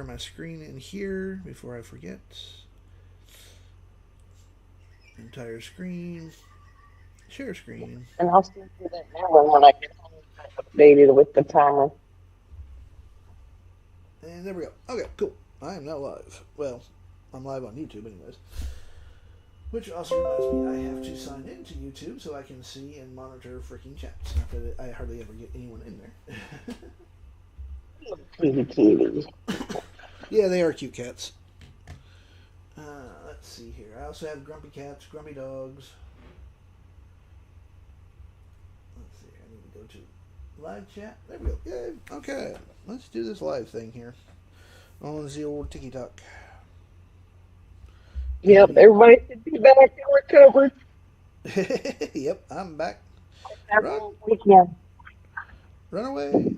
share my screen in here before I forget. Entire screen. Share screen. And I'll still do that now when I get home. Updated with the timer. And there we go. Okay, cool. I am now live. Well, I'm live on YouTube anyways. Which also reminds me, I have to sign into YouTube so I can see and monitor freaking chats. Not that I hardly ever get anyone in there. Kitty, kitty. Yeah, they are cute cats. Let's see here. I also have grumpy cats, grumpy dogs. Let's see. I need to go to live chat. There we go. Yay. Okay. Let's do this live thing here on the old TikTok. Yep, everybody should be back and recovered. Yep, I'm back. Have a Run, good weekend. run away.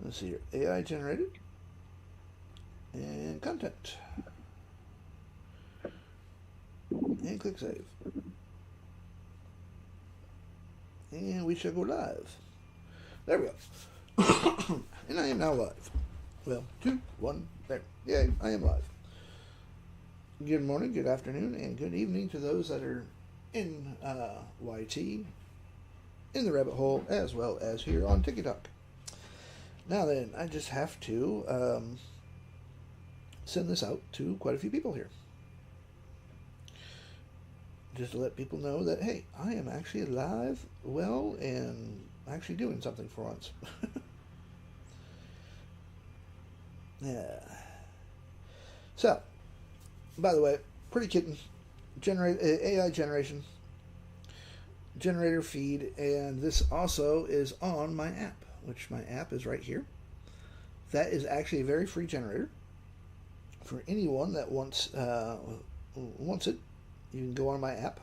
Let's see here. AI generated and content. And click save. And we shall go live. There we go. And I am now live. Well, 2, 1, there. Yay, I am live. Good morning, good afternoon, and good evening to those that are in YT, in the rabbit hole, as well as here on TikTok. Now then, I just have to send this out to quite a few people here. Just to let people know that, hey, I am actually alive, well, and actually doing something for once. Yeah. So, by the way, Pretty Kitten, AI generation, generator feed, and this also is on my app, which my app is right here. That is actually a very free generator for anyone that wants it. You can go on my app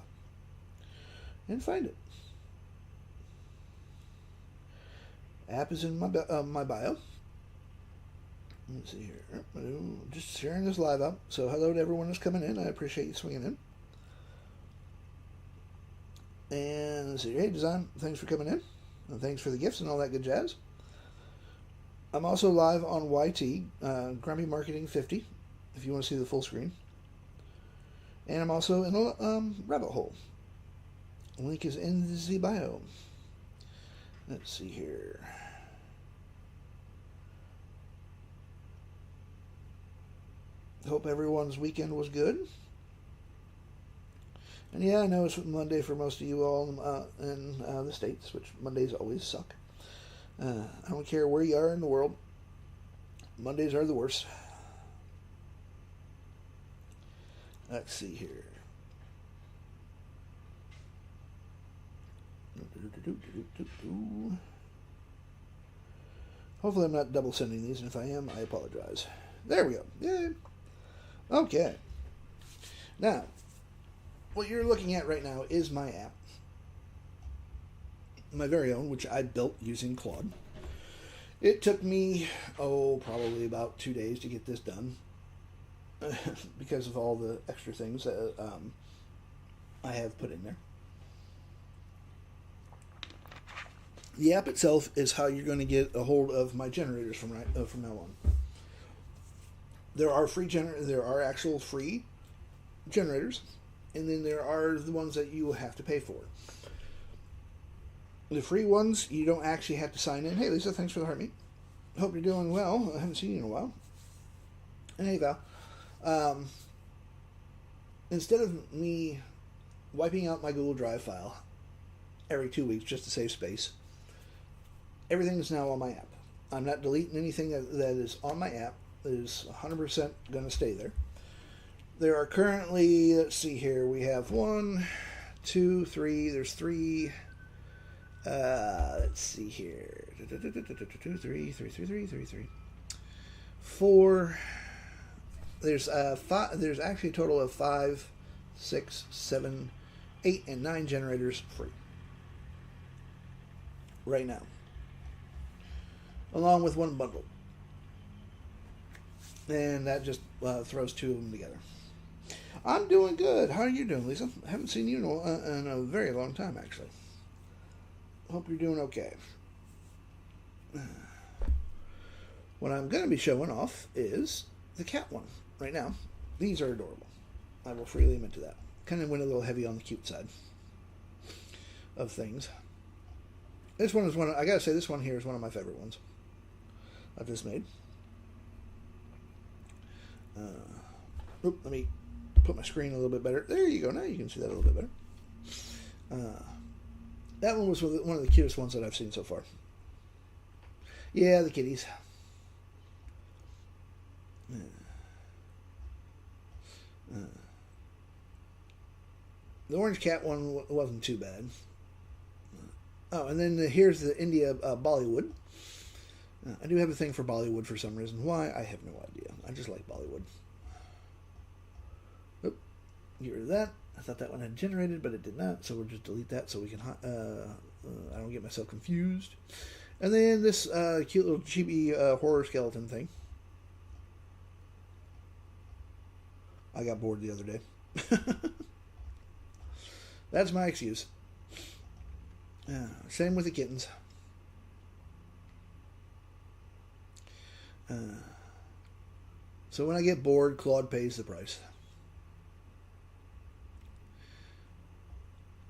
and find it. App is in my bio. Let's see here. Just sharing this live up. So hello to everyone that's coming in. I appreciate you swinging in. And let's see. Hey, Design, thanks for coming in. And thanks for the gifts and all that good jazz. I'm also live on YT, Grumpy Marketing 50, if you want to see the full screen. And I'm also in a rabbit hole. Link is in the bio. Let's see here. Hope everyone's weekend was good. And yeah, I know it's Monday for most of you all in the States, which Mondays always suck. I don't care where you are in the world. Mondays are the worst. Let's see here. Hopefully I'm not double sending these, and if I am, I apologize. There we go. Yay. Okay. Now, what you're looking at right now is my app. My very own, which I built using Claude. It took me, probably about 2 days to get this done. Because of all the extra things that I have put in there. The app itself is how you're going to get a hold of my generators from now on. There are actual free generators, and then there are the ones that you have to pay for. The free ones, you don't actually have to sign in. Hey, Lisa, thanks for the heartbeat. Hope you're doing well. I haven't seen you in a while. And hey, Val. Instead of me wiping out my Google Drive file every 2 weeks just to save space, everything is now on my app. I'm not deleting anything that is on my app. It is 100% going to stay there. There are currently, let's see here, we have 1, 2, 3, there's 3, let's see here, 3, 4, there's 5, there's actually a total of 5, 6, 7, 8, and 9 generators free right now, along with one bundle. And that just throws 2 of them together. I'm doing good. How are you doing, Lisa? I haven't seen you in a very long time, actually. Hope you're doing okay. What I'm going to be showing off is the cat one right now. These are adorable. I will freely admit to that. Kind of went a little heavy on the cute side of things. This one is one. I gotta say, this one here is one of my favorite ones I've just made. Let me put my screen a little bit better. There you go. Now you can see that a little bit better. That one was one of the cutest ones that I've seen so far. Yeah, the kitties. The orange cat one wasn't too bad. Oh, and then here's the India Bollywood. I do have a thing for Bollywood for some reason. Why? I have no idea. I just like Bollywood. Oop, get rid of that. I thought that one had generated, but it did not. So we'll just delete that so we can... I don't get myself confused. And then this cute little chibi horror skeleton thing. I got bored the other day. That's my excuse. Same with the kittens. So when I get bored, Claude pays the price.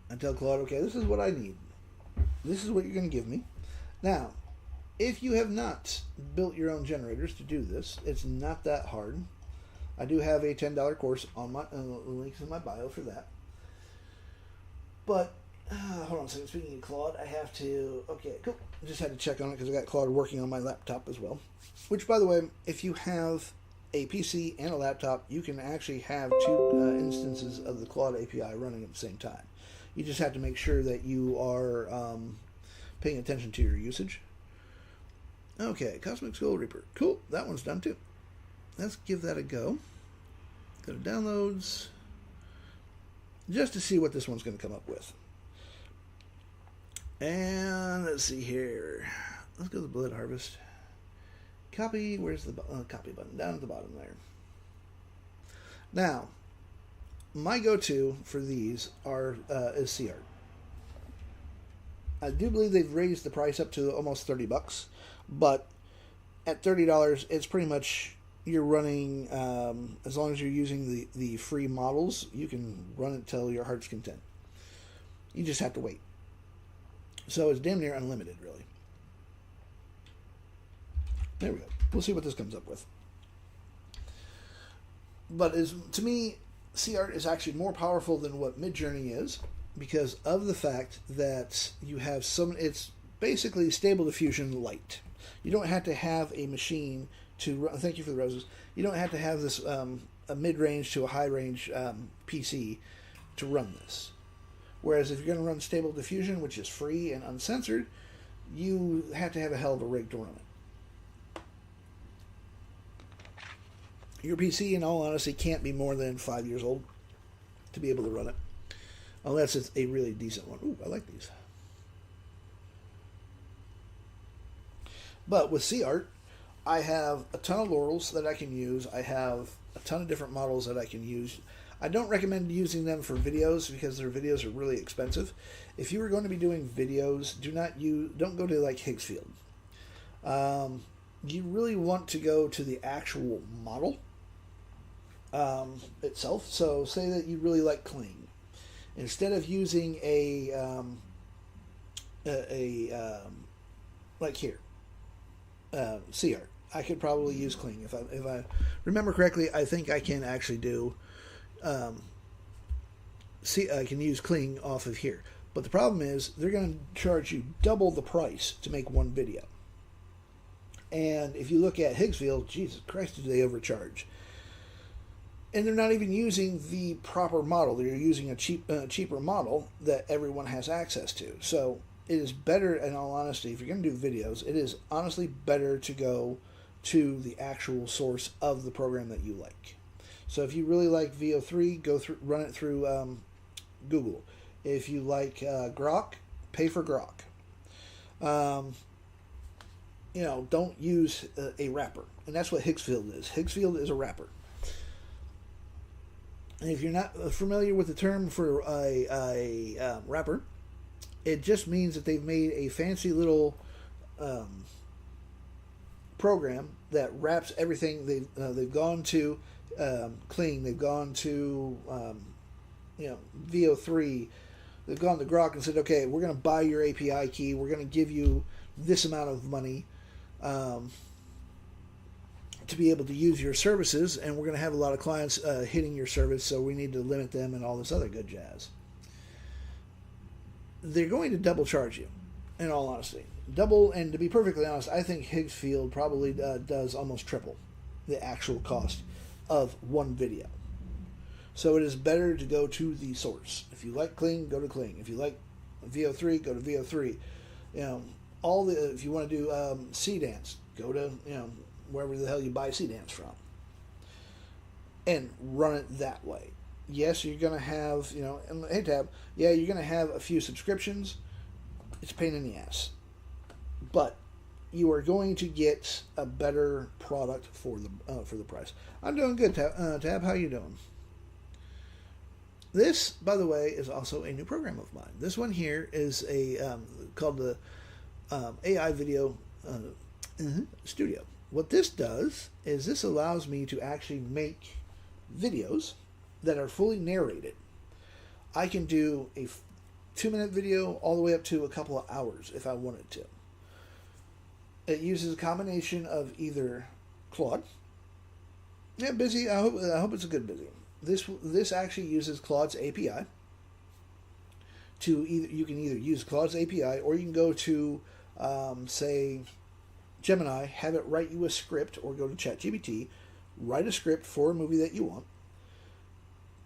I tell Claude, okay, this is what I need. This is what you're going to give me. Now, if you have not built your own generators to do this, it's not that hard. I do have a $10 course on my links in my bio for that. But hold on a second. Speaking of Claude, I have to... Okay, cool. I just had to check on it because I got Claude working on my laptop as well. Which, by the way, if you have a PC and a laptop, you can actually have two instances of the Claude API running at the same time. You just have to make sure that you are paying attention to your usage. Okay, Cosmic Skull Reaper. Cool. That one's done too. Let's give that a go. Go to Downloads. Just to see what this one's going to come up with. And let's see here. Let's go to the Blood Harvest. Copy. Where's the copy button? Down at the bottom there. Now, my go-to for these is CArt. I do believe they've raised the price up to almost $30, but at $30, it's pretty much you're running, as long as you're using the free models, you can run it till your heart's content. You just have to wait. So it's damn near unlimited, really. There we go. We'll see what this comes up with. But to me, CArt is actually more powerful than what Midjourney is because of the fact that you have it's basically Stable Diffusion light. You don't have to have a machine to run. Thank you for the roses. You don't have to have this a mid-range to a high-range PC to run this. Whereas if you're going to run Stable Diffusion, which is free and uncensored, you have to have a hell of a rig to run it. Your PC, in all honesty, can't be more than 5 years old to be able to run it. Unless it's a really decent one. Ooh, I like these. But with CArt, I have a ton of laurels that I can use. I have a ton of different models that I can use. I don't recommend using them for videos because their videos are really expensive. If you are going to be doing videos, don't go to like Higgsfield. You really want to go to the actual model itself. So say that you really like Cling. Instead of using like here, CArt, I could probably use Cling. If I remember correctly, I think I can actually do I can use Cling off of here. But the problem is they're going to charge you double the price to make one video. And if you look at Higgsfield, Jesus Christ, do they overcharge? And they're not even using the proper model. They're using a cheaper model that everyone has access to. So it is better, in all honesty, if you're going to do videos, it is honestly better to go to the actual source of the program that you like. So if you really like VO3, run it through Google. If you like Grok, pay for Grok. Don't use a wrapper. And that's what Higgsfield is. Higgsfield is a wrapper. And if you're not familiar with the term for a wrapper, it just means that they've made a fancy little program that wraps everything. They've gone to Cling, they've gone to VO3, they've gone to Grok and said, okay, we're going to buy your API key, we're going to give you this amount of money to be able to use your services, and we're going to have a lot of clients hitting your service, so we need to limit them and all this other good jazz. They're going to double charge you, in all honesty. Double, and to be perfectly honest, I think Higgsfield probably does almost triple the actual cost of one video. So it is better to go to the source. If you like Cling, go to Cling. If you like VO3, go to VO3. If you want to do CDance, go to wherever the hell you buy CDance from, and run it that way. Yes, you're going to have and hey Tab, yeah, you're going to have a few subscriptions. It's a pain in the ass, but you are going to get a better product for the price. I'm doing good, Tab. How you doing? This, by the way, is also a new program of mine. This one here is called the AI Video Studio. What this does is this allows me to actually make videos that are fully narrated. I can do a 2-minute video all the way up to a couple of hours if I wanted to. It uses a combination of either Claude. Yeah, busy. I hope it's a good busy. This actually uses Claude's API. You can either use Claude's API, or you can go to say Gemini, have it write you a script, or go to ChatGPT, write a script for a movie that you want,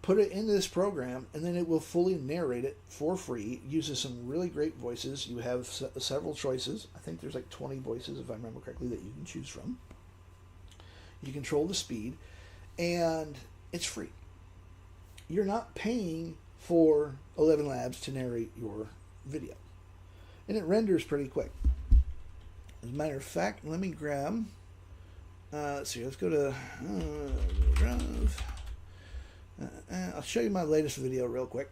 put it into this program, and then it will fully narrate it for free. It uses some really great voices. You have several choices. I think there's like 20 voices, if I remember correctly, that you can choose from. You control the speed, and it's free. You're not paying for 11 Labs to narrate your video. And it renders pretty quick. As a matter of fact, let me grab, let's see, let's go to Drive. I'll show you my latest video real quick.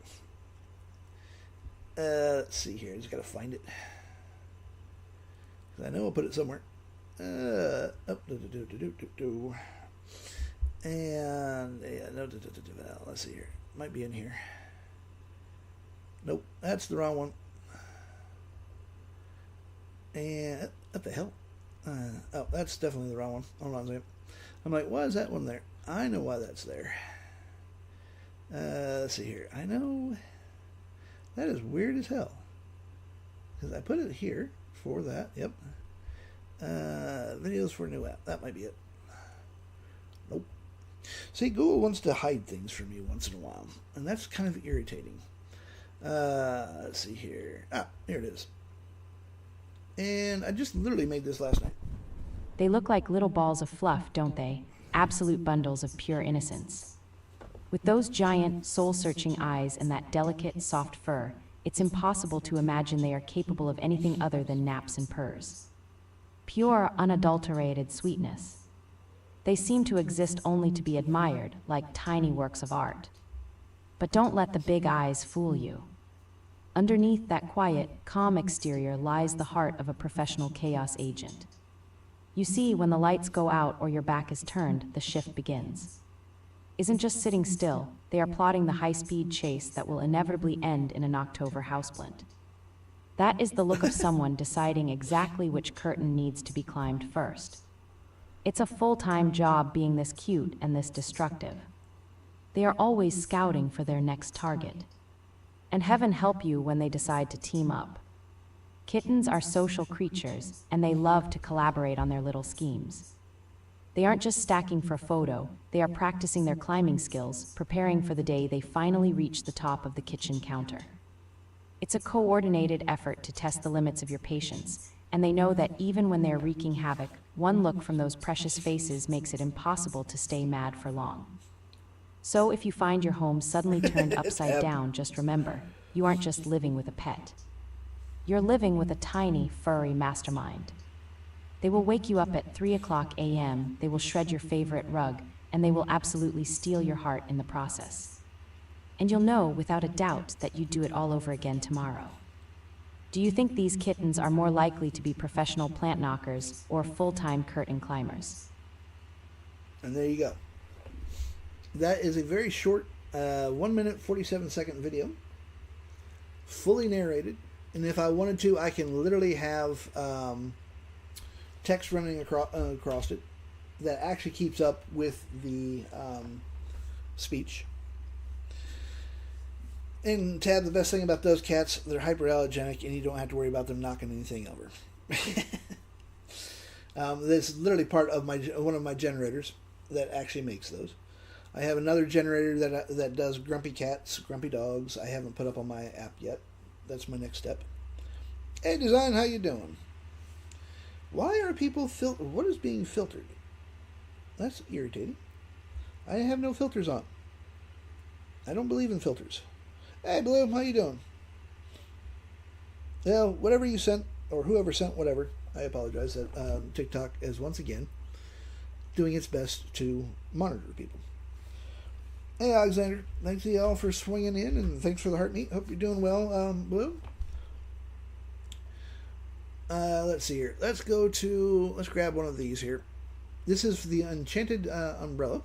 Let's see here, I just gotta find it. I know I'll put it somewhere. And yeah, no, let's see here. It might be in here. Nope, that's the wrong one. And what the hell? Oh, that's definitely the wrong one. Hold on a second. I'm like, why is that one there? I know why that's there. Let's see here. I know that is weird as hell, because I put it here for that. Yep. Videos for a new app. That might be it. Nope. See, Google wants to hide things from you once in a while, and that's kind of irritating. Let's see here. Here it is. And I just literally made this last night. They look like little balls of fluff, don't they? Absolute bundles of pure innocence. With those giant, soul-searching eyes and that delicate, soft fur, it's impossible to imagine they are capable of anything other than naps and purrs. Pure, unadulterated sweetness. They seem to exist only to be admired, like tiny works of art. But don't let the big eyes fool you. Underneath that quiet, calm exterior lies the heart of a professional chaos agent. You see, when the lights go out or your back is turned, the shift begins. Isn't just sitting still, they are plotting the high-speed chase that will inevitably end in an October houseblend. That is the look of someone deciding exactly which curtain needs to be climbed first. It's a full-time job being this cute and this destructive. They are always scouting for their next target. And heaven help you when they decide to team up. Kittens are social creatures, and they love to collaborate on their little schemes. They aren't just stacking for photo, they are practicing their climbing skills, preparing for the day they finally reach the top of the kitchen counter. It's a coordinated effort to test the limits of your patience, and they know that even when they're wreaking havoc, one look from those precious faces makes it impossible to stay mad for long. So if you find your home suddenly turned upside down, just remember, you aren't just living with a pet. You're living with a tiny, furry mastermind. They will wake you up at 3:00 a.m., they will shred your favorite rug, and they will absolutely steal your heart in the process. And you'll know, without a doubt, that you'd do it all over again tomorrow. Do you think these kittens are more likely to be professional plant knockers or full-time curtain climbers? And there you go. That is a very short 1 minute 47-second video, fully narrated. And if I wanted to, I can literally have text running across it that actually keeps up with the speech. And Tab, the best thing about those cats, they're hyperallergenic, and you don't have to worry about them knocking anything over. This is literally part of one of my generators that actually makes those. I have another generator that does grumpy cats, grumpy dogs. I haven't put up on my app yet. That's my next step. Hey, Design, how you doing? Why are people what is being filtered? That's irritating. I have no filters on. I don't believe in filters. Hey, Blue, how you doing? Well, whatever you sent, or whoever sent whatever, I apologize that TikTok is once again doing its best to monitor people. Hey, Alexander, thanks to y'all for swinging in, and thanks for the heart meat. Hope you're doing well, Blue. Let's see here. Let's grab one of these here. This is the Enchanted umbrella.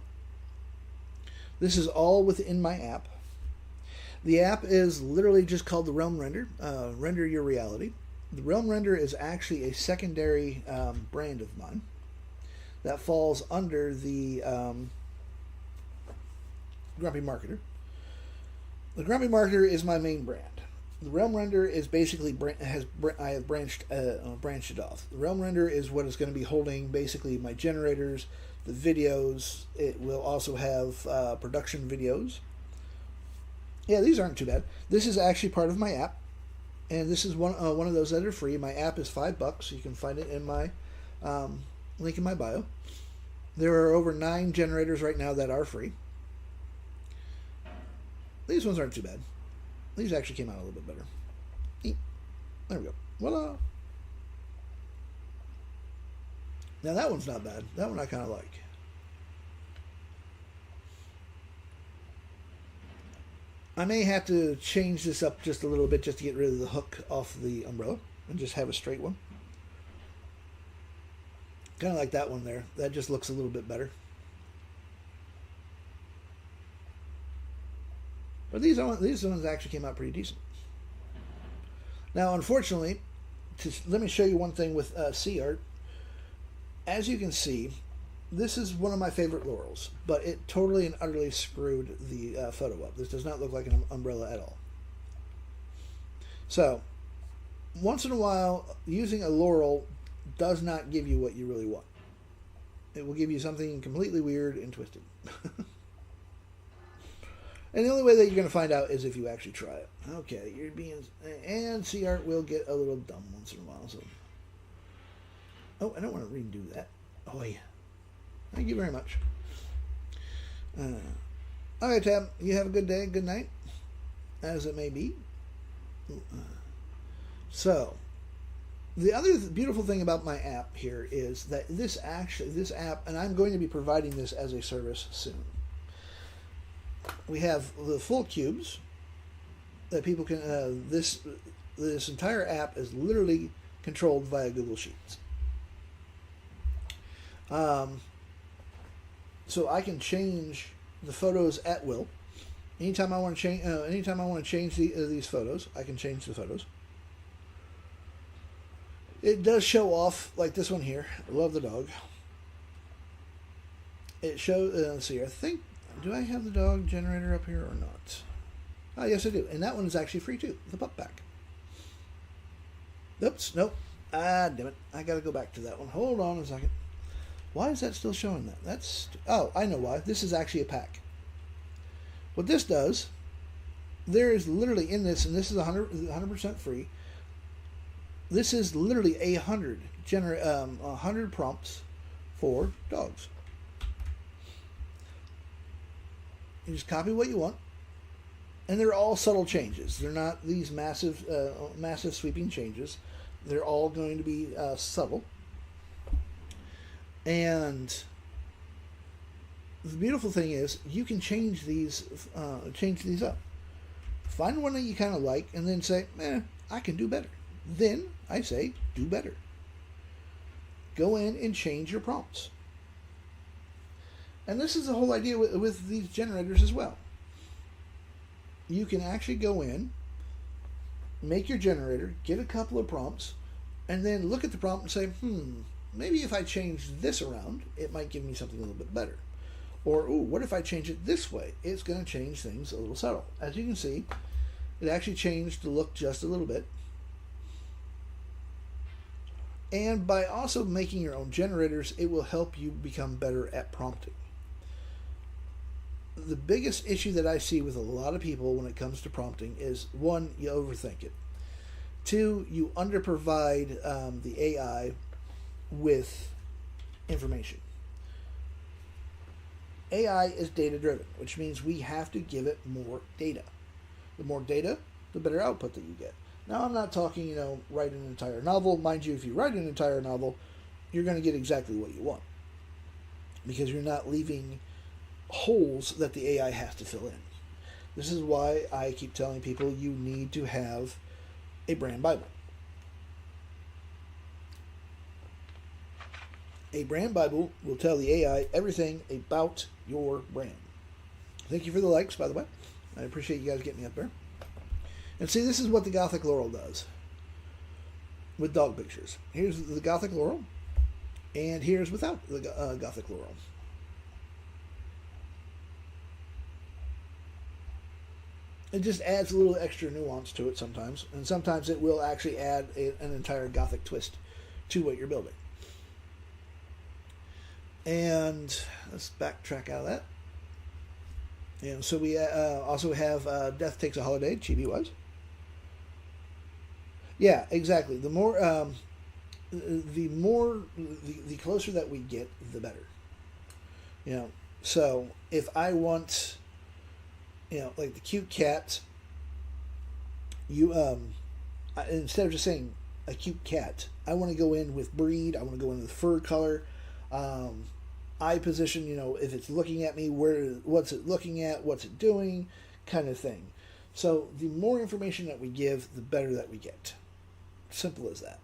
This is all within my app. The app is literally just called the Realm Render. Render your reality. The Realm Render is actually a secondary brand of mine that falls under the Grumpy Marketer. The Grumpy Marketer is my main brand. The Realm Render is basically I have branched it off. The Realm Render is what is going to be holding basically my generators, the videos. It will also have production videos. Yeah, these aren't too bad. This is actually part of my app, and this is one of those that are free. My app is $5. You can find it in my link in my bio. There are over 9 generators right now that are free. These ones aren't too bad. These actually came out a little bit better. There we go. Voila. Now that one's not bad. That one I kind of like. I may have to change this up just a little bit just to get rid of the hook off the umbrella and just have a straight one. Kind of like that one there. That just looks a little bit better. But these ones actually came out pretty decent. Now, unfortunately, let me show you one thing with sea art. As you can see, this is one of my favorite laurels, but it totally and utterly screwed the photo up. This does not look like an umbrella at all. So, once in a while, using a laurel does not give you what you really want. It will give you something completely weird and twisted. And the only way that you're going to find out is if you actually try it. Okay, you're being... And sea art will get a little dumb once in a while. So. Oh, I don't want to redo that. Oh, yeah. Thank you very much. All right, Tab. You have a good day, good night, as it may be. So, the other beautiful thing about my app here is that this app, and I'm going to be providing this as a service soon. We have the full cubes that people can. This entire app is literally controlled via Google Sheets. So I can change the photos at will. Anytime I want to change, these photos, I can change the photos. It does show off, like this one here. I love the dog. It shows. Let's see. I think. Do I have the dog generator up here or not? Oh, yes, I do. And that one is actually free too. The pup pack. Oops. Nope. Ah, damn it. I got to go back to that one. Hold on a second. Why is that still showing that? Oh, I know why. This is actually a pack. What this does, there is literally in this, and this is 100% free. This is literally 100 prompts for dogs. You just copy what you want, and they're all subtle changes. They're not these massive sweeping changes. They're all going to be subtle. And the beautiful thing is, you can change these up. Find one that you kind of like, and then say, I can do better. then I say do better. Go in and change your prompts. And this is the whole idea with these generators as well. You can actually go in, make your generator, get a couple of prompts, and then look at the prompt and say, maybe if I change this around, it might give me something a little bit better. Or, what if I change it this way? It's going to change things a little subtle. As you can see, it actually changed the look just a little bit. And by also making your own generators, it will help you become better at prompting. The biggest issue that I see with a lot of people when it comes to prompting is, one, you overthink it. Two, you underprovide the AI with information. AI is data-driven, which means we have to give it more data. The more data, the better output that you get. Now, I'm not talking, write an entire novel. Mind you, if you write an entire novel, you're going to get exactly what you want, because you're not leaving holes that the AI has to fill in. This is why I keep telling people you need to have a brand Bible. A brand Bible will tell the AI everything about your brand. Thank you for the likes, by the way. I appreciate you guys getting me up there. And see, this is what the Gothic Laurel does with dog pictures. Here's the Gothic Laurel, and here's without the Gothic Laurel. It just adds a little extra nuance to it sometimes, and sometimes it will actually add an entire Gothic twist to what you're building. And let's backtrack out of that. And so we also have Death Takes a Holiday, chibi-wise. Yeah, exactly. The closer that we get, the better. So if I want, like the cute cat, instead of just saying a cute cat, I want to go in with breed. I want to go in with fur color, eye position. If it's looking at me, what's it looking at? What's it doing? Kind of thing. So the more information that we give, the better that we get. Simple as that.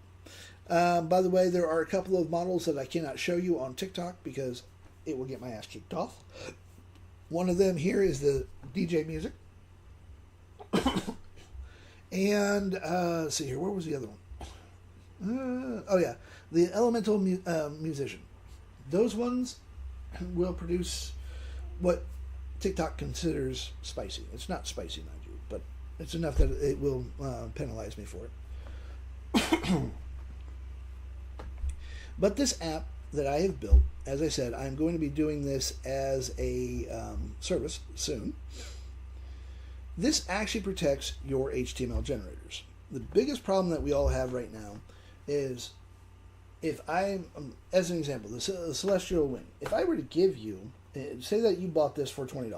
By the way, there are a couple of models that I cannot show you on TikTok because it will get my ass kicked off. One of them here is the DJ Music. And let's see here, where was the other one? The Elemental Musician. Those ones will produce what TikTok considers spicy. It's not spicy, mind you, but it's enough that it will penalize me for it. But this app that I have built, as I said, I'm going to be doing this as a service soon. This actually protects your HTML generators. The biggest problem that we all have right now is, if I, as an example, the Celestial Wing, if I were to give you, say that you bought this for $20,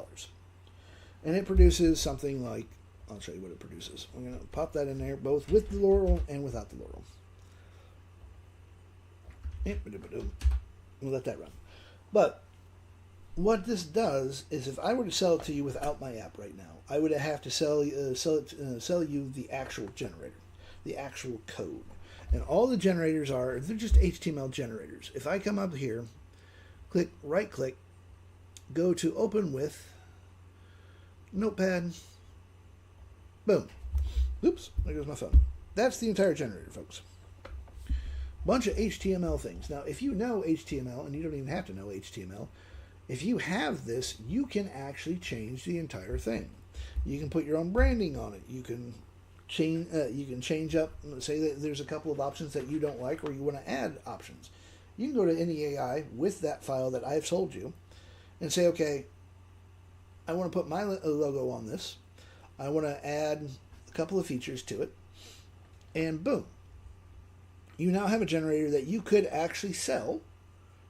and it produces something like, I'll show you what it produces. I'm going to pop that in there, both with the laurel and without the laurel. We'll let that run. But what this does is, if I were to sell it to you without my app right now, I would have to sell you the actual generator, the actual code. And all the generators they're just HTML generators. If I come up here, right click, go to open with Notepad, boom. Oops, there goes my phone. That's the entire generator, folks. Bunch of HTML things. Now, if you know HTML, and you don't even have to know HTML, if you have this, you can actually change the entire thing. You can put your own branding on it. You can change up, say that there's a couple of options that you don't like, or you want to add options. You can go to any AI with that file that I've sold you and say, okay, I want to put my logo on this. I want to add a couple of features to it. And boom. You now have a generator that you could actually sell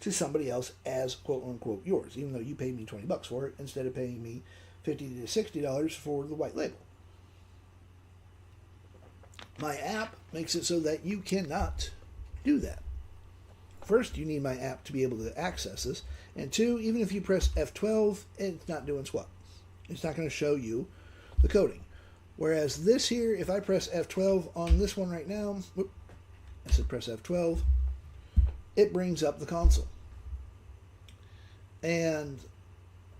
to somebody else as quote-unquote yours, even though you paid me $20 for it instead of paying me $50 to $60 for the white label. My app makes it so that you cannot do that. First, you need my app to be able to access this. And two, even if you press F12, it's not doing squat. It's not going to show you the coding. Whereas this here, if I press F12 on this one right now, I said press F12, it brings up the console. And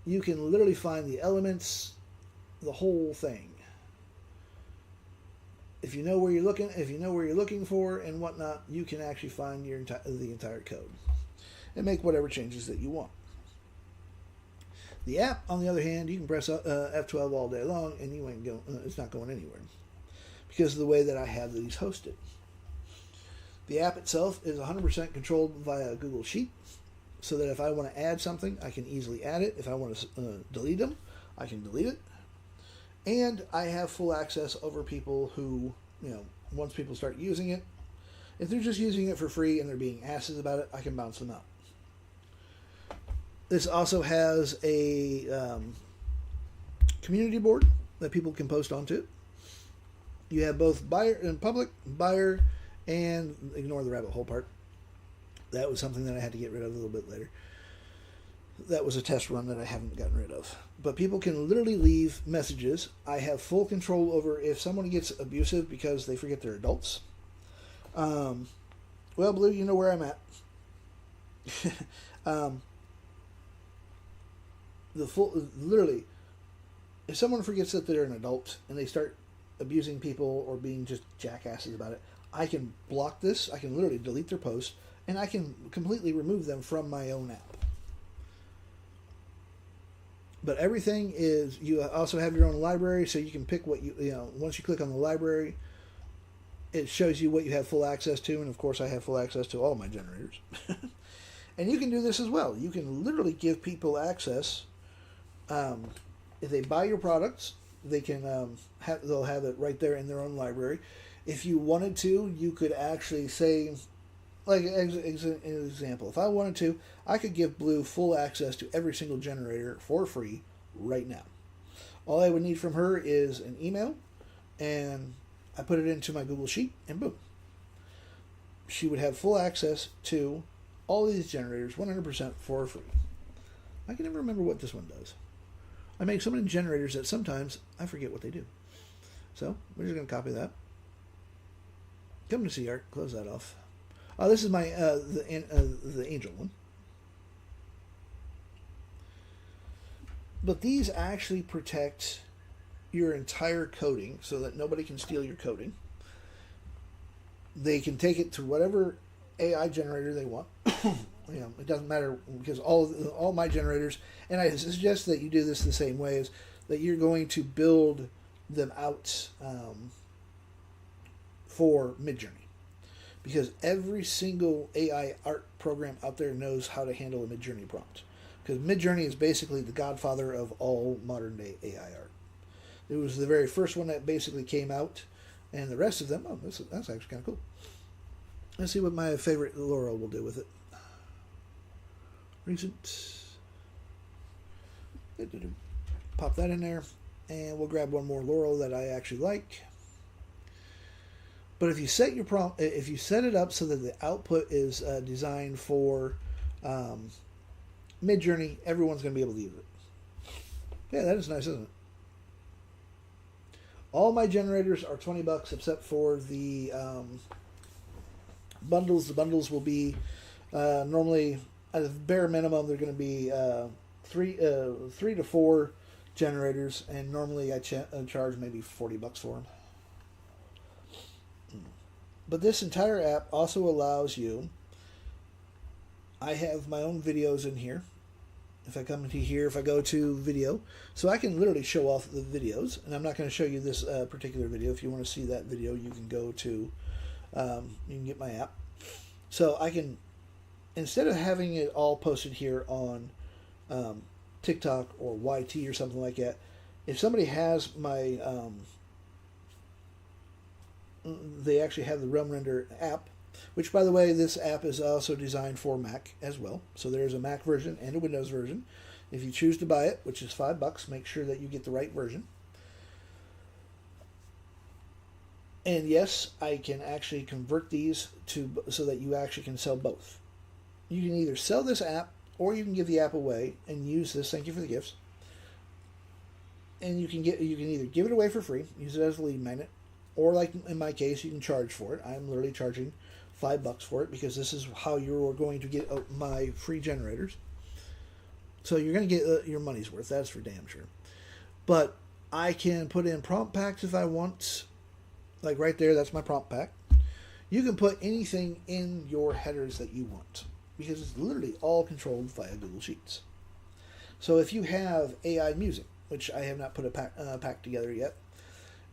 you can literally find the elements, the whole thing. If you know where you're looking for and whatnot, you can actually find the entire code and make whatever changes that you want. The app, on the other hand, you can press F12 all day long and it's not going anywhere because of the way that I have these hosted. The app itself is 100% controlled via Google Sheet, so that if I want to add something, I can easily add it. If I want to delete them, I can delete it. And I have full access over people who, once people start using it, if they're just using it for free and they're being asses about it, I can bounce them out. This also has a community board that people can post onto. You have both buyer and public, buyer, and ignore the rabbit hole part. That was something that I had to get rid of a little bit later. That was a test run that I haven't gotten rid of. But people can literally leave messages. I have full control over if someone gets abusive because they forget they're adults. Well, Blue, you know where I'm at. Literally, if someone forgets that they're an adult and they start abusing people or being just jackasses about it, I can block this. I can literally delete their post, and I can completely remove them from my own app. But everything is, you also have your own library, so you can pick what once you click on the library, it shows you what you have full access to, and of course I have full access to all my generators. And you can do this as well. You can literally give people access. If they buy your products, they can they'll have it right there in their own library. If you wanted to, you could actually say, like an example, if I wanted to, I could give Blue full access to every single generator for free right now. All I would need from her is an email, and I put it into my Google Sheet, and boom. She would have full access to all these generators 100% for free. I can never remember what this one does. I make so many generators that sometimes I forget what they do. So we're just going to copy that. Come to see art. Close that off. This is my the angel one. But these actually protect your entire coding so that nobody can steal your coding. They can take it to whatever AI generator they want. It doesn't matter because all my generators, and I suggest that you do this the same way, is that you're going to build them out for Midjourney. Because every single AI art program out there knows how to handle a Midjourney prompt. Because Midjourney is basically the godfather of all modern day AI art. It was the very first one that basically came out, and the rest of them, that's actually kind of cool. Let's see what my favorite Laurel will do with it. Recent. Pop that in there, and we'll grab one more Laurel that I actually like. But if you set your prompt, if you set it up so that the output is designed for Midjourney, everyone's going to be able to use it. Yeah, that is nice, isn't it? All my generators are $20 except for the bundles. The bundles will be normally at a bare minimum they're going to be 3 to 4 generators, and normally I charge maybe $40 for them. But this entire app also allows you, I have my own videos in here. If I come into here, if I go to video, so I can literally show off the videos, and I'm not going to show you this particular video. If you want to see that video, you can go to, you can get my app. So I can, instead of having it all posted here on TikTok or YT or something like that, if somebody has my, they actually have the Realm Render app, which, by the way, this app is also designed for Mac as well. So there's a Mac version and a Windows version. If you choose to buy it, which is $5, make sure that you get the right version. And yes, I can actually convert these so that you actually can sell both. You can either sell this app or you can give the app away and use this. Thank you for the gifts. and you can either give it away for free, use it as a lead magnet, or like in my case, you can charge for it. I'm literally charging $5 for it because this is how you're going to get my free generators. So you're going to get your money's worth. That's for damn sure. But I can put in prompt packs if I want. Like right there, that's my prompt pack. You can put anything in your headers that you want because it's literally all controlled via Google Sheets. So if you have AI music, which I have not put a pack together yet,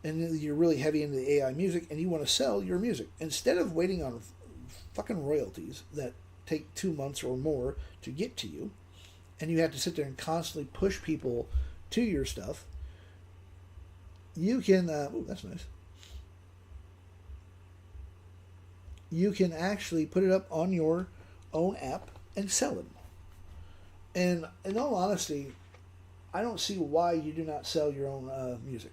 and you're really heavy into the AI music and you want to sell your music, instead of waiting on fucking royalties that take 2 months or more to get to you, and you have to sit there and constantly push people to your stuff, you can, that's nice. You can actually put it up on your own app and sell it. And in all honesty, I don't see why you do not sell your own music.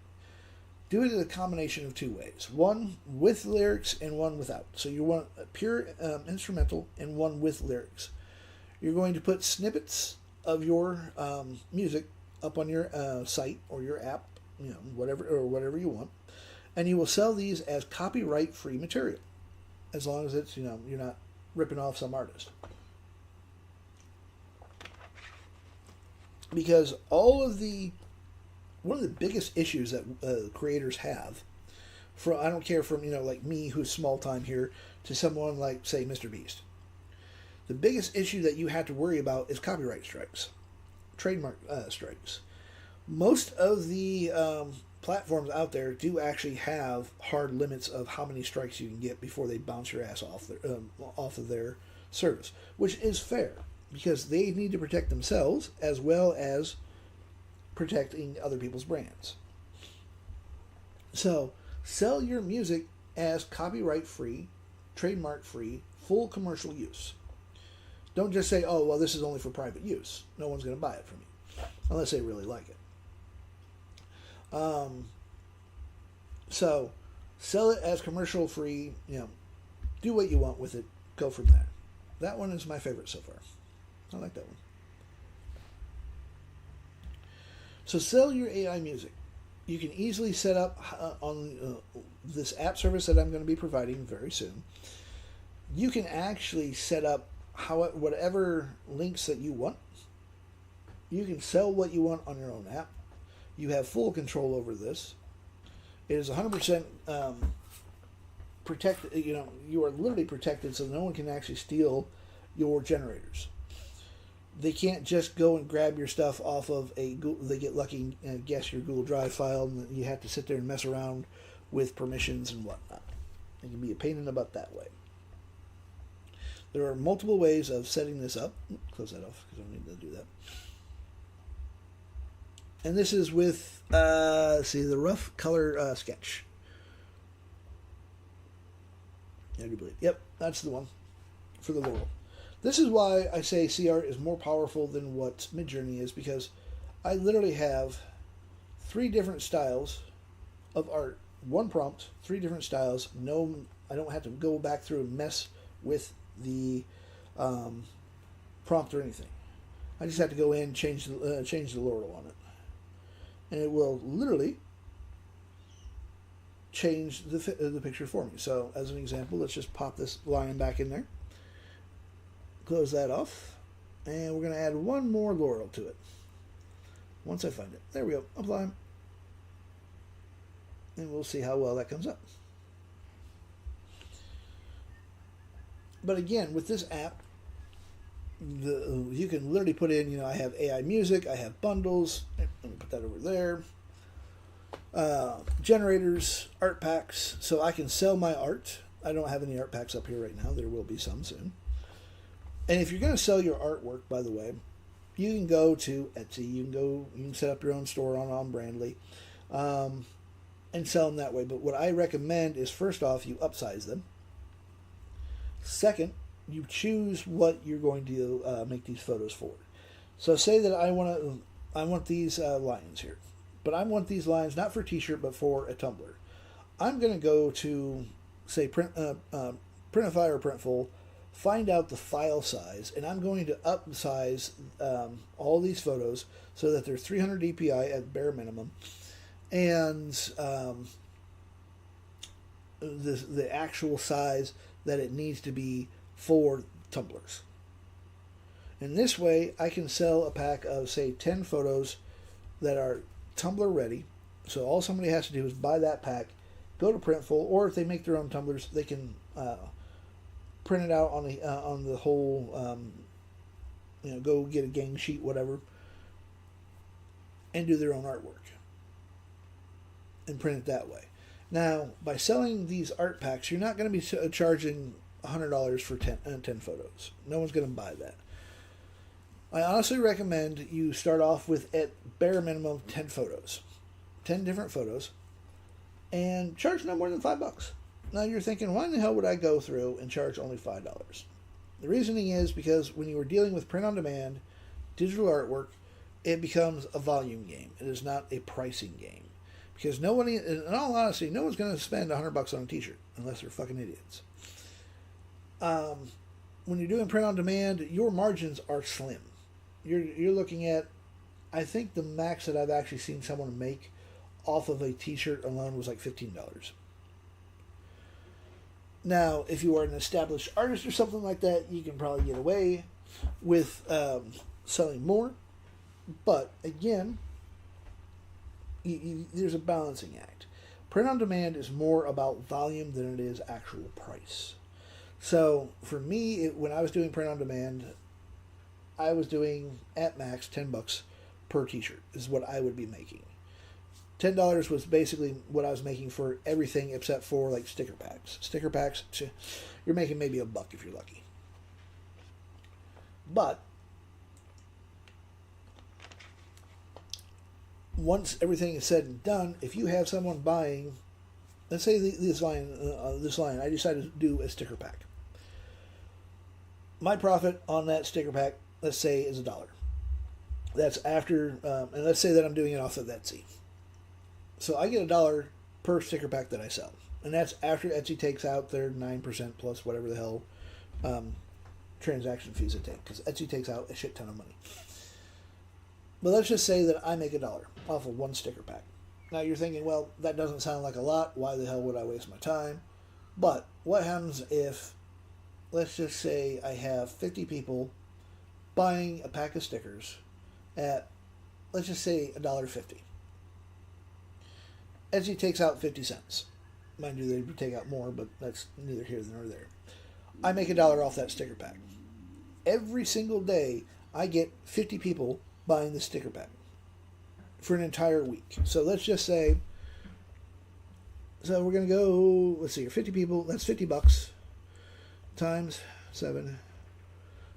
Do it in a combination of 2 ways. One with lyrics and one without. So you want a pure instrumental and one with lyrics. You're going to put snippets of your music up on your site or your app, whatever you want, and you will sell these as copyright-free material, as long as it's you're not ripping off some artist. Because one of the biggest issues that creators have, I don't care from like me who's small time here to someone like say Mr. Beast. The biggest issue that you have to worry about is copyright strikes, trademark strikes. Most of the platforms out there do actually have hard limits of how many strikes you can get before they bounce your ass off of their service, which is fair because they need to protect themselves as well as protecting other people's brands. So sell your music as copyright free, trademark free, full commercial use. Don't just say, oh, well, this is only for private use. No one's going to buy it from you unless they really like it. So sell it as commercial free, do what you want with it, go from there. That one is my favorite so far. I like that one. So sell your AI music. You can easily set up on this app service that I'm going to be providing very soon. You can actually set up whatever links that you want. You can sell what you want on your own app. You have full control over this. It is 100% protected. You are literally protected, so no one can actually steal your generators. They can't just go and grab your stuff off of they get lucky and guess your Google Drive file, and you have to sit there and mess around with permissions and whatnot. It can be a pain in the butt that way. There are multiple ways of setting this up. Close that off because I don't need to do that. And this is with, the rough color sketch. I do believe. Yep, that's the one for the Laurel. This is why I say CR is more powerful than what Midjourney is, because I literally have 3 different styles of art. One prompt, 3 different styles. No, I don't have to go back through and mess with the prompt or anything. I just have to go in and change the Laurel on it. And it will literally change the picture for me. So, as an example, let's just pop this lion back in there. Close that off. And we're going to add one more Laurel to it. Once I find it. There we go. Apply. And we'll see how well that comes up. But again, with this app, you can literally put in, I have AI music, I have bundles, let me put that over there, generators, art packs, so I can sell my art. I don't have any art packs up here right now. There will be some soon. And if you're going to sell your artwork, by the way, you can go to Etsy, you can set up your own store on Brandly, and sell them that way. But what I recommend is, first off, you upsize them. Second, you choose what you're going to make these photos for. So say that I want these lions here, but I want these lions not for a t-shirt but for a tumbler. I'm going to go to say Printify or Printful, find out the file size, and I'm going to upsize all these photos so that they're 300 dpi at bare minimum, and the actual size that it needs to be for tumblers. And this way, I can sell a pack of, say, 10 photos that are tumbler ready. So all somebody has to do is buy that pack, go to Printful, or if they make their own tumblers, they can print it out on the whole, go get a gang sheet, whatever, and do their own artwork and print it that way. Now, by selling these art packs, you're not going to be charging $100 for 10 photos. No one's going to buy that. I honestly recommend you start off with, at bare minimum, 10 photos. 10 different photos. And charge no more than $5. Now you're thinking, why in the hell would I go through and charge only $5? The reasoning is because when you are dealing with print on demand, digital artwork, it becomes a volume game. It is not a pricing game. Because nobody, in all honesty, no one's going to spend $100 on a t-shirt unless they're fucking idiots. When you're doing print on demand, your margins are slim. You're looking at, I think the max that I've actually seen someone make off of a t-shirt alone was like $15. Now, if you are an established artist or something like that, you can probably get away with selling more. But again, there's a balancing act. Print on demand is more about volume than it is actual price. So for me, when I was doing print on demand, I was doing at max $10 per t-shirt is what I would be making. $10 was basically what I was making for everything except for like sticker packs. Sticker packs, you're making maybe $1 if you're lucky. But once everything is said and done, if you have someone buying, let's say this line, I decided to do a sticker pack. My profit on that sticker pack, let's say, is $1. That's after, and let's say that I'm doing it off of Etsy. So I get $1 per sticker pack that I sell. And that's after Etsy takes out their 9% plus whatever the hell transaction fees it take. Because Etsy takes out a shit ton of money. But let's just say that I make $1 off of one sticker pack. Now you're thinking, well, that doesn't sound like a lot. Why the hell would I waste my time? But what happens if, let's just say I have 50 people buying a pack of stickers at, let's just say, $1.50. Etsy takes out 50 cents. Mind you, they take out more, but that's neither here nor there. I make $1 off that sticker pack. Every single day, I get 50 people buying the sticker pack for an entire week. So let's just say, so we're going to go, let's see, 50 people, that's $50 times 7.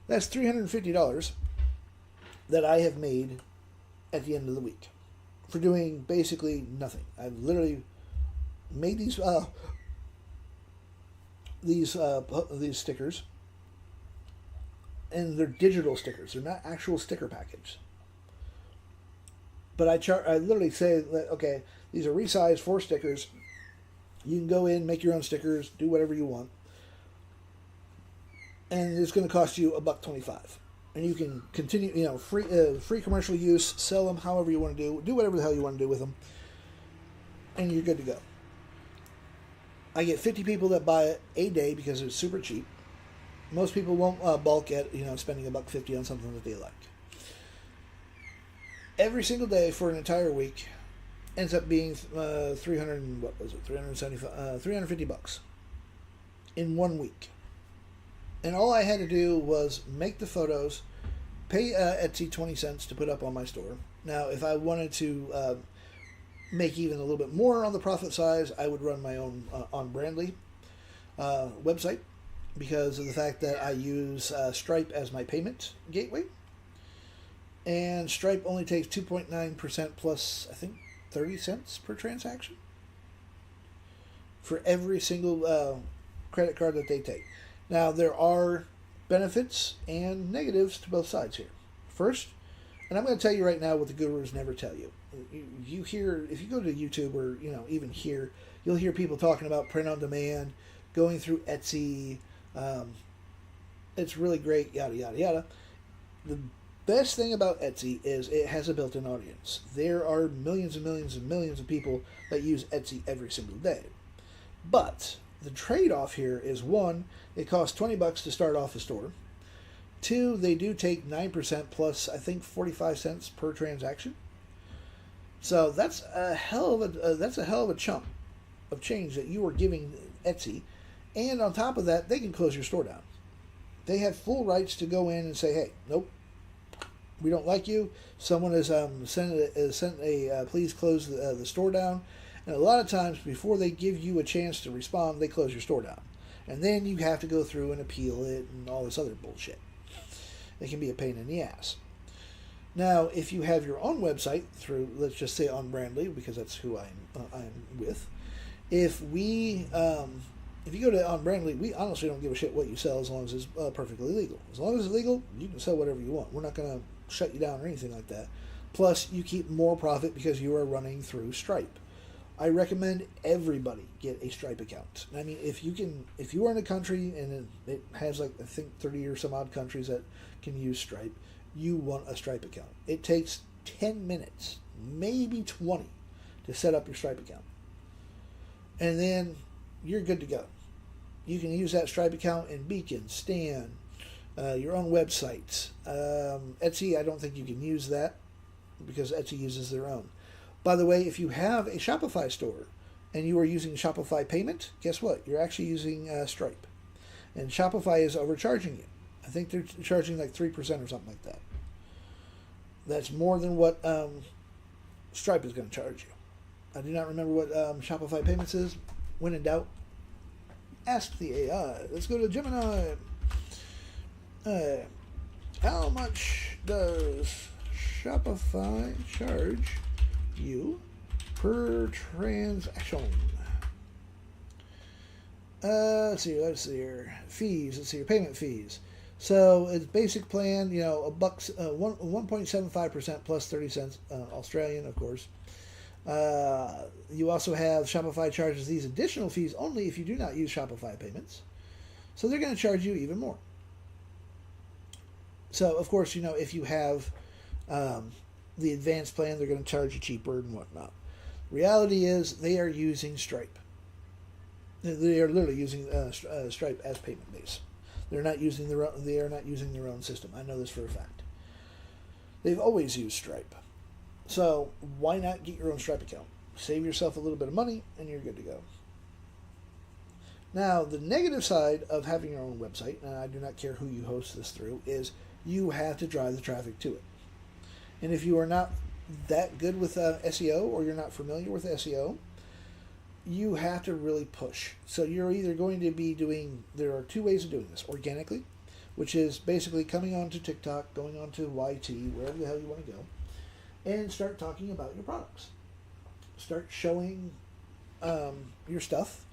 That's $350 that I have made at the end of the week for doing basically nothing. I've literally made these stickers, and they're digital stickers. They're not actual sticker package. But I literally say that, okay, these are resized for stickers. You can go in, make your own stickers, do whatever you want, and it's going to cost you $1.25. And you can continue, free commercial use, sell them however you want to do whatever the hell you want to do with them, and you're good to go. I get 50 people that buy it a day because it's super cheap. Most people won't bulk at, spending $1.50 on something that they like. Every single day for an entire week ends up being $350 in 1 week. And all I had to do was make the photos, pay Etsy 20 cents to put up on my store. Now, if I wanted to make even a little bit more on the profit size, I would run my own on Brandly website because of the fact that I use Stripe as my payment gateway. And Stripe only takes 2.9% plus, I think, 30 cents per transaction for every single credit card that they take. Now, there are benefits and negatives to both sides here. First, and I'm going to tell you right now what the gurus never tell you. You hear, if you go to YouTube or, even here, you'll hear people talking about print on demand, going through Etsy, It's really great, yada, yada, yada. The best thing about Etsy is it has a built-in audience. There are millions and millions and millions of people that use Etsy every single day. But the trade-off here is, one, it costs $20 to start off a store. Two, they do take 9% plus, I think, 45 cents per transaction. So that's a hell of a chunk of change that you are giving Etsy. And on top of that, they can close your store down. They have full rights to go in and say, hey, nope, we don't like you. Someone has sent a please close the store down. And a lot of times, before they give you a chance to respond, they close your store down. And then you have to go through and appeal it and all this other bullshit. It can be a pain in the ass. Now, if you have your own website through, let's just say on Brandly, because that's who I'm with. If you go to on Brandly, we honestly don't give a shit what you sell as long as it's perfectly legal. As long as it's legal, you can sell whatever you want. We're not going to shut you down or anything like that. Plus, you keep more profit because you are running through Stripe. I recommend everybody get a Stripe account. I mean, if you are in a country and it has like, I think 30 or some odd countries that can use Stripe, you want a Stripe account. It takes 10 minutes, maybe 20, to set up your Stripe account. And then you're good to go. You can use that Stripe account in Beacon, Stan, your own websites. Etsy, I don't think you can use that because Etsy uses their own. By the way, if you have a Shopify store and you are using Shopify payment, guess what? You're actually using Stripe. And Shopify is overcharging you. I think they're charging like 3% or something like that. That's more than what Stripe is going to charge you. I do not remember what Shopify payments is. When in doubt, ask the AI. Let's go to Gemini. How much does Shopify charge you per transaction? Let's see here. Fees. Let's see here. Payment fees. So it's basic plan. $1.75% plus 30 cents Australian, of course. You also have Shopify charges these additional fees only if you do not use Shopify payments. So they're going to charge you even more. So, of course, if you have the advanced plan, they're going to charge you cheaper and whatnot. Reality is they are using Stripe. They are literally using Stripe as payment base. They are not using their own system. I know this for a fact. They've always used Stripe. So why not get your own Stripe account? Save yourself a little bit of money and you're good to go. Now, the negative side of having your own website, and I do not care who you host this through, is you have to drive the traffic to it. And if you are not that good with SEO or you're not familiar with SEO, you have to really push. So you're either going to be there are two ways of doing this. Organically, which is basically coming onto TikTok, going onto YT, wherever the hell you want to go, and start talking about your products. Start showing your stuff,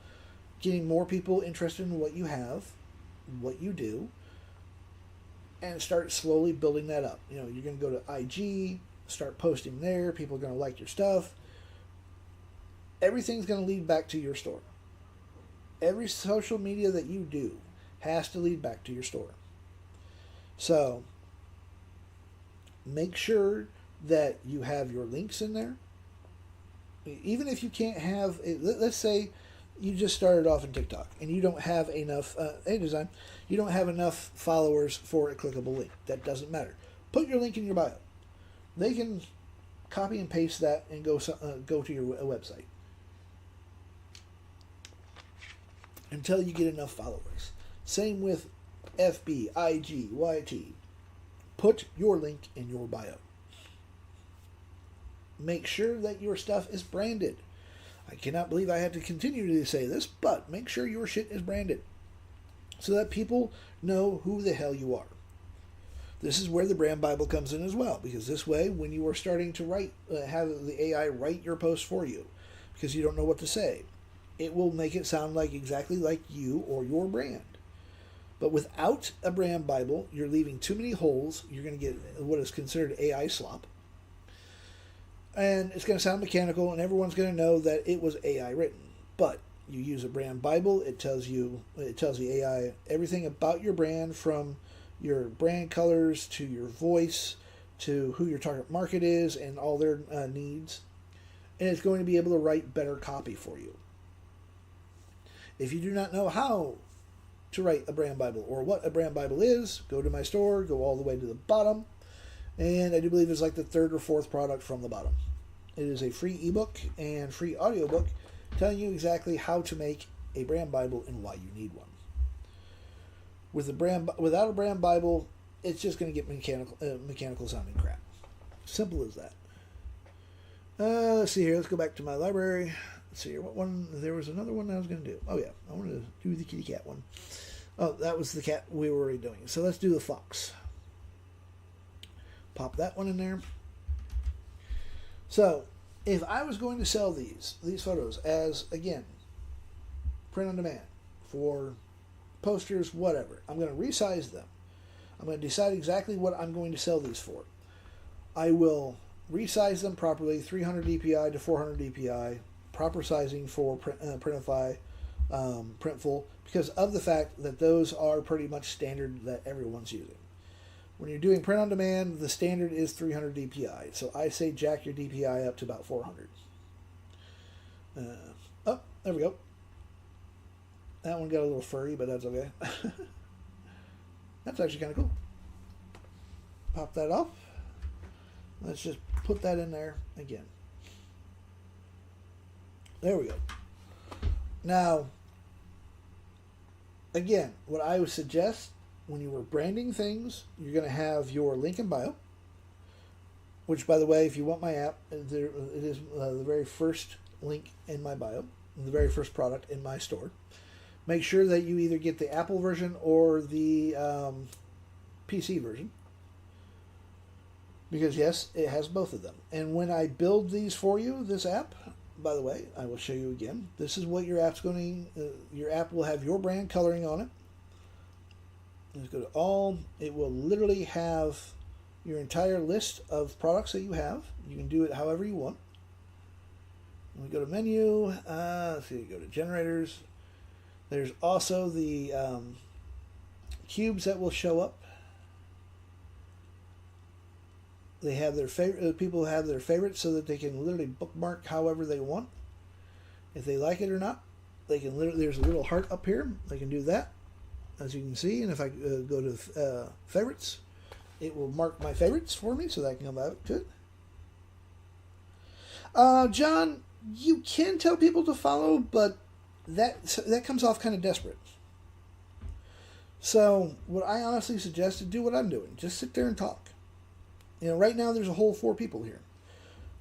getting more people interested in what you have, what you do, and start slowly building that up. You're going to go to IG, start posting there. People are going to like your stuff. Everything's going to lead back to your store. Every social media that you do has to lead back to your store. So make sure that you have your links in there. Even if you can't have, let's say you just started off in TikTok and you don't have enough, you don't have enough followers for a clickable link. That doesn't matter. Put your link in your bio. They can copy and paste that and go to your website until you get enough followers. Same with FB, IG, YT. Put your link in your bio. Make sure that your stuff is branded. I cannot believe I have to continue to say this, but make sure your shit is branded so that people know who the hell you are. This is where the brand Bible comes in as well, because this way, when you are starting to write, have the AI write your post for you, because you don't know what to say, it will make it sound like exactly like you or your brand. But without a brand Bible, you're leaving too many holes. You're going to get what is considered AI slop. And it's going to sound mechanical, and everyone's going to know that it was AI written. But You use a brand Bible. It tells the AI everything about your brand, from your brand colors to your voice to who your target market is and all their needs. And it's going to be able to write better copy for you. If you do not know how to write a brand Bible or what a brand Bible is, go to my store, go all the way to the bottom, and I do believe it's like the third or fourth product from the bottom. It is a free ebook and free audiobook telling you exactly how to make a brand Bible and why you need one. Without a brand Bible, it's just going to get mechanical sounding crap. Simple as that. Let's see here. Let's go back to my library. Let's see here. What one? There was another one I was going to do. Oh yeah, I wanted to do the kitty cat one. Oh, that was the cat we were already doing. So let's do the fox. Pop that one in there. So, if I was going to sell these photos as, again, print on demand for posters, whatever, I'm going to resize them. I'm going to decide exactly what I'm going to sell these for. I will resize them properly, 300 dpi to 400 dpi, proper sizing for Printify, Printful, because of the fact that those are pretty much standard that everyone's using. When you're doing print on demand, the standard is 300 dpi, so I say jack your dpi up to about 400. Oh, there we go. That one got a little furry, but that's okay. That's actually kind of cool. Pop that off. Let's just put that in there again. There we go. Now, again, what I would suggest when you were branding things, you're going to have your link in bio, which, by the way, if you want my app, it is the very first link in my bio, the very first product in my store. Make sure that you either get the Apple version or the PC version, because yes, it has both of them. And when I build these for you, this app, by the way, I will show you again. This is what your app's going to. Your app will have your brand coloring on it. Let's go to all. It will literally have your entire list of products that you have. You can do it however you want. When we go to menu, let's see, go to generators. There's also the cubes that will show up. They have their favorite. People have their favorites so that they can literally bookmark however they want. If they like it or not, they can. There's a little heart up here. They can do that, as you can see. And if I go to favorites, it will mark my favorites for me, so that I can come back to it. John, you can tell people to follow, but that comes off kind of desperate. So what I honestly suggest is do what I'm doing. Just sit there and talk. Right now there's a whole 4 people here.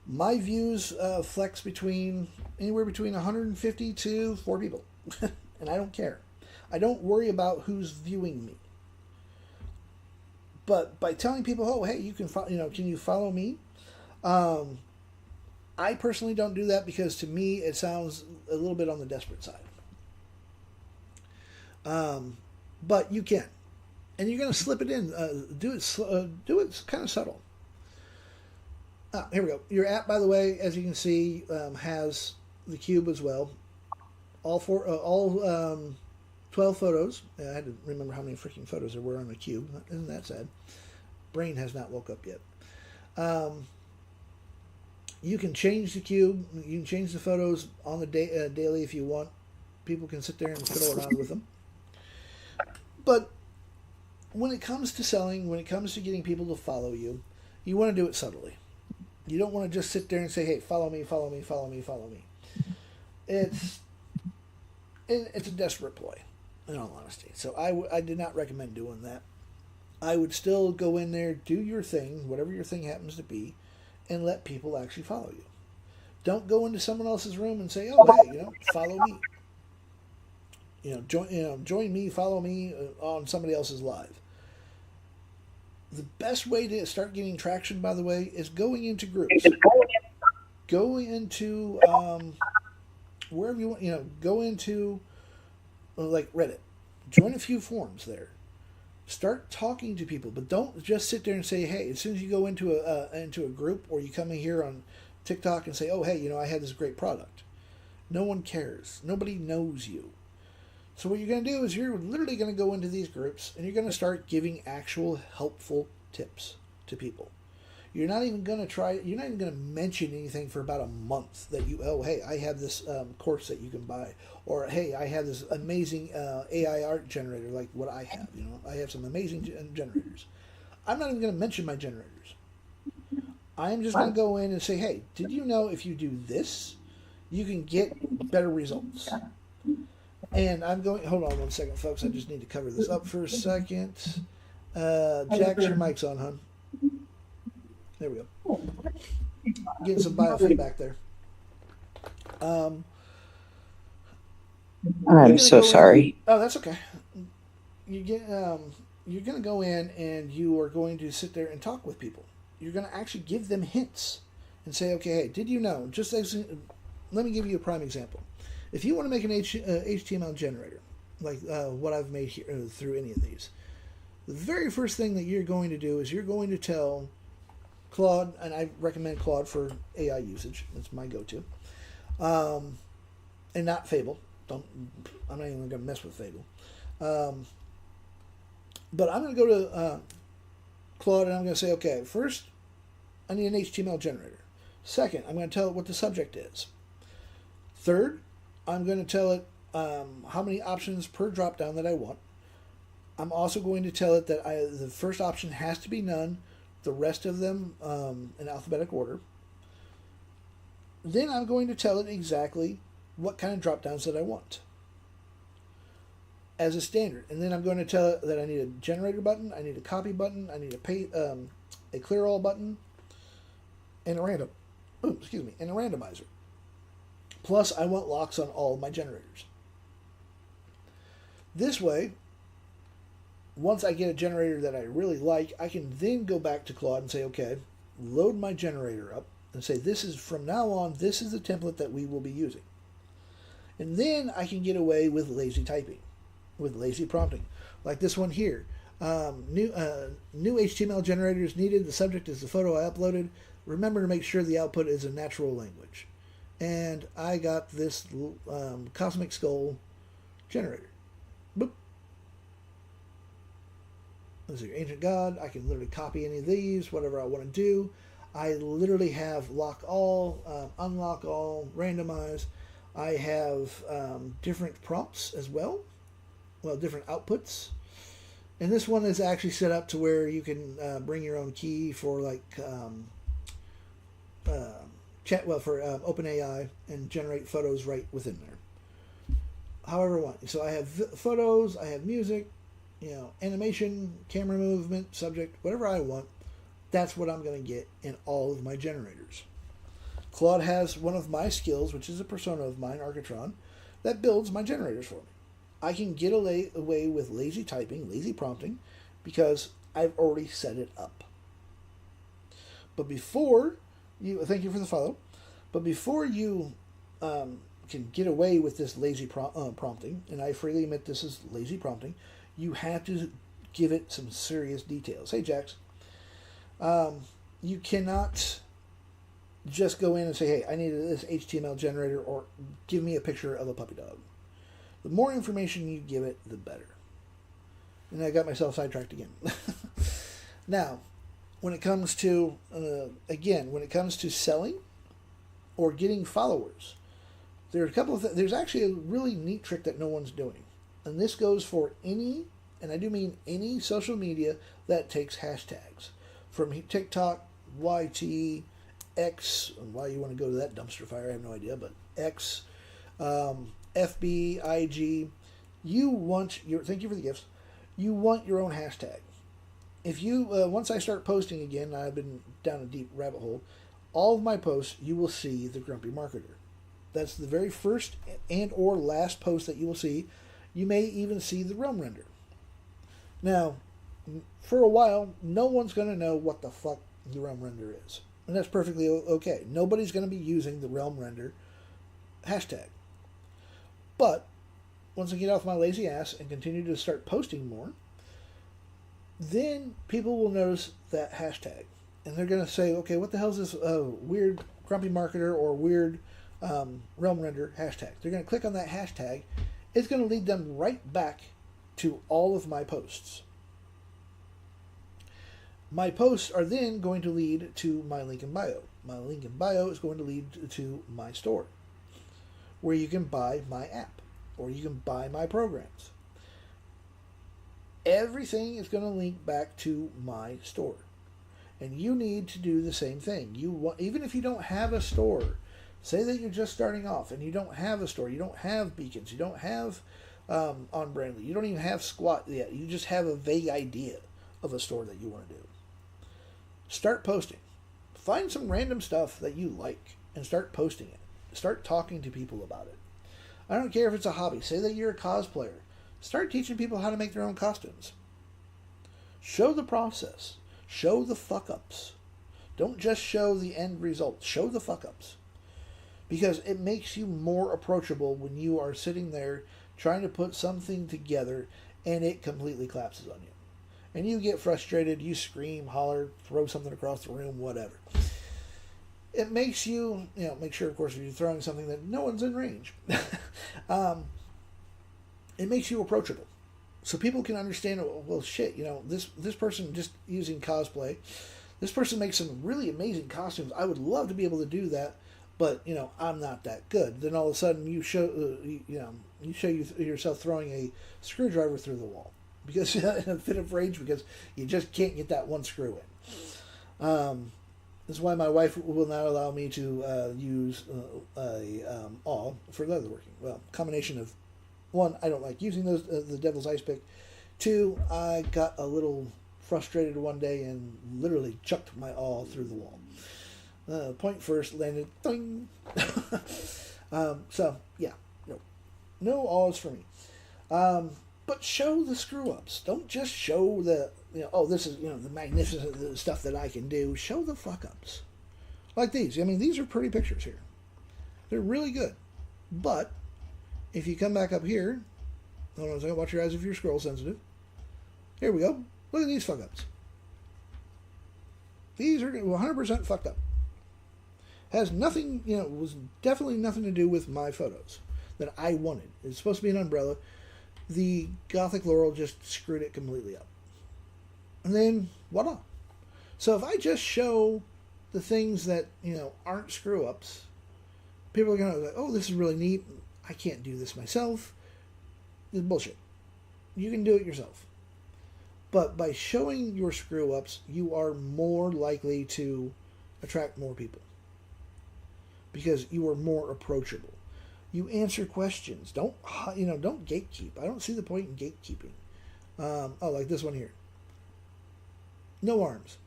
My views flex anywhere between 150 to 4 people, and I don't care. I don't worry about who's viewing me. But by telling people, oh, hey, you can can you follow me? I personally don't do that because to me it sounds a little bit on the desperate side. But you can, and you're going to slip it in. Do it kind of subtle. Here we go. Your app, by the way, as you can see, has the cube as well. All 12 photos. I had to remember how many freaking photos there were on the cube. Isn't that sad? Brain has not woke up yet. You can change the cube. You can change the photos on the daily if you want. People can sit there and fiddle around with them. But when it comes to selling, when it comes to getting people to follow you, you want to do it subtly. You don't want to just sit there and say, hey, follow me, follow me, follow me, follow me. It's a desperate ploy, in all honesty. So I did not recommend doing that. I would still go in there, do your thing, whatever your thing happens to be, and let people actually follow you. Don't go into someone else's room and say, oh, hey, follow me. Join me, follow me on somebody else's live. The best way to start getting traction, by the way, is going into groups. Go into wherever you want. Go into like Reddit. Join a few forums there. Start talking to people, but don't just sit there and say, hey. As soon as you go into a group or you come in here on TikTok and say, oh, hey, I had this great product. No one cares. Nobody knows you. So what you're going to do is you're literally going to go into these groups and you're going to start giving actual helpful tips to people. You're not even going to mention anything for about a month that hey, I have this course that you can buy. Or, hey, I have this amazing AI art generator like what I have. I have some amazing generators. I'm not even going to mention my generators. I'm just going to go in and say, hey, did you know if you do this, you can get better results? And I'm going, hold on one second, folks. I just need to cover this up for a second. Jax, your mic's on, hon. There we go. Getting some biofeedback there. I'm so sorry. Oh, that's okay. You're going to go in and you are going to sit there and talk with people. You're going to actually give them hints and say, okay, hey, did you know? Let me give you a prime example. If you want to make an HTML generator, like what I've made here through any of these, the very first thing that you're going to do is you're going to tell Claude, and I recommend Claude for AI usage. That's my go-to. And not Fable. I'm not even going to mess with Fable. But I'm going to go to Claude and I'm going to say, okay, first, I need an HTML generator. Second, I'm going to tell it what the subject is. Third, I'm going to tell it how many options per drop-down that I want. I'm also going to tell it that the first option has to be none, the rest of them in alphabetic order. Then I'm going to tell it exactly what kind of drop-downs that I want as a standard. And then I'm going to tell it that I need a generator button, I need a copy button, I need a clear all button, and a randomizer. Plus, I want locks on all of my generators. This way, once I get a generator that I really like, I can then go back to Claude and say, okay, load my generator up and say, this is from now on, this is the template that we will be using. And then I can get away with lazy typing, with lazy prompting. Like this one here. New HTML generator is needed. The subject is the photo I uploaded. Remember to make sure the output is a natural language. And I got this Cosmic Skull generator. Boop. This is your ancient god. I can literally copy any of these, whatever I want to do. I literally have lock all, unlock all, randomize. I have different prompts as well. Well, different outputs. And this one is actually set up to where you can bring your own key for like for OpenAI and generate photos right within there. However I want. So I have photos, I have music, animation, camera movement, subject, whatever I want. That's what I'm going to get in all of my generators. Claude has one of my skills, which is a persona of mine, Architron, that builds my generators for me. I can get away with lazy typing, lazy prompting, because I've already set it up. But before you, thank you for the follow, but before you can get away with this lazy prompting, and I freely admit this is lazy prompting, you have to give it some serious details. Hey, Jax. You cannot just go in and say, hey, I need this HTML generator, or give me a picture of a puppy dog. The more information you give it, the better. And I got myself sidetracked again. Now, when it comes to, when it comes to selling or getting followers, there's a couple of there's actually a really neat trick that no one's doing. And this goes for any, and I do mean any social media that takes hashtags. From TikTok, YT, X, and why you want to go to that dumpster fire, I have no idea, but X, FB, IG, thank you for the gifts, you want your own hashtag. If you, once I start posting again, I've been down a deep rabbit hole, all of my posts, you will see the Grumpy Marketer. That's the very first and or last post that you will see. You may even see the Realm Render. Now, for a while, no one's going to know what the fuck the Realm Render is. And that's perfectly okay. Nobody's going to be using the Realm Render hashtag. But once I get off my lazy ass and continue to start posting more, then people will notice that hashtag. And they're going to say, okay, what the hell is this weird Grumpy Marketer or weird realm render hashtag. They're going to click on that hashtag. It's going to lead them right back to all of my posts. My posts are then going to lead to my link in bio. My link in bio is going to lead to my store, where you can buy my app or you can buy my programs. Everything is going to link back to my store. And you need to do the same thing. Even if you don't have a store, say that you're just starting off and you don't have a store, you don't have beacons, you don't have on Brandly, you don't even have Squat yet, you just have a vague idea of a store that you want to do. Start posting. Find some random stuff that you like and start posting it. Start talking to people about it. I don't care if it's a hobby. Say that you're a cosplayer. Start teaching people how to make their own costumes. Show the process. Show the fuck-ups. Don't just show the end result. Show the fuck-ups. Because it makes you more approachable when you are sitting there trying to put something together and it completely collapses on you. And you get frustrated, you scream, holler, throw something across the room, whatever. It makes you, make sure, of course, if you're throwing something that no one's in range. It makes you approachable. So people can understand, well, shit, this person just using cosplay, this person makes some really amazing costumes. I would love to be able to do that, but, I'm not that good. Then all of a sudden you show yourself throwing a screwdriver through the wall. Because in a fit of rage, because you just can't get that one screw in. That's why my wife will not allow me to use a awl for leatherworking. Well, combination of, one, I don't like using those the Devil's Ice Pick. Two, I got a little frustrated one day and literally chucked my awl through the wall. Point first, landed, doing. So, yeah, no awls for me. But show the screw-ups. Don't just show the, this is, the magnificent stuff that I can do. Show the fuck-ups. Like these. These are pretty pictures here. They're really good. But, if you come back up here, hold on a second, watch your eyes if you're scroll sensitive. Here we go. Look at these fuck-ups. These are 100% fucked up. Has nothing, was definitely nothing to do with my photos that I wanted. It's supposed to be an umbrella. The Gothic Laurel just screwed it completely up. And then, voila. So if I just show the things that, aren't screw-ups, people are going to go, oh, this is really neat. I can't do this myself. It's bullshit. You can do it yourself. But by showing your screw-ups, you are more likely to attract more people. Because you are more approachable. You answer questions. Don't gatekeep. I don't see the point in gatekeeping. Like this one here. No arms.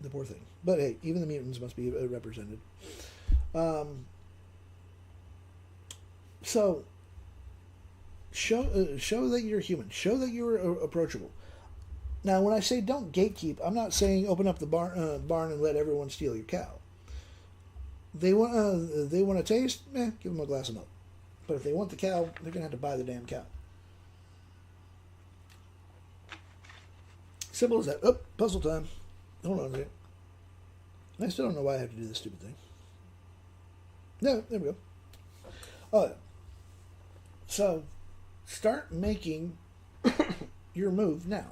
The poor thing. But hey, even the mutants must be represented. So, show that you're human. Show that you're approachable. Now, when I say don't gatekeep, I'm not saying open up the barn and let everyone steal your cow. They want a taste? Give them a glass of milk. But if they want the cow, they're going to have to buy the damn cow. Simple as that. Oh, puzzle time. Hold on a second. I still don't know why I have to do this stupid thing. No, there we go. Oh, so start making your move now.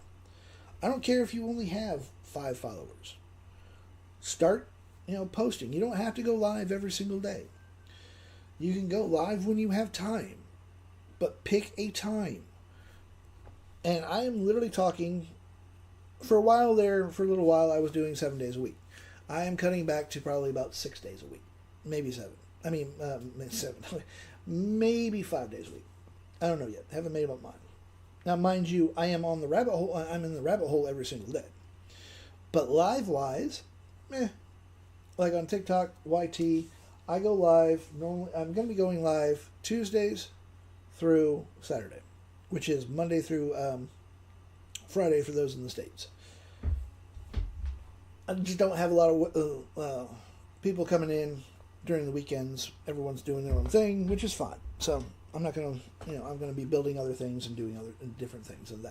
I don't care if you only have 5 followers. Start, posting. You don't have to go live every single day. You can go live when you have time, but pick a time. And I am literally talking, for a little while, I was doing 7 days a week. I am cutting back to probably about 6 days a week, maybe 7. 7, maybe 5 days a week. I don't know yet. Haven't made up my mind. Now, mind you, I am on the rabbit hole. I'm in the rabbit hole every single day. But live-wise, like on TikTok, YT, I go live. Normally, I'm going to be going live Tuesdays through Saturday, which is Monday through Friday for those in the States. I just don't have a lot of people coming in during the weekends. Everyone's doing their own thing, which is fine. So I'm not going to, I'm going to be building other things and doing other different things of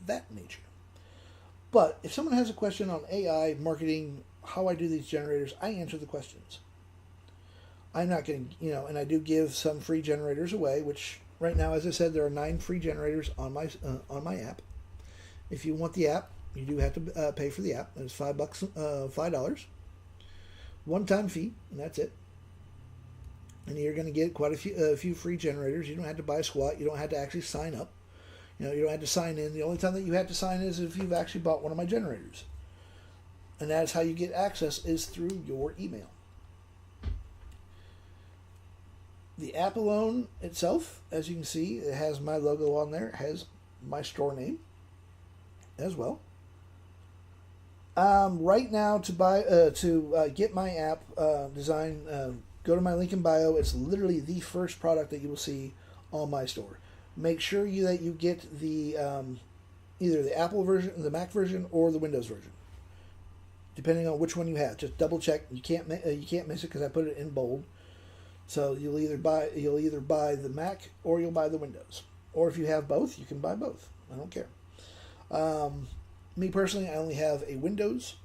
that nature. But if someone has a question on AI, marketing, how I do these generators, I answer the questions. I'm not going to, and I do give some free generators away, which right now, as I said, there are 9 free generators on my app. If you want the app, you do have to pay for the app. It's $5, $5, one-time fee, and that's it. And you're going to get quite a few free generators. You don't have to buy squat. You don't have to actually sign up. You don't have to sign in. The only time that you have to sign in is if you've actually bought one of my generators. And that's how you get access, is through your email. The app alone itself, as you can see, it has my logo on there. It has my store name as well. Right now, to get my app design, go to my link in bio. It's literally the first product that you will see on my store. Make sure that you get the either the Apple version, the Mac version, or the Windows version, depending on which one you have. Just double check. You can't miss it because I put it in bold. So you'll either buy the Mac or you'll buy the Windows. Or if you have both, you can buy both. I don't care. Me personally, I only have a Windows.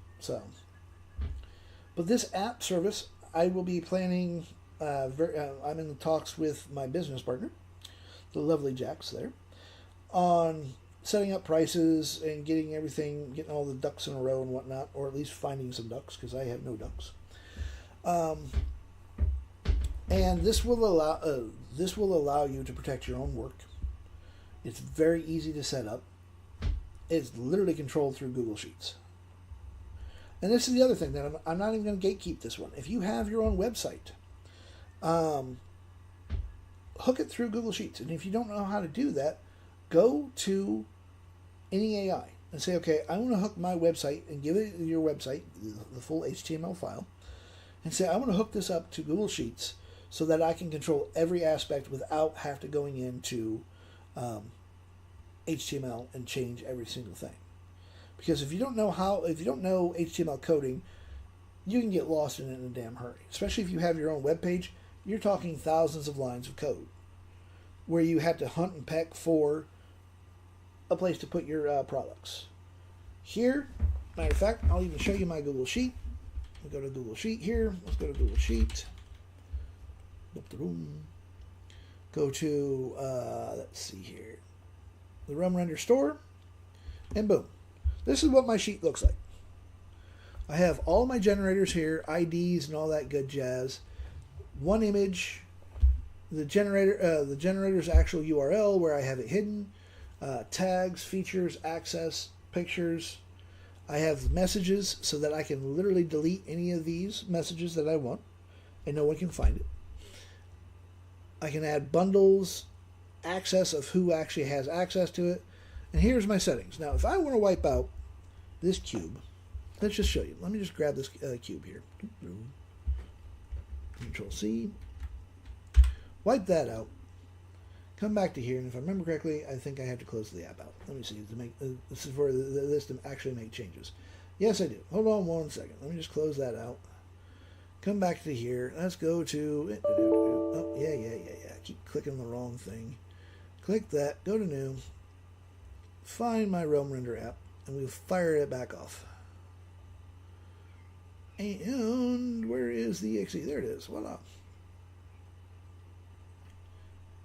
But this app service, I will be planning. I'm in the talks with my business partner, the lovely Jax there, on setting up prices and getting all the ducks in a row and whatnot, or at least finding some ducks, because I have no ducks. And this will allow you to protect your own work. It's very easy to set up. It's literally controlled through Google Sheets. And this is the other thing that I'm not even going to gatekeep this one. If you have your own website, hook it through Google Sheets. And if you don't know how to do that, go to any AI and say, okay, I want to hook my website, and give it your website, the full HTML file, and say, I want to hook this up to Google Sheets so that I can control every aspect without have to going into HTML and change every single thing. Because if you don't know HTML coding, you can get lost in it in a damn hurry. Especially if you have your own web page, you're talking thousands of lines of code where you have to hunt and peck for a place to put your products. Here, matter of fact, I'll even show you my Google Sheet. We'll go to Google Sheet here. Let's go to Google Sheet. Go to, let's see here, the Realm Render Store, and boom. This is what my sheet looks like. I have all my generators here, IDs and all that good jazz. One image, the generator's actual URL where I have it hidden, tags, features, access, pictures. I have messages so that I can literally delete any of these messages that I want, and no one can find it. I can add bundles, access of who actually has access to it. And here's my settings. Now, if I want to wipe out this cube, let's just show you. Let me just grab this cube here. Control C. Wipe that out. Come back to here, and if I remember correctly, I think I have to close the app out. Let me see. This is for this to actually make changes. Yes, I do. Hold on one second. Let me just close that out. Come back to here. Let's go to... Oh, yeah. Keep clicking the wrong thing. Click that. Go to New. Find my Realm Render app, and we'll fire it back off. And where is the exe? There it is. Voila.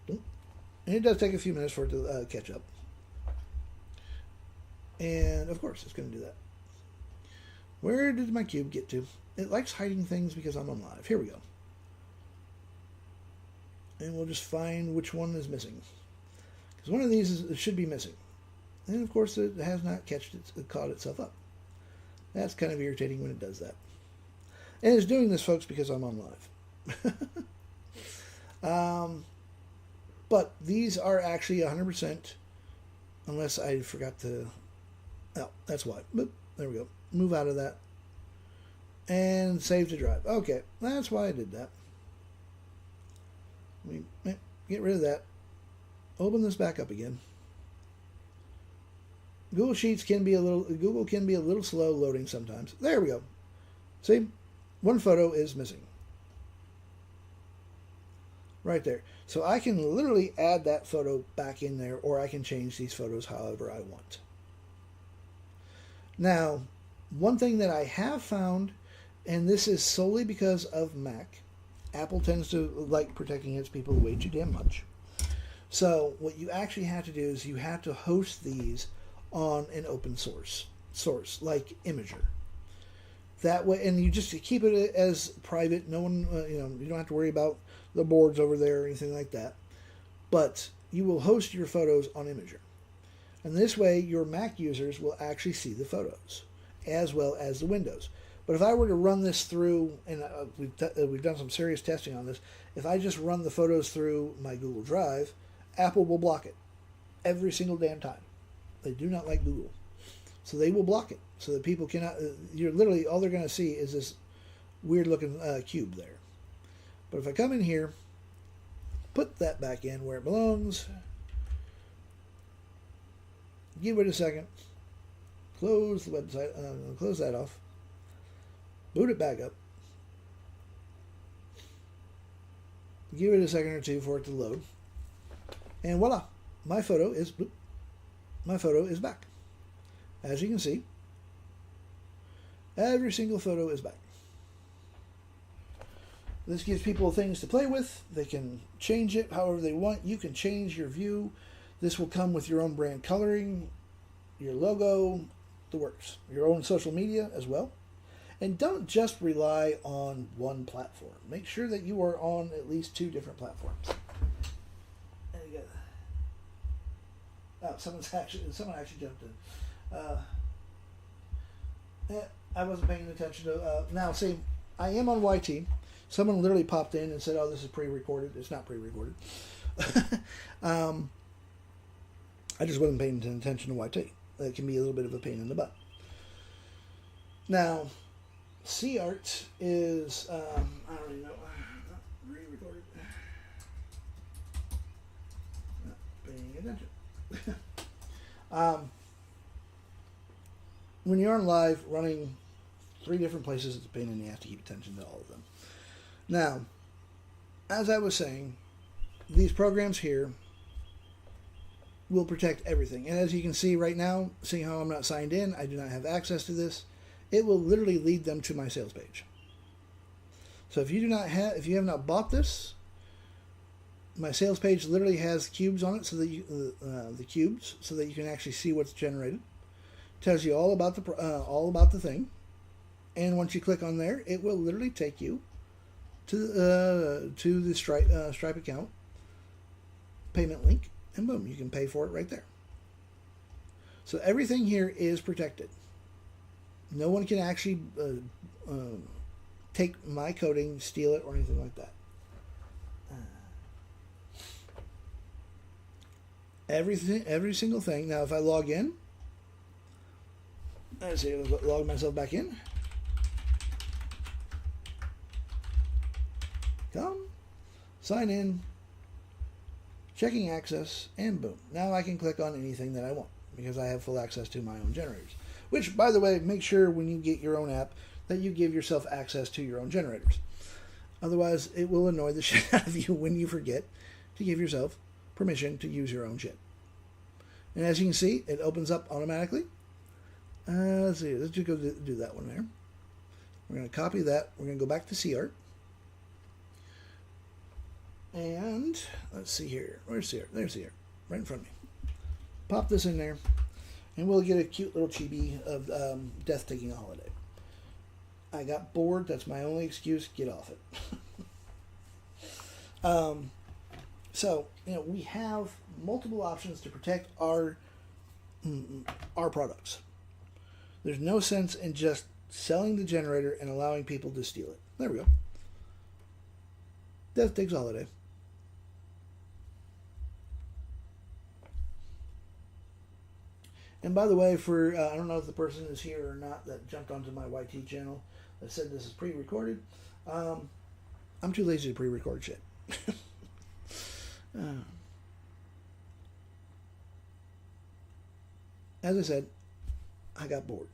And it does take a few minutes for it to catch up. And, of course, it's going to do that. Where did my cube get to? It likes hiding things because I'm on live. Here we go. And we'll just find which one is missing. Because one of these should be missing. And, of course, it has not caught itself up. That's kind of irritating when it does that. And it's doing this, folks, because I'm on live. But these are actually 100%, unless I forgot to... Oh, that's why. But there we go. Move out of that. And save to drive. Okay, that's why I did that. Get rid of that. Open this back up again. Google can be a little slow loading sometimes. There we go. See? One photo is missing. Right there. So I can literally add that photo back in there, or I can change these photos however I want. Now, one thing that I have found, and this is solely because of Mac, Apple tends to like protecting its people way too damn much. So what you actually have to do is you have to host these on an open source like Imager. That way, and you just keep it as private. No one, you don't have to worry about the boards over there or anything like that. But you will host your photos on Imager. And this way, your Mac users will actually see the photos, as well as the Windows. But if I were to run this through, and we've done some serious testing on this, if I just run the photos through my Google Drive, Apple will block it every single damn time. They do not like Google. So they will block it, so that people cannot, you're literally, all they're going to see is this weird looking cube there. But if I come in here, put that back in where it belongs, give it a second, close the website, close that off, boot it back up, give it a second or two for it to load, and voila, my photo is back. As you can see, every single photo is back. This gives people things to play with. They can change it however they want. You can change your view. This will come with your own brand coloring, your logo, the works. Your own social media as well. And don't just rely on one platform. Make sure that you are on at least 2 different platforms. There you go. Oh, someone actually jumped in. I wasn't paying attention to. Now, see, I am on YT. Someone literally popped in and said, "Oh, this is pre-recorded." It's not pre-recorded. I just wasn't paying attention to YT. That can be a little bit of a pain in the butt. Now, CArt is I don't even know. Not re-recorded. Not paying attention. When you're on live running 3 different places, it's a pain in the ass to keep attention to all of them. Now, as I was saying, these programs here will protect everything. And as you can see right now, seeing how I'm not signed in, I do not have access to this. It will literally lead them to my sales page. So if you have not bought this, my sales page literally has cubes on it, so that the cubes, so that you can actually see what's generated. Tells you all about the thing, and once you click on there, it will literally take you to the Stripe account payment link, and boom, you can pay for it right there. So everything here is protected. No one can actually take my coding, steal it, or anything like that. Every single thing. Now, if I log in. Let's see, log myself back in. Come, sign in, checking access, and boom. Now I can click on anything that I want because I have full access to my own generators. Which, by the way, make sure when you get your own app that you give yourself access to your own generators. Otherwise, it will annoy the shit out of you when you forget to give yourself permission to use your own shit. And as you can see, it opens up automatically. Let's see, let's just go do that one there. We're going to copy that. We're going to go back to CArt. And let's see here. Where's CArt? There's CArt. Right in front of me. Pop this in there. And we'll get a cute little chibi of Death Taking a Holiday. I got bored. That's my only excuse. Get off it. So, we have multiple options to protect our products. There's no sense in just selling the generator and allowing people to steal it. There we go. Death Takes a Holiday. And by the way, for I don't know if the person is here or not that jumped onto my YT channel that said this is pre-recorded. I'm too lazy to pre-record shit. As I said, I got bored.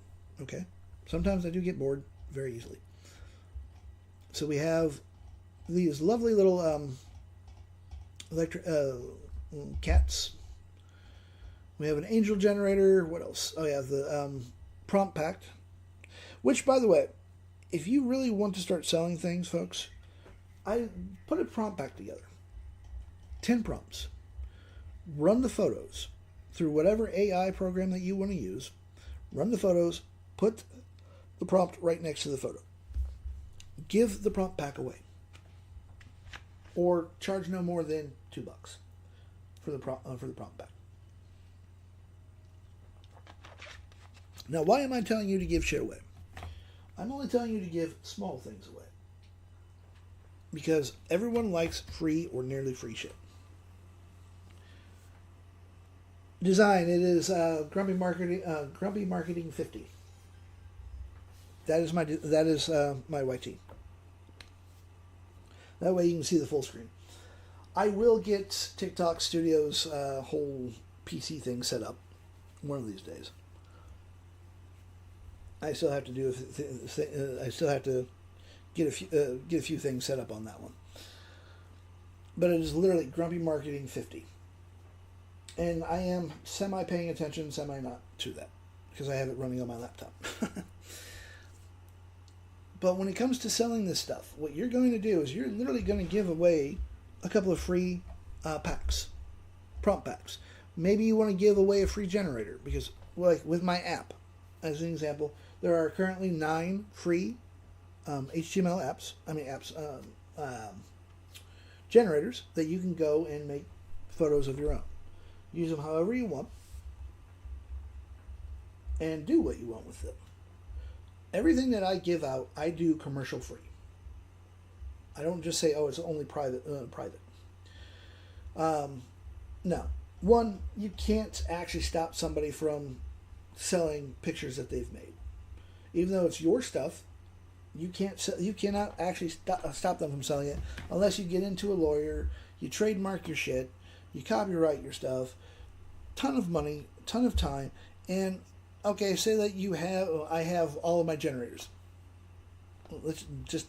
Okay? Sometimes I do get bored very easily. So we have these lovely little cats. We have an angel generator. What else? Oh yeah, the prompt pact. Which, by the way, if you really want to start selling things, folks, I put a prompt back together. 10 prompts. Run the photos through whatever AI program that you want to use. Run the photos. Put the prompt right next to the photo. Give the prompt pack away. Or charge no more than $2 for the prompt pack. Now, why am I telling you to give shit away? I'm only telling you to give small things away. Because everyone likes free or nearly free shit. Design, it is Grumpy Marketing 50. That is my YT. That way you can see the full screen. I will get TikTok Studios whole PC thing set up one of these days. I still have to do. I still have to get a few things set up on that one. But it is literally Grumpy Marketing 50, and I am semi paying attention, semi not to that because I have it running on my laptop. But when it comes to selling this stuff, what you're going to do is you're literally going to give away a couple of free packs, prompt packs. Maybe you want to give away a free generator because, like with my app, as an example, there are currently 9 free HTML generators that you can go and make photos of your own. Use them however you want and do what you want with them. Everything that I give out, I do commercial free. I don't just say, oh, it's only private. No. One, you can't actually stop somebody from selling pictures that they've made. Even though it's your stuff, you cannot actually stop them from selling it unless you get into a lawyer, you trademark your shit, you copyright your stuff, ton of money, ton of time, and okay, say that I have all of my generators. Let's just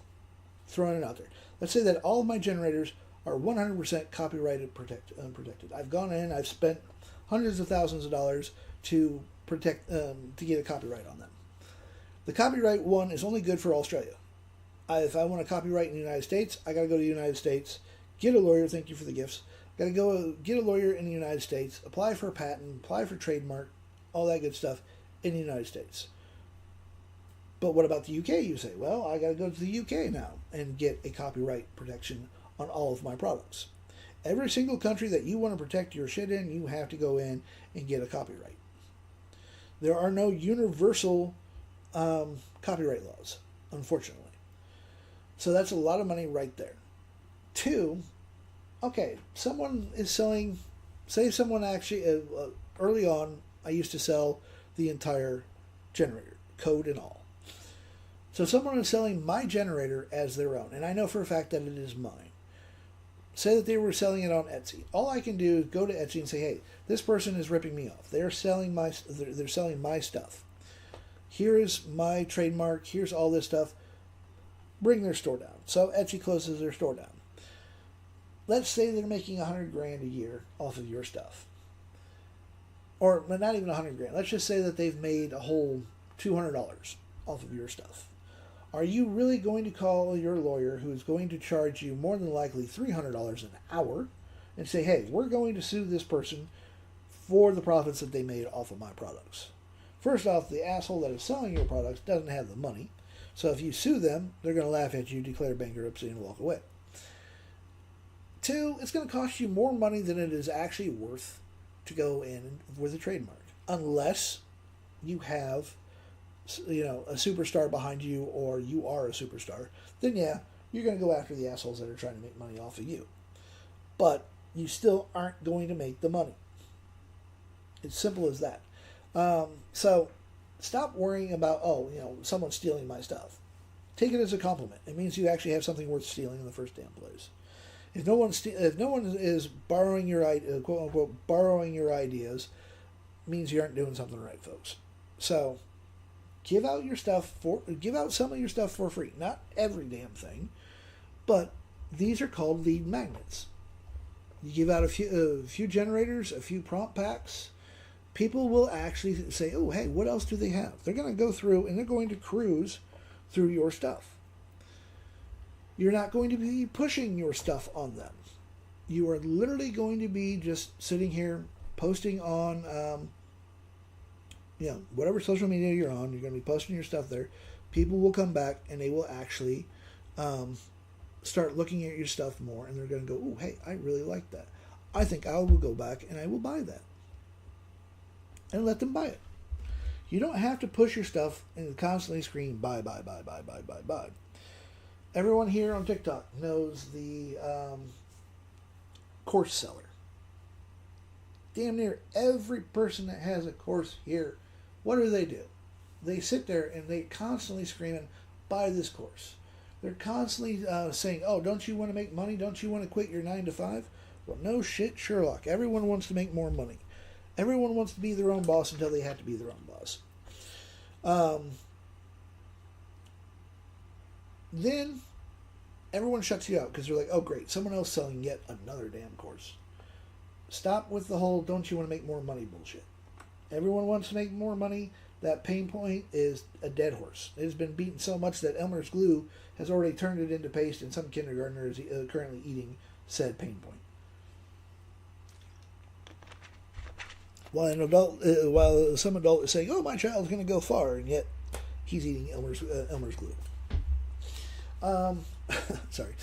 throw it out there. Let's say that all of my generators are 100% copyrighted protected. I've gone in, I've spent hundreds of thousands of dollars to protect to get a copyright on them. The copyright one is only good for Australia. If I want a copyright in the United States, I got to go to the United States, get a lawyer. Thank you for the gifts. Got to go get a lawyer in the United States, apply for a patent, apply for trademark, all that good stuff in the United States. But what about the UK, you say? Well, I got to go to the UK now and get a copyright protection on all of my products. Every single country that you want to protect your shit in, you have to go in and get a copyright. There are no universal copyright laws, unfortunately. So that's a lot of money right there. 2, okay, someone is selling, say someone actually, early on, I used to sell the entire generator, code and all. So someone is selling my generator as their own, and I know for a fact that it is mine. Say that they were selling it on Etsy. All I can do is go to Etsy and say, hey, this person is ripping me off. They're selling my stuff. Here is my trademark. Here's all this stuff. Bring their store down. So Etsy closes their store down. Let's say they're making $100,000 a year off of your stuff. Or not even $100,000. Let's just say that they've made a whole $200 off of your stuff. Are you really going to call your lawyer who's going to charge you more than likely $300 an hour and say, hey, we're going to sue this person for the profits that they made off of my products? First off, the asshole that is selling your products doesn't have the money. So if you sue them, they're going to laugh at you, declare bankruptcy, and walk away. 2, it's going to cost you more money than it is actually worth to go in with a trademark. Unless you have, a superstar behind you or you are a superstar, then yeah, you're going to go after the assholes that are trying to make money off of you. But you still aren't going to make the money. It's simple as that. So stop worrying about, someone's stealing my stuff. Take it as a compliment. It means you actually have something worth stealing in the first damn place. If no one is borrowing your quote unquote borrowing your ideas, means you aren't doing something right, folks. So give out some of your stuff for free. Not every damn thing, but these are called lead magnets. You give out a few generators, a few prompt packs. People will actually say, oh, hey, what else do they have? They're going to go through and they're going to cruise through your stuff. You're not going to be pushing your stuff on them. You are literally going to be just sitting here posting on, whatever social media you're on. You're going to be posting your stuff there. People will come back and they will actually start looking at your stuff more, and they're going to go, "Oh, hey, I really like that. I think I will go back and I will buy that," and let them buy it. You don't have to push your stuff and constantly scream buy, buy, buy, buy, buy, buy, buy. Everyone here on TikTok knows the course seller. Damn near every person that has a course here, what do? They sit there and they constantly screaming, buy this course. They're constantly saying, oh, don't you want to make money? Don't you want to quit your 9 to 5? Well, no shit, Sherlock. Everyone wants to make more money. Everyone wants to be their own boss until they have to be their own boss. Then everyone shuts you out because they're like, oh, great, someone else selling yet another damn course. Stop with the whole don't you want to make more money bullshit. Everyone wants to make more money. That pain point is a dead horse. It has been beaten so much that Elmer's glue has already turned it into paste, and some kindergartner is currently eating said pain point. While some adult is saying, "Oh, my child's going to go far," and yet he's eating Elmer's glue. Sorry.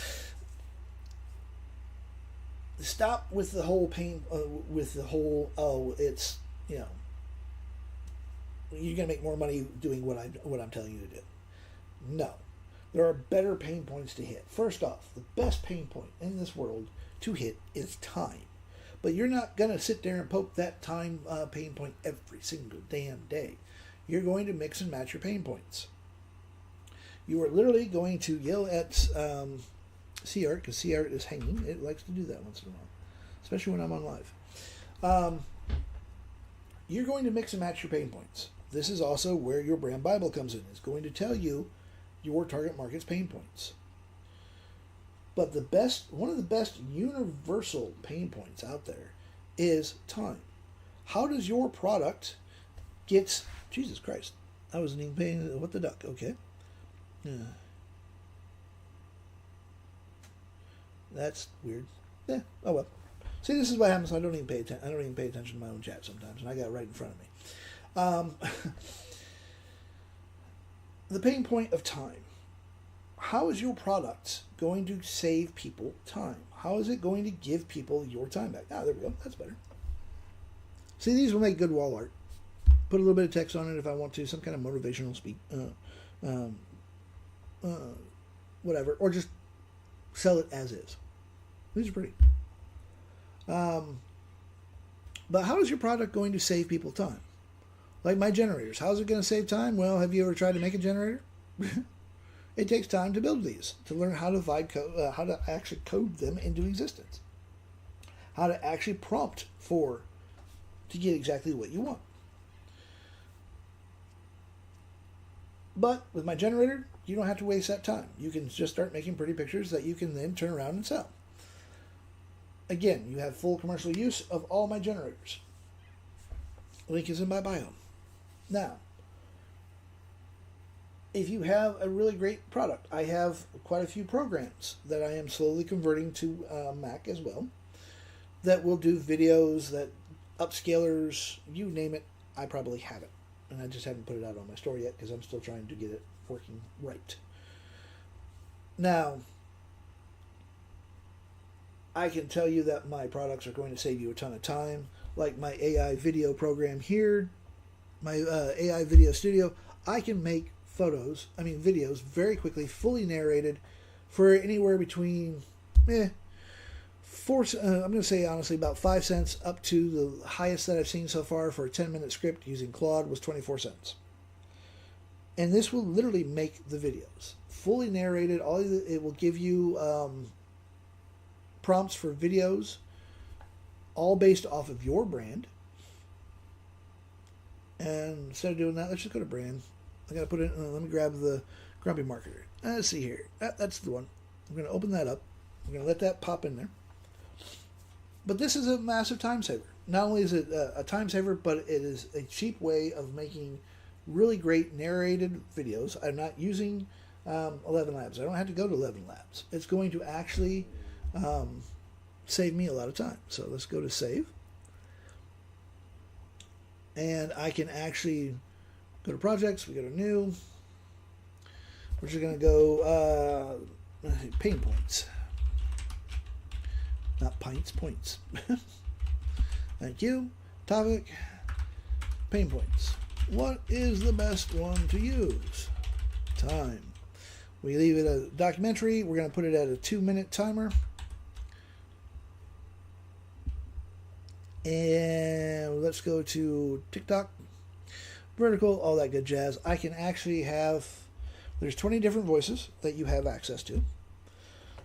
Stop with the whole pain. With the whole, oh, it's you're going to make more money doing what I'm telling you to do. No. There are better pain points to hit. First off, the best pain point in this world to hit is time. But you're not going to sit there and poke that time pain point every single damn day. You're going to mix and match your pain points. You are literally going to yell at C-Art, because C-Art is hanging. It likes to do that once in a while, especially when I'm on live. You're going to mix and match your pain points. This is also where your brand Bible comes in. It's going to tell you your target market's pain points. But one of the best universal pain points out there is time. How does your product get... Jesus Christ. I wasn't even paying... What the duck? Okay. Yeah. That's weird. Yeah. Oh well. See, this is what happens. I don't even pay attention. I don't even pay attention to my own chat sometimes, and I got it right in front of me. The pain point of time. How is your product going to save people time? How is it going to give people your time back? Ah, there we go. That's better. See, these will make good wall art. Put a little bit of text on it if I want to, some kind of motivational speak, whatever, or just sell it as is. These are pretty. But how is your product going to save people time? Like my generators. How is it going to save time? Well, have you ever tried to make a generator? It takes time to build these, to learn how to actually code them into existence, how to actually prompt to get exactly what you want. But with my generator, you don't have to waste that time. You can just start making pretty pictures that you can then turn around and sell. Again, you have full commercial use of all my generators. Link is in my bio. Now, if you have a really great product, I have quite a few programs that I am slowly converting to Mac as well, that will do videos, that upscalers, you name it, I probably have it. And I just haven't put it out on my store yet because I'm still trying to get it working right. Now, I can tell you that my products are going to save you a ton of time. Like my AI video program here, my AI video studio, I can make videos very quickly, fully narrated, for anywhere between, I'm going to say honestly about 5 cents up to the highest that I've seen so far for a 10-minute script using Claude was 24 cents. And this will literally make the videos fully narrated. It will give you prompts for videos, all based off of your brand. And instead of doing that, let's just go to brand. I got to put it in, let me grab the Grumpy Marketer. Let's see here. That's the one. I'm going to open that up. I'm going to let that pop in there. But this is a massive time saver. Not only is it a time saver, but it is a cheap way of making really great narrated videos. I'm not using 11 Labs. I don't have to go to 11 Labs. It's going to actually save me a lot of time. So let's go to save. And I can actually go to projects. We go to new. We're just going to go pain points. Not pints, points. Thank you. Topic, pain points. What is the best one to use? Time. We leave it a documentary. We're going to put it at a 2-minute timer. And let's go to TikTok. Vertical, all that good jazz. I can actually have, there's 20 different voices that you have access to.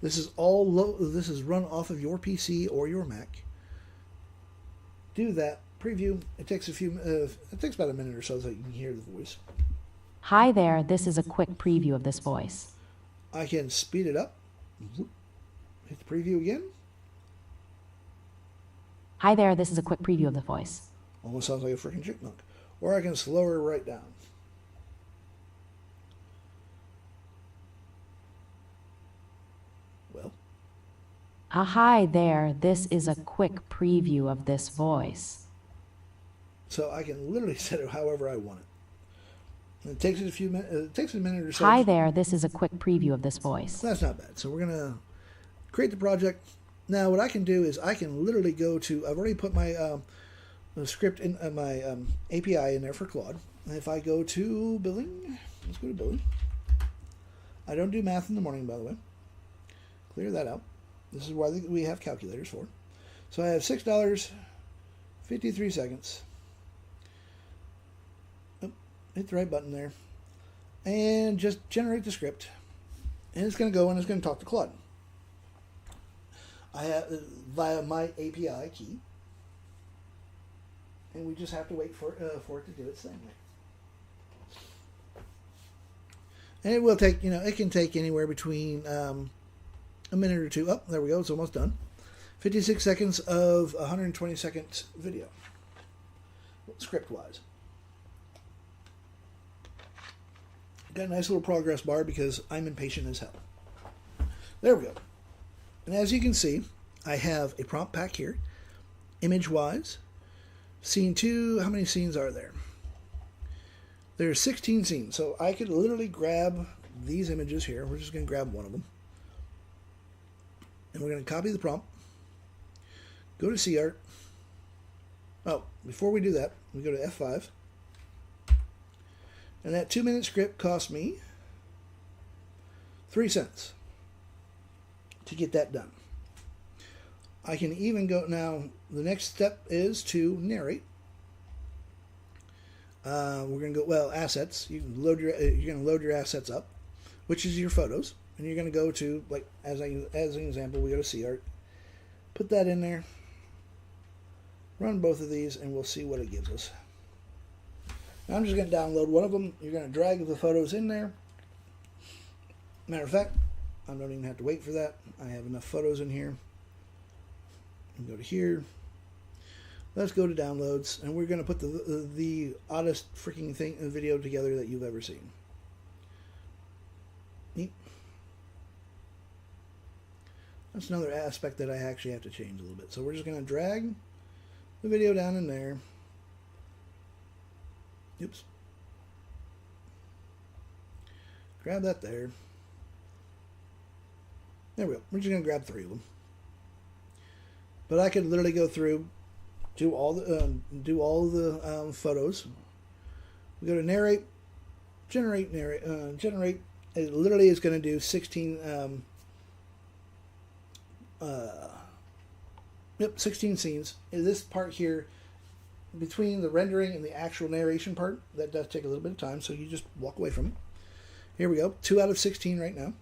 This is all this is run off of your PC or your Mac. Do that. Preview. It takes it takes about a minute or so you can hear the voice. Hi there, this is a quick preview of this voice. I can speed it up. Hit the preview again. Hi there, this is a quick preview of the voice. Almost sounds like a freaking chipmunk. Or I can slow her right down. Well. Hi there, this is a quick preview of this voice. So I can literally set it however I want it. And it takes it a few minutes. It takes a minute or so. Hi there, this is a quick preview of this voice. That's not bad. So we're gonna create the project. Now what I can do is I can literally go to. I've already put my script in my API in there for Claude. And if I go to billing, let's go to billing. I don't do math in the morning, by the way. Clear that out. This is why we have calculators for. So I have $6.53. Hit the right button there. And just generate the script. And it's going to go and it's going to talk to Claude. I have via my API key. And we just have to wait for it to do its thing. And it will take, it can take anywhere between a minute or two. Oh, there we go. It's almost done. 56 seconds of 120-second video. Script-wise. Got a nice little progress bar because I'm impatient as hell. There we go. And as you can see, I have a prompt pack here. Image-wise. Scene 2, how many scenes are there? There's 16 scenes. So I could literally grab these images here. We're just going to grab one of them. And we're going to copy the prompt. Go to CArt. Oh, before we do that, we go to F5. And that 2-minute script cost me 3 cents to get that done. I can even go now. The next step is to narrate. We're going to go assets. You're going to load your assets up, which is your photos, and you're going to go to as an example, we go to CArt, put that in there, run both of these, and we'll see what it gives us. Now I'm just going to download one of them. You're going to drag the photos in there. Matter of fact, I don't even have to wait for that. I have enough photos in here. And go to here. Let's go to downloads, and we're going to put the oddest freaking video together that you've ever seen. Neat. That's another aspect that I actually have to change a little bit. So we're just going to drag the video down in there. Oops. Grab that there. There we go. We're just going to grab 3 of them. But I could literally go through, do all the photos. We go to narrate, generate. It literally is going to do 16. 16 scenes. In this part here, between the rendering and the actual narration part, that does take a little bit of time, so you just walk away from it. Here we go. 2 out of 16 right now.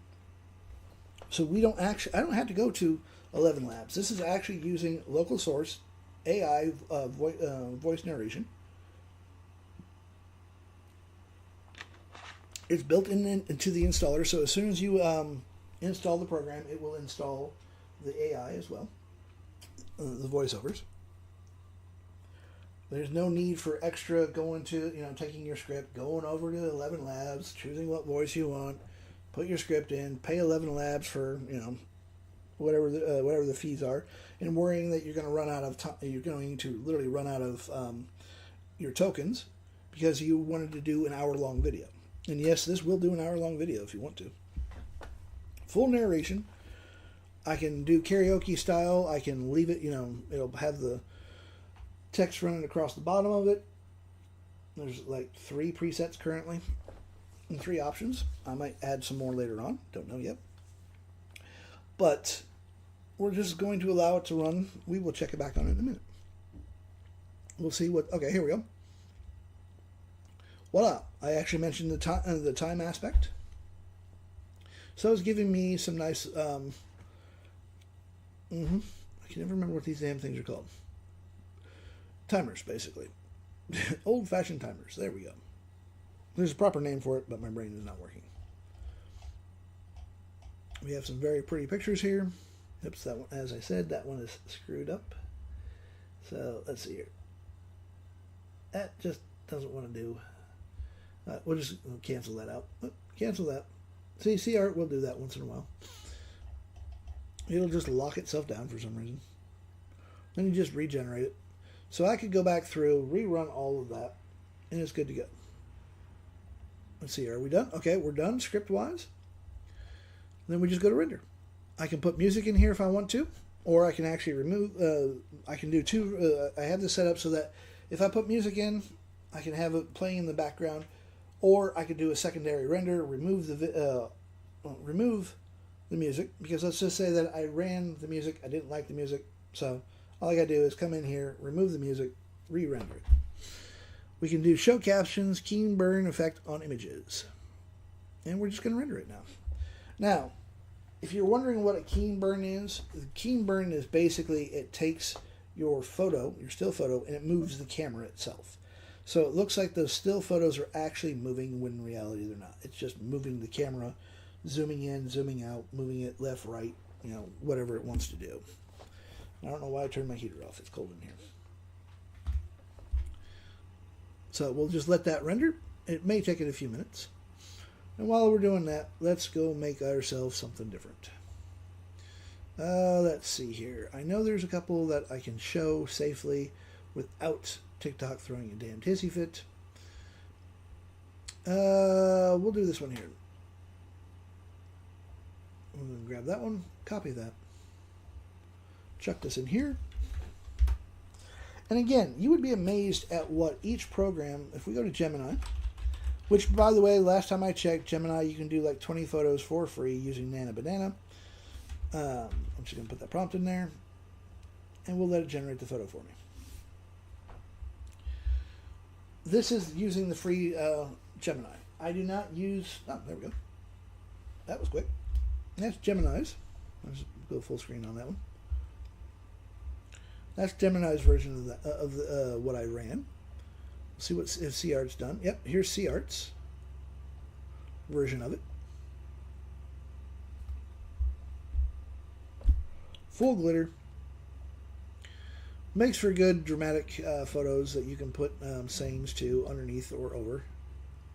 So I don't have to go to 11 Labs. This is actually using local source AI voice narration. It's built into the installer, so as soon as you install the program, it will install the AI as well, the voiceovers. There's no need for extra going to, taking your script, going over to 11 Labs, choosing what voice you want, put your script in, pay 11 labs for, you know, whatever the fees are, and worrying that you're going to run out of time. You're going to literally run out of your tokens because you wanted to do an hour-long video. And yes, this will do an hour-long video if you want to. Full narration. I can do karaoke style. I can leave it, you know, it'll have the text running across the bottom of it. There's like 3 presets currently and 3 options. I might add some more later on. Don't know yet. But we're just going to allow it to run. We will check it back on it in a minute. We'll see what... Okay, here we go. Voila. I actually mentioned the time aspect. So it's giving me some nice... I can never remember what these damn things are called. Timers, basically. Old-fashioned timers. There we go. There's a proper name for it, but my brain is not working. We have some very pretty pictures here. Oops, that one, as I said, that one is screwed up. So, let's see here. That just doesn't want to do. We'll just cancel that out. Cancel that. See, CArt will do that once in a while. It'll just lock itself down for some reason. Then you just regenerate it. So I could go back through, rerun all of that, and it's good to go. Let's see, are we done? Okay, we're done script-wise. Then we just go to render. I can put music in here if I want to, or I can actually remove, I can do 2, I have this set up so that if I put music in, I can have it playing in the background, or I could do a secondary render, remove the music, because let's just say that I ran the music, I didn't like the music, so all I gotta do is come in here, remove the music, re-render it. We can do show captions, keen burn effect on images. And we're just gonna render it now. Now, if you're wondering what a keen burn is, the keen burn is basically it takes your photo, your still photo, and it moves the camera itself. So it looks like those still photos are actually moving when in reality they're not. It's just moving the camera, zooming in, zooming out, moving it left, right, you know, whatever it wants to do. I don't know why I turned my heater off. It's cold in here. So we'll just let that render. It may take it a few minutes. And while we're doing that, let's go make ourselves something different. Let's see here. I know there's a couple that I can show safely without TikTok throwing a damn tizzy fit. We'll do this one here. I'm going to grab that one, copy that. Chuck this in here. And again, you would be amazed at what each program, if we go to Gemini, which, by the way, last time I checked, Gemini, you can do like 20 photos for free using Nana Banana. I'm just going to put that prompt in there, and we'll let it generate the photo for me. This is using the free Gemini. I do not use... Oh, there we go. That was quick. That's Gemini's. I'll just go full screen on that one. That's Gemini's version of what I ran. See what if CArt's done. Yep, here's CArt's version of it. Full glitter. Makes for good dramatic photos that you can put sayings to underneath or over.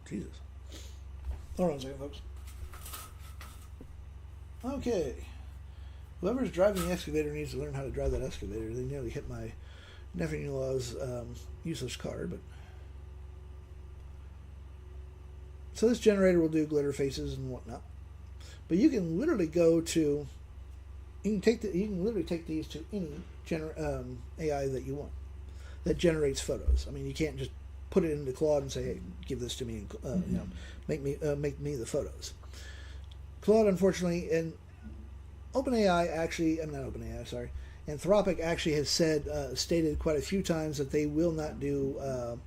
Jesus. Hold on a second, folks. Okay. Whoever's driving the excavator needs to learn how to drive that excavator. They nearly hit my nephew-in-law's useless car, but... So this generator will do glitter faces and whatnot. But you can literally go to... You can literally take these to any AI that you want that generates photos. I mean, you can't just put it into Claude and say, "Hey, give this to me," and you know, make me the photos. Claude, unfortunately, and OpenAI actually, I'm not OpenAI, sorry, Anthropic actually has stated quite a few times that they will not do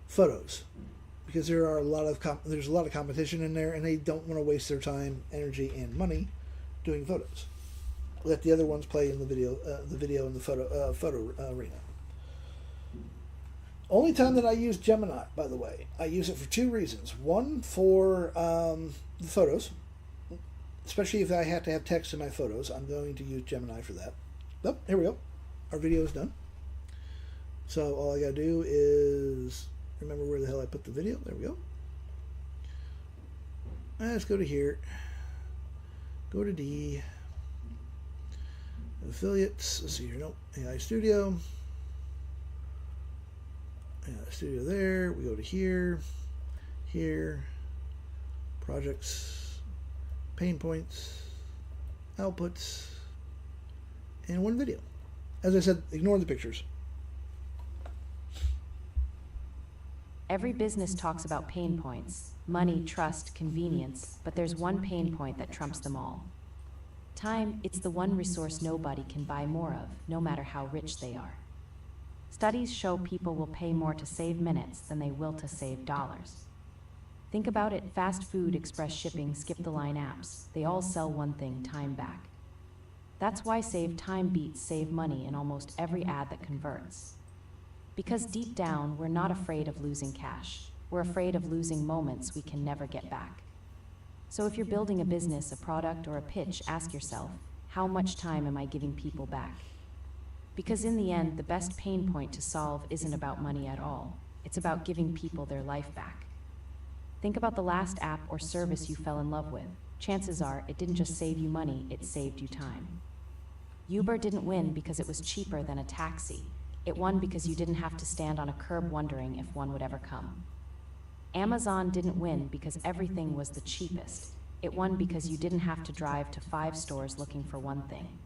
photos because there's a lot of competition in there, and they don't want to waste their time, energy, and money doing photos. Let the other ones play in the video in the photo arena. Only time that I use Gemini, by the way, I use it for 2 reasons. One, for the photos, especially if I have to have text in my photos. I'm going to use Gemini for that. Oh, here we go. Our video is done. So all I got to do is remember where the hell I put the video. There we go. Let's go to here. Go to D. Affiliates. Let's see here. Nope. AI Studio. AI Studio there. We go to here. Here. Projects. Pain points. Outputs. And one video. As I said, ignore the pictures. Every business talks about pain points: money, trust, convenience, but there's one pain point that trumps them all. Time. It's the one resource nobody can buy more of, no matter how rich they are. Studies show people will pay more to save minutes than they will to save dollars. Think about it: fast food, express shipping, skip the line apps. They all sell one thing: time back. That's why save time beats save money in almost every ad that converts. Because deep down, we're not afraid of losing cash. We're afraid of losing moments we can never get back. So if you're building a business, a product, or a pitch, ask yourself, how much time am I giving people back? Because in the end, the best pain point to solve isn't about money at all. It's about giving people their life back. Think about the last app or service you fell in love with. Chances are it didn't just save you money, it saved you time. Uber didn't win because it was cheaper than a taxi. It won because you didn't have to stand on a curb wondering if one would ever come. Amazon didn't win because everything was the cheapest. It won because you didn't have to drive to 5 stores looking for one thing.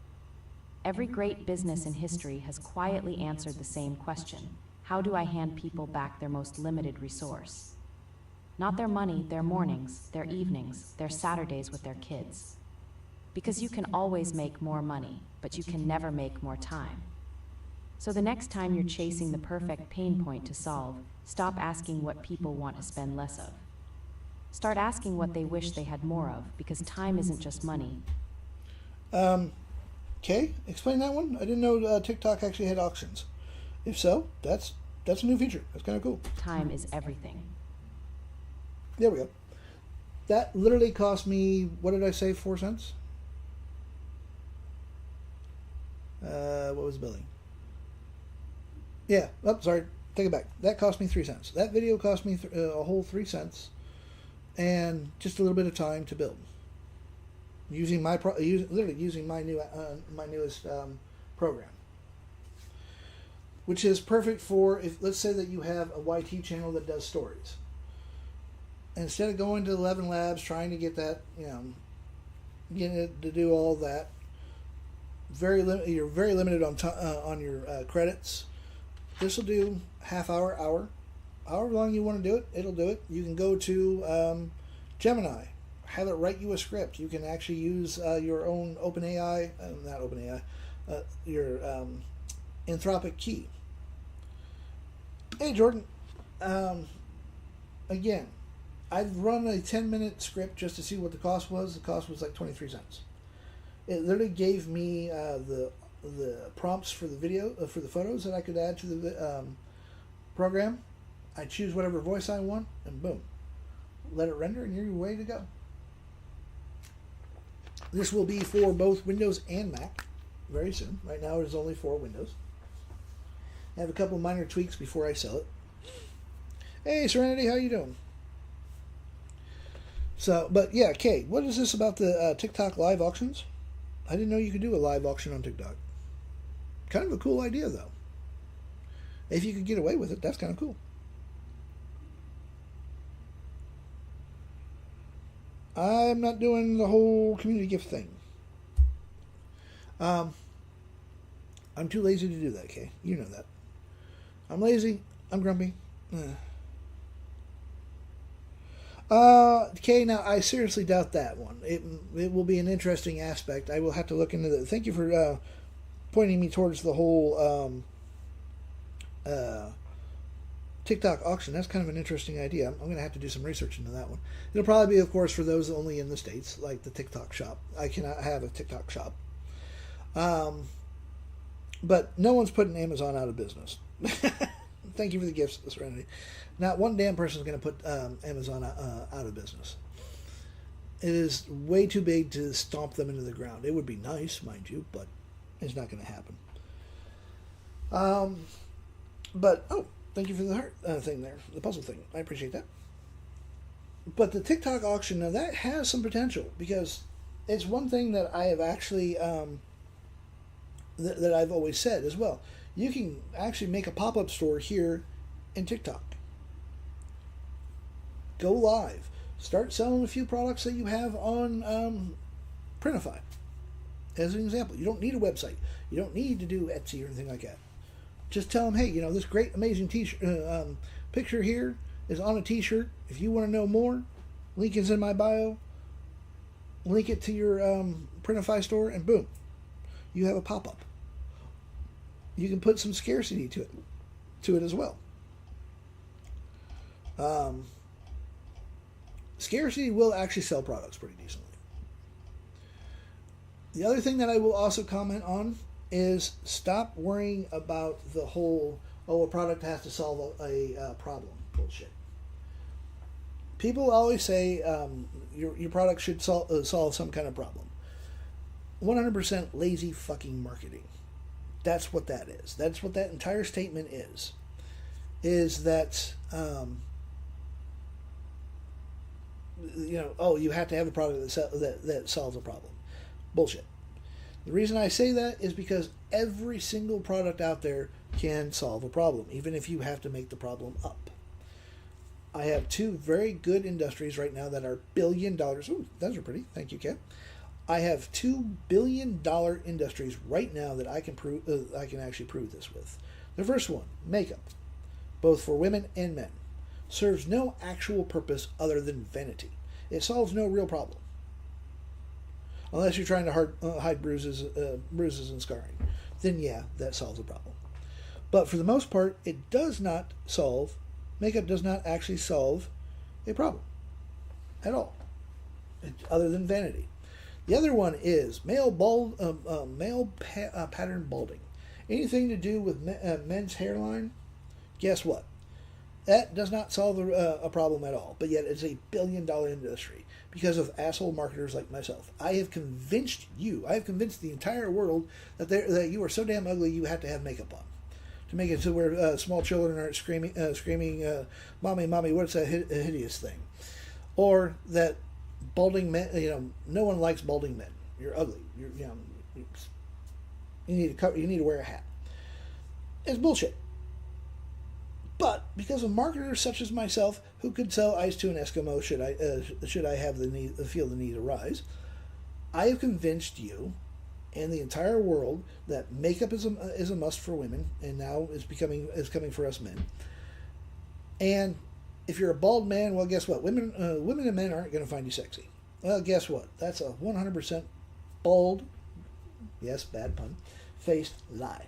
Every great business in history has quietly answered the same question: how do I hand people back their most limited resource? Not their money, their mornings, their evenings, their Saturdays with their kids. Because you can always make more money, but you can never make more time. So the next time you're chasing the perfect pain point to solve, stop asking what people want to spend less of. Start asking what they wish they had more of, because time isn't just money. Okay, explain that one. I didn't know TikTok actually had auctions. If so, that's a new feature. That's kind of cool. Time is everything. There we go. That literally cost me, what did I say, 4 cents? What was the billing? Yeah, sorry, take it back. That cost me 3 cents. That video cost me a whole 3 cents, and just a little bit of time to build. Using literally using my newest program, which is perfect for, if let's say that you have a YT channel that does stories. Instead of going to 11 Labs trying to get that, getting it to do all that, you're very limited on your credits. This will do half hour, however long you want to do it, it'll do it. You can go to Gemini, have it write you a script. You can actually use your own OpenAI, not OpenAI, your Anthropic key. Hey Jordan, again, I've run a 10-minute script just to see what the cost was. The cost was like 23 cents. It literally gave me the prompts for the video, for the photos that I could add to the program. I choose whatever voice I want, and boom, let it render, and you're ready to go. This will be for both Windows and Mac very soon. Right now, it is only for Windows. I have a couple minor tweaks before I sell it. Hey, Serenity, how you doing? So, but yeah, Kay, what is this about the TikTok live auctions? I didn't know you could do a live auction on TikTok. Kind of a cool idea, though. If you could get away with it, that's kind of cool. I'm not doing the whole community gift thing. I'm too lazy to do that, Kay. You know that. I'm lazy. I'm grumpy. Kay, now I seriously doubt that one. It will be an interesting aspect. I will have to look into that. Thank you for pointing me towards the whole TikTok auction. That's kind of an interesting idea. I'm going to have to do some research into that one. It'll probably be, of course, for those only in the States, like the TikTok shop. I cannot have a TikTok shop. But no one's putting Amazon out of business. Thank you for the gifts, Serenity. Not one damn person is going to put Amazon out of business. It is way too big to stomp them into the ground. It would be nice, mind you, but it's not going to happen. But, thank you for the heart thing there, the puzzle thing. I appreciate that. But the TikTok auction, now that has some potential, because it's one thing that I have actually that I've always said as well. You can actually make a pop-up store here in TikTok. Go live. Start selling a few products that you have on Printify. As an example, you don't need a website. You don't need to do Etsy or anything like that. Just tell them, hey, this great, amazing t-shirt picture here is on a t-shirt. If you want to know more, link is in my bio. Link it to your Printify store, and boom, you have a pop-up. You can put some scarcity to it as well. Scarcity will actually sell products pretty decently. The other thing that I will also comment on is stop worrying about the whole, a product has to solve a problem bullshit. People always say your product should solve some kind of problem. 100% lazy fucking marketing. That's what that is. That's what that entire statement is. Is that, you have to have a product that solves a problem. Bullshit. The reason I say that is because every single product out there can solve a problem, even if you have to make the problem up. I have two very good industries right now that are $1 billion. Ooh, those are pretty. Thank you, Ken. I have $2 billion industries right now that I can prove. I can actually prove this with. The first one, makeup, both for women and men, serves no actual purpose other than vanity. It solves no real problem, unless you're trying to hide bruises and scarring. Then yeah, that solves a problem. But for the most part, it does not solve. Makeup does not actually solve a problem at all, other than vanity. The other one is male pattern balding. Anything to do with men's hairline, guess what? That does not solve a problem at all, but yet it's a $1 billion industry because of asshole marketers like myself. I have convinced the entire world that you are so damn ugly you have to have makeup on to make it to where small children aren't screaming, "Mommy, mommy, what's that hideous thing?" Or that balding men, no one likes balding men. You're ugly. You need to wear a hat. It's bullshit. But because of marketers such as myself, who could sell ice to an Eskimo should I have feel the need arise, I have convinced you and the entire world that makeup is a must for women, and now is coming for us men. And if you're a bald man, well, guess what? Women and men aren't going to find you sexy. Well, guess what? That's a 100% bald, yes, bad pun, faced lie.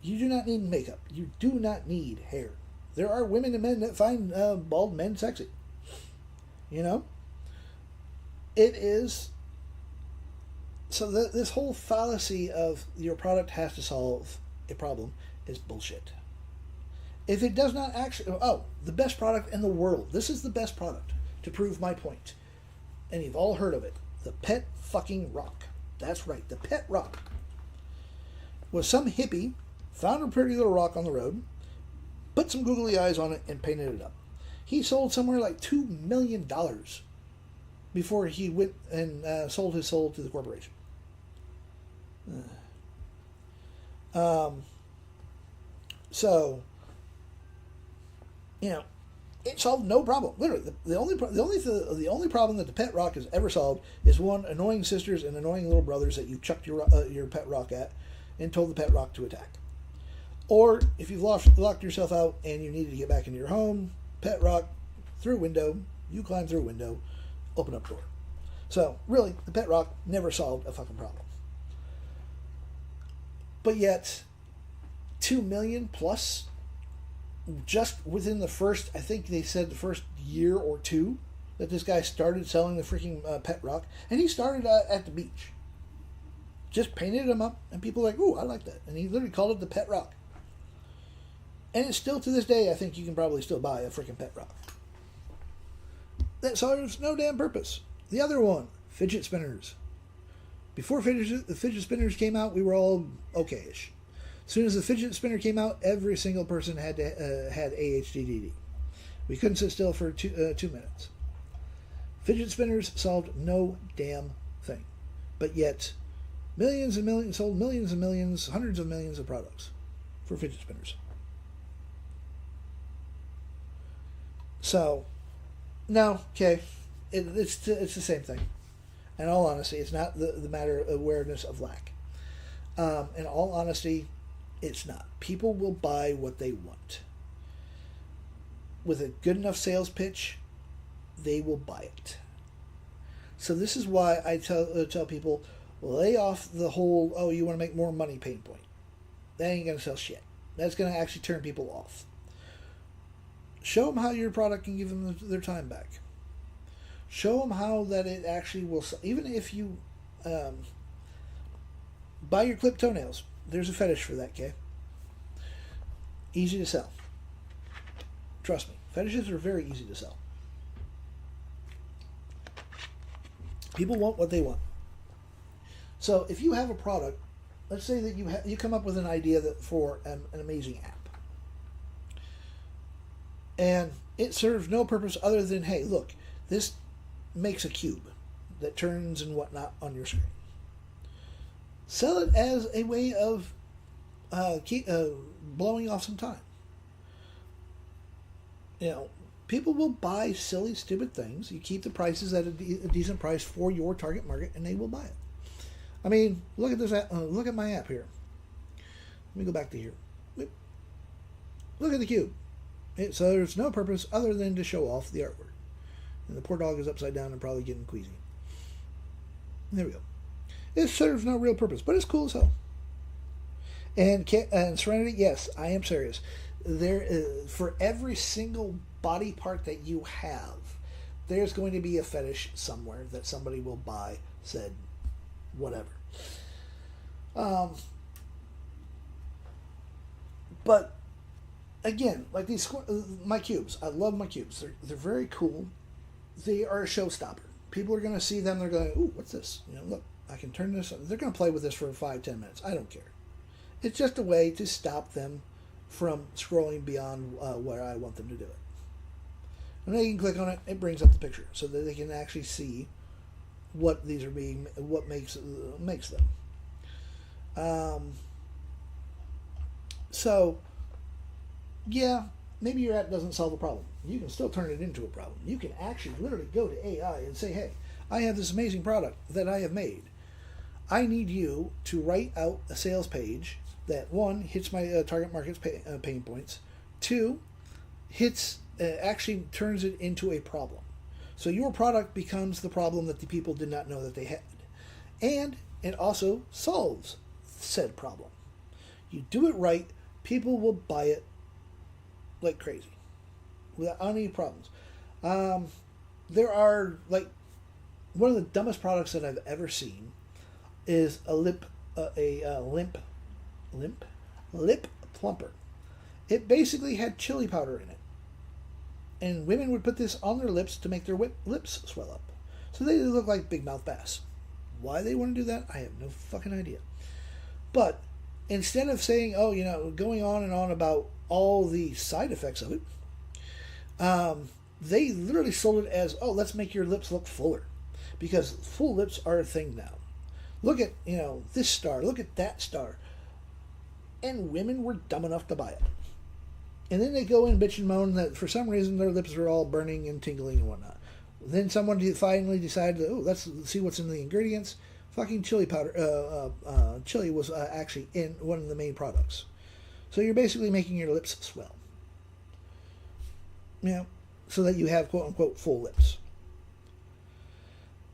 You do not need makeup. You do not need hair. There are women and men that find bald men sexy. It is. So this whole fallacy of your product has to solve a problem is bullshit. If it does not actually... the best product in the world. This is the best product to prove my point. And you've all heard of it. The Pet fucking Rock. That's right. The Pet Rock. Was some hippie found a pretty little rock on the road, put some googly eyes on it, and painted it up. He sold somewhere like $2 million before he went and sold his soul to the corporation. So, it solved no problem. Literally, the only problem that the Pet Rock has ever solved is one, annoying sisters and annoying little brothers that you chucked your Pet Rock at and told the Pet Rock to attack. Or if you've locked yourself out and you needed to get back into your home, Pet Rock through a window, you climb through a window, open up door. So really, the Pet Rock never solved a fucking problem. But yet, 2 million plus, just within the first, I think they said the first year or two that this guy started selling the freaking Pet Rock, and he started at the beach. Just painted him up, and people were like, "Ooh, I like that," and he literally called it the Pet Rock. And it's still to this day, I think you can probably still buy a freaking Pet Rock. That serves no damn purpose. The other one, fidget spinners. Before the fidget spinners came out, we were all okay-ish. As soon as the fidget spinner came out, every single person had AHDD. We couldn't sit still for 2 minutes. Fidget spinners solved no damn thing. But yet, millions and millions, sold millions and millions, hundreds of millions of products for fidget spinners. So, no, okay, it's the same thing. In all honesty, it's not the matter of awareness of lack. In all honesty, it's not. People will buy what they want. With a good enough sales pitch, they will buy it. So this is why I tell people, lay off the whole, oh, you want to make more money pain point. That ain't going to sell shit. That's going to actually turn people off. Show them how your product can give them their time back. Show them how that it actually will sell. Even if you buy your clipped toenails, there's a fetish for that, okay? Easy to sell. Trust me. Fetishes are very easy to sell. People want what they want. So if you have a product, let's say that you come up with an idea for an amazing app. And it serves no purpose other than, hey, look, this makes a cube that turns and whatnot on your screen. Sell it as a way of blowing off some time. You know, people will buy silly, stupid things. You keep the prices at a decent price for your target market, and they will buy it. I mean, look at this. Look at my app here. Let me go back to here. Look at the cube. So there's no purpose other than to show off the artwork. And the poor dog is upside down and probably getting queasy. There we go. It serves no real purpose, but it's cool as hell. And Serenity, yes, I am serious. For every single body part that you have, there's going to be a fetish somewhere that somebody will buy, said, whatever. But again, like my cubes, I love my cubes. They're very cool. They are a showstopper. People are going to see them. They're going, ooh, what's this? You know, look, I can turn this on. They're going to play with this for 5-10 minutes. I don't care. It's just a way to stop them from scrolling beyond where I want them to do it. And they can click on it. It brings up the picture so that they can actually see what these are being, what makes them. So, yeah, maybe your app doesn't solve a problem. You can still turn it into a problem. You can actually literally go to AI and say, hey, I have this amazing product that I have made. I need you to write out a sales page that, one, hits my target market's pain points, two, actually turns it into a problem. So your product becomes the problem that the people did not know that they had. And it also solves said problem. You do it right, people will buy it like crazy without any problems. There are, like, one of the dumbest products that I've ever seen is a lip plumper. It basically had chili powder in it. And women would put this on their lips to make their lips swell up. So they look like big mouth bass. Why they want to do that, I have no fucking idea. But instead of saying, oh, you know, going on and on about all the side effects of it, they literally sold it as, oh, let's make your lips look fuller. Because full lips are a thing now. Look at, you know, this star. Look at that star. And women were dumb enough to buy it. And then they go and bitch and moan that for some reason their lips are all burning and tingling and whatnot. Then someone finally decided, oh, let's see what's in the ingredients. Fucking chili powder. Chili was actually in one of the main products. So you're basically making your lips swell. You know, so that you have quote-unquote full lips.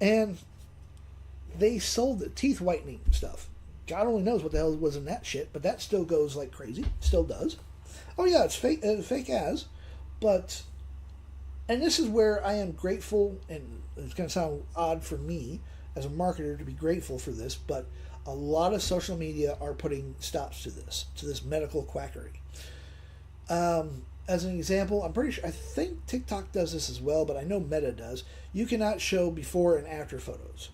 And they sold the teeth whitening stuff. God only knows what the hell was in that shit, but that still goes like crazy. Still does. Oh yeah, it's fake as, but, and this is where I am grateful, and it's going to sound odd for me as a marketer to be grateful for this, but a lot of social media are putting stops to this medical quackery. As an example, I'm pretty sure, I think TikTok does this as well, but I know Meta does. You cannot show before and after photos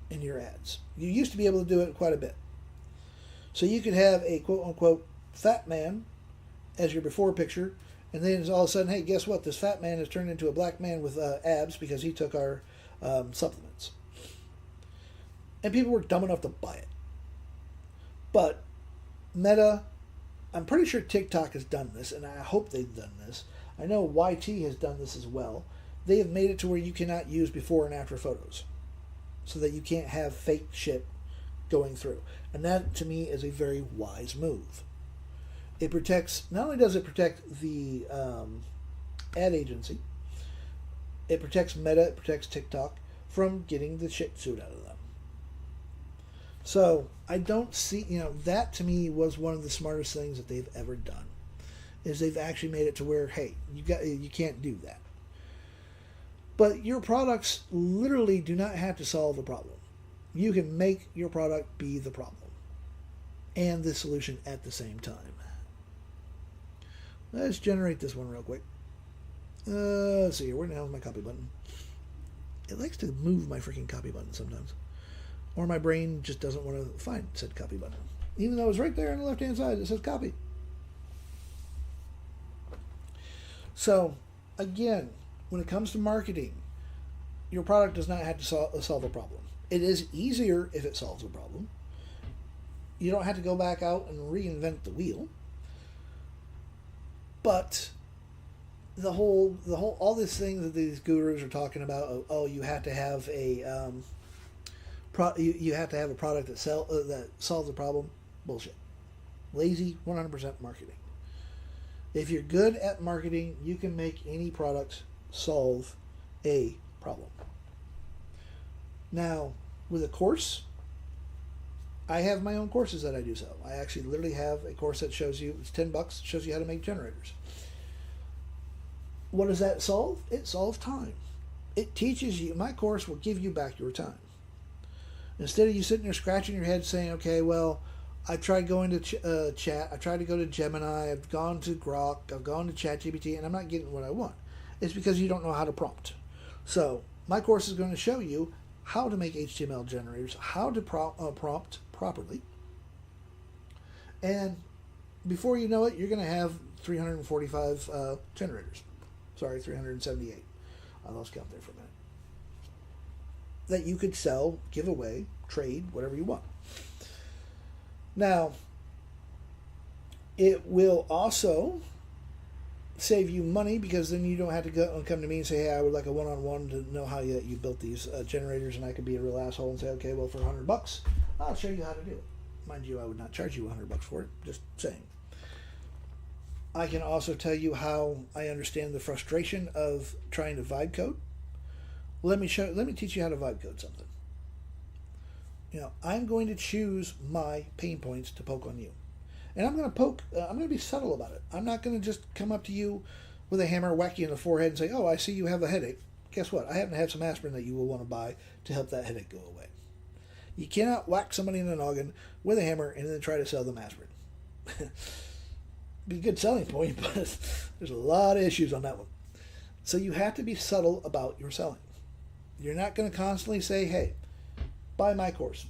in your ads. You used to be able to do it quite a bit. So you could have a quote-unquote fat man as your before picture, And then all of a sudden, hey, guess what? This fat man has turned into a black man with abs because he took our supplements. And people were dumb enough to buy it. But Meta, I'm pretty sure TikTok has done this, and I hope they've done this. I know YT has done this as well. They have made it to where you cannot use before and after photos, so that you can't have fake shit going through. And that, to me, is a very wise move. It protects, not only does it protect the ad agency, it protects Meta, it protects TikTok from getting the shit suit out of them. So I don't see, that to me was one of the smartest things that they've ever done, is they've actually made it to where, hey, you can't do that. But your products literally do not have to solve a problem. You can make your product be the problem and the solution at the same time. Let's generate this one real quick. Let's see here. Where the hell is my copy button? It likes to move my freaking copy button sometimes. Or my brain just doesn't want to find said copy button. Even though it's right there on the left-hand side, it says copy. So, again, when it comes to marketing, your product does not have to solve a problem. It is easier if it solves a problem. You don't have to go back out and reinvent the wheel. But all these things that these gurus are talking about, you have to have a you have to have a product that solves a problem. Bullshit. Lazy 100% marketing. If you're good at marketing, you can make any product solve a problem. Now, with a course, I have my own courses that I do sell. I actually literally have a course that shows you, it's $10, shows you how to make generators. What does that solve? It solves time. It teaches you, my course will give you back your time. Instead of you sitting there scratching your head saying, okay, well, I've tried going to chat, I've tried to go to Gemini, I've gone to Grok, I've gone to ChatGPT, and I'm not getting what I want. It's because you don't know how to prompt. So, my course is going to show you how to make HTML generators, how to prompt properly. And before you know it, you're going to have 345 generators. Sorry, 378. I lost count there for a minute. That you could sell, give away, trade, whatever you want. Now, it will also save you money, because then you don't have to go and come to me and say, hey, I would like a one-on-one to know how you built these generators, and I could be a real asshole and say, okay, well, for $100, I'll show you how to do it. Mind you, I would not charge you $100 for it, just saying. I can also tell you how I understand the frustration of trying to vibe code. Let me teach you how to vibe code something. I'm going to choose my pain points to poke on you. And I'm going to be subtle about it. I'm not going to just come up to you with a hammer, whack you in the forehead and say, oh, I see you have a headache. Guess what? I happen to have some aspirin that you will want to buy to help that headache go away. You cannot whack somebody in the noggin with a hammer and then try to sell them aspirin. Be a good selling point, but there's a lot of issues on that one. So you have to be subtle about your selling. You're not going to constantly say, hey, buy my course,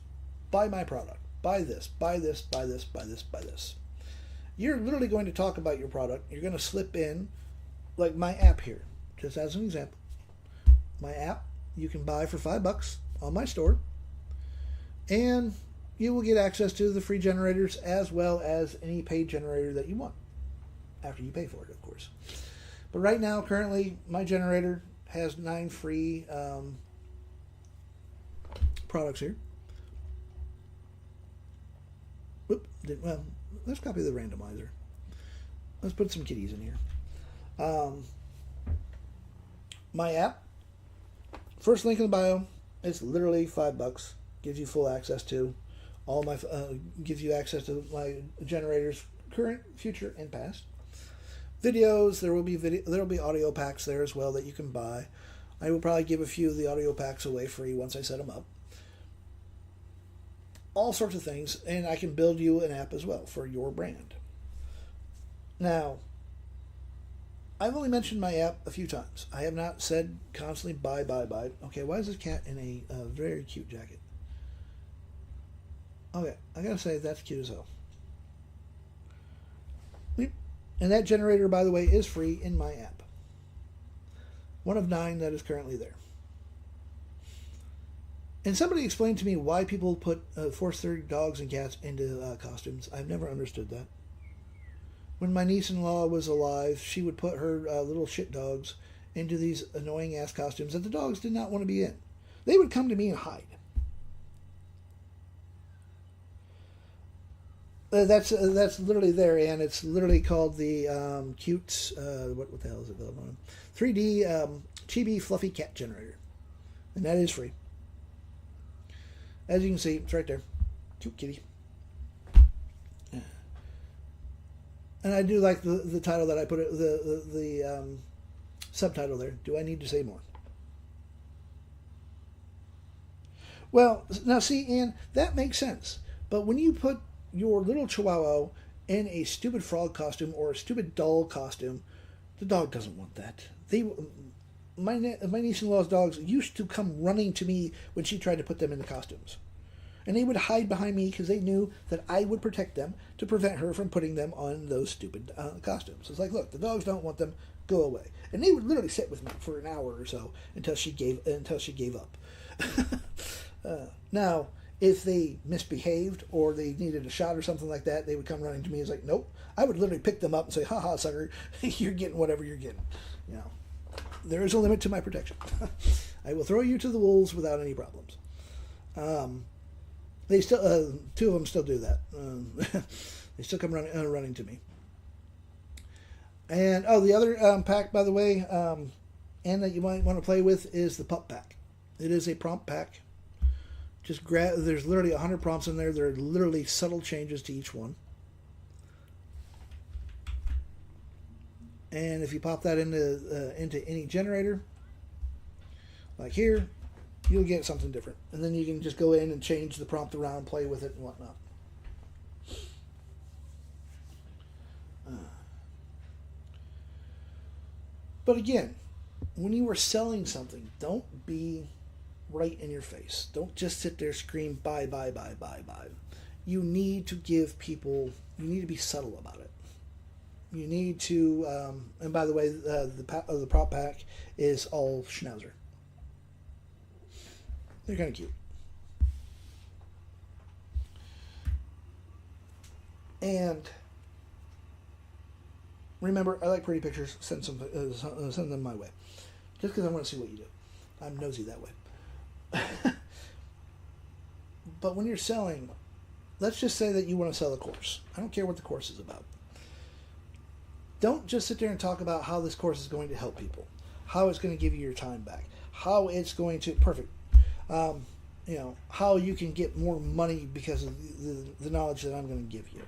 buy my product, buy this, buy this, buy this, buy this, buy this. You're literally going to talk about your product. You're going to slip in, like my app here, just as an example. My app, you can buy for $5 on my store, and you will get access to the free generators as well as any paid generator that you want, after you pay for it, of course. But right now, currently, my generator has 9 free products here. Well, let's copy the randomizer. Let's put some kitties in here. My app, first link in the bio, it's literally $5. Gives you full access to all my, gives you access to my generators, current, future, and past. Videos, there will be audio packs there as well that you can buy. I will probably give a few of the audio packs away free once I set them up. All sorts of things, and I can build you an app as well for your brand. Now, I've only mentioned my app a few times. I have not said constantly buy. Okay, why is this cat in a very cute jacket? Okay, I gotta say that's cute as hell. And that generator, by the way, is free in my app. One of 9 that is currently there. And somebody explained to me why people put force their dogs and cats into costumes. I've never understood that. When my niece-in-law was alive, she would put her little shit dogs into these annoying-ass costumes that the dogs did not want to be in. They would come to me and hide. That's literally there, and it's literally called the cute, what the hell is it called? 3D Chibi Fluffy Cat Generator. And that is free. As you can see, it's right there. Cute kitty. And I do like the title that I put it, the subtitle there. Do I need to say more? Well, now see, Ann, that makes sense. But when you put your little chihuahua in a stupid frog costume or a stupid doll costume, the dog doesn't want that. My niece-in-law's dogs used to come running to me when she tried to put them in the costumes. And they would hide behind me because they knew that I would protect them to prevent her from putting them on those stupid costumes. It's like, look, the dogs don't want them, go away. And they would literally sit with me for an hour or so until she gave up. Now, if they misbehaved or they needed a shot or something like that, they would come running to me. It's like, nope. I would literally pick them up and say, ha ha, sucker, you're getting whatever you're getting. You know, there is a limit to my protection. I will throw you to the wolves without any problems. They still, 2 of them still do that. They still come running to me. And the other pack, by the way, and that you might want to play with is the pup pack. It is a prompt pack. Just there's literally 100 prompts in there. There are literally subtle changes to each one. And if you pop that into any generator, like here, you'll get something different. And then you can just go in and change the prompt around, play with it and whatnot. But again, when you are selling something, don't be right in your face. Don't just sit there scream buy, buy, buy, buy, buy. You need to give people, you need to be subtle about it. You need to, and by the way, the prop pack is all Schnauzer. They're kind of cute. And remember, I like pretty pictures. Send them my way. Just because I want to see what you do. I'm nosy that way. But when you're selling, let's just say that you want to sell a course. I don't care what the course is about. Don't just sit there and talk about how this course is going to help people, how it's going to give you your time back, how it's going to how you can get more money because of the knowledge that I'm going to give you.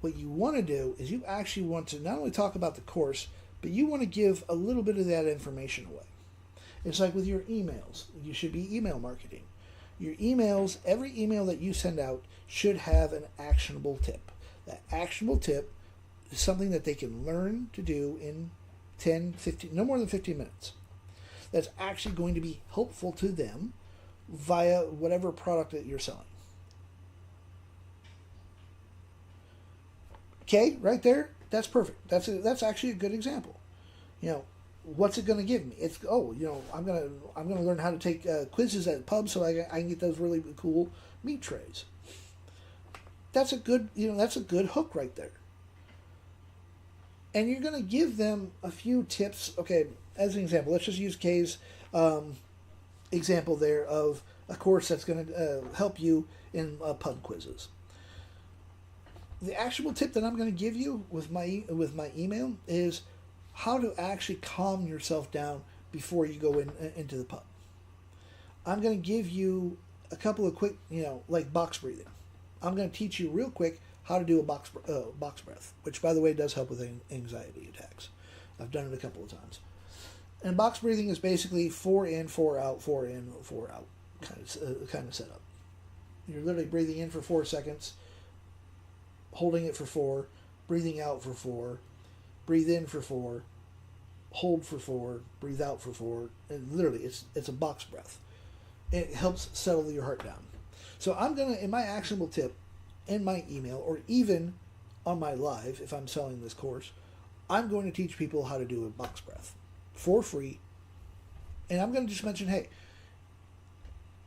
What you want to do is you actually want to not only talk about the course, but you want to give a little bit of that information away. It's like with your emails. You should be email marketing. Your emails, every email that you send out should have an actionable tip. That actionable tip is something that they can learn to do in 10, 15, no more than 15 minutes. That's actually going to be helpful to them via whatever product that you're selling. Okay, right there, that's perfect. That's actually a good example. What's it going to give me? It's I'm gonna learn how to take quizzes at pubs so I can get those really cool meat trays. That's a good hook right there. And you're going to give them a few tips. Okay, as an example, let's just use Kay's example there of a course that's going to help you in pub quizzes. The actual tip that I'm going to give you with my email is how to actually calm yourself down before you go into the pub. I'm going to give you a couple of quick, like box breathing. I'm going to teach you real quick how to do a box breath, which, by the way, does help with anxiety attacks. I've done it a couple of times. And box breathing is basically 4 in, 4 out, 4 in, 4 out kind of setup. You're literally breathing in for 4 seconds, holding it for 4, breathing out for 4, breathe in for 4, hold for 4, breathe out for 4, and literally it's a box breath. It helps settle your heart down. So I'm going to, in my actionable tip, in my email, or even on my live, if I'm selling this course, I'm going to teach people how to do a box breath for free. And I'm going to just mention, hey,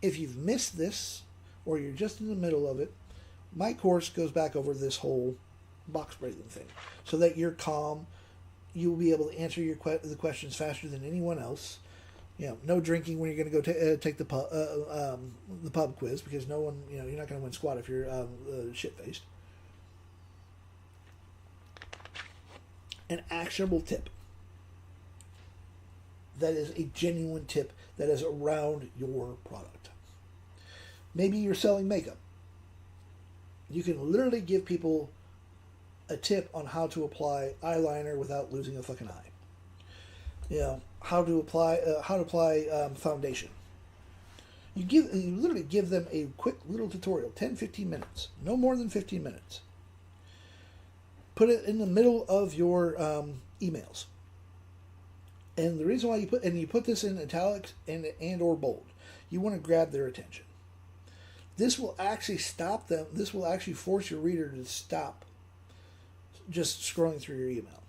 if you've missed this or you're just in the middle of it, my course goes back over this whole box breathing thing so that you're calm. You'll be able to answer the questions faster than anyone else. No drinking when you're going to go take the pub quiz, because no one, you're not going to win squat if you're shit-faced. An actionable tip that is a genuine tip that is around your product. Maybe you're selling makeup. You can literally give people a tip on how to apply eyeliner without losing a fucking eye. How to apply foundation. You literally give them a quick little tutorial, 10-15 minutes, no more than 15 minutes. Put it in the middle of your emails. And the reason why you put this in italics and or bold, you want to grab their attention. This will actually stop them. This will actually force your reader to stop just scrolling through your email.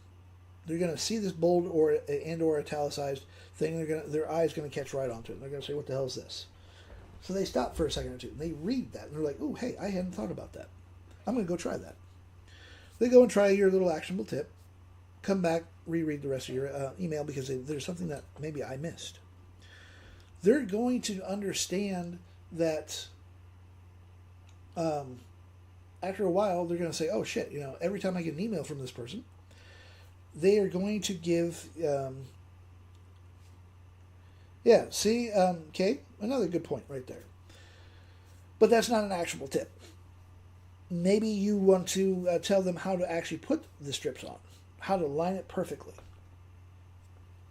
They're going to see this bold or italicized thing. Their eye's going to catch right onto it. And they're going to say, "What the hell is this?" So they stop for a second or two. And they read that. And they're like, "Oh, hey, I hadn't thought about that. I'm going to go try that." They go and try your little actionable tip. Come back, reread the rest of your email because there's something that maybe I missed. They're going to understand that after a while, they're going to say, "Oh, shit, every time I get an email from this person," they are going to give... okay, another good point right there. But that's not an actionable tip. Maybe you want to tell them how to actually put the strips on, how to line it perfectly.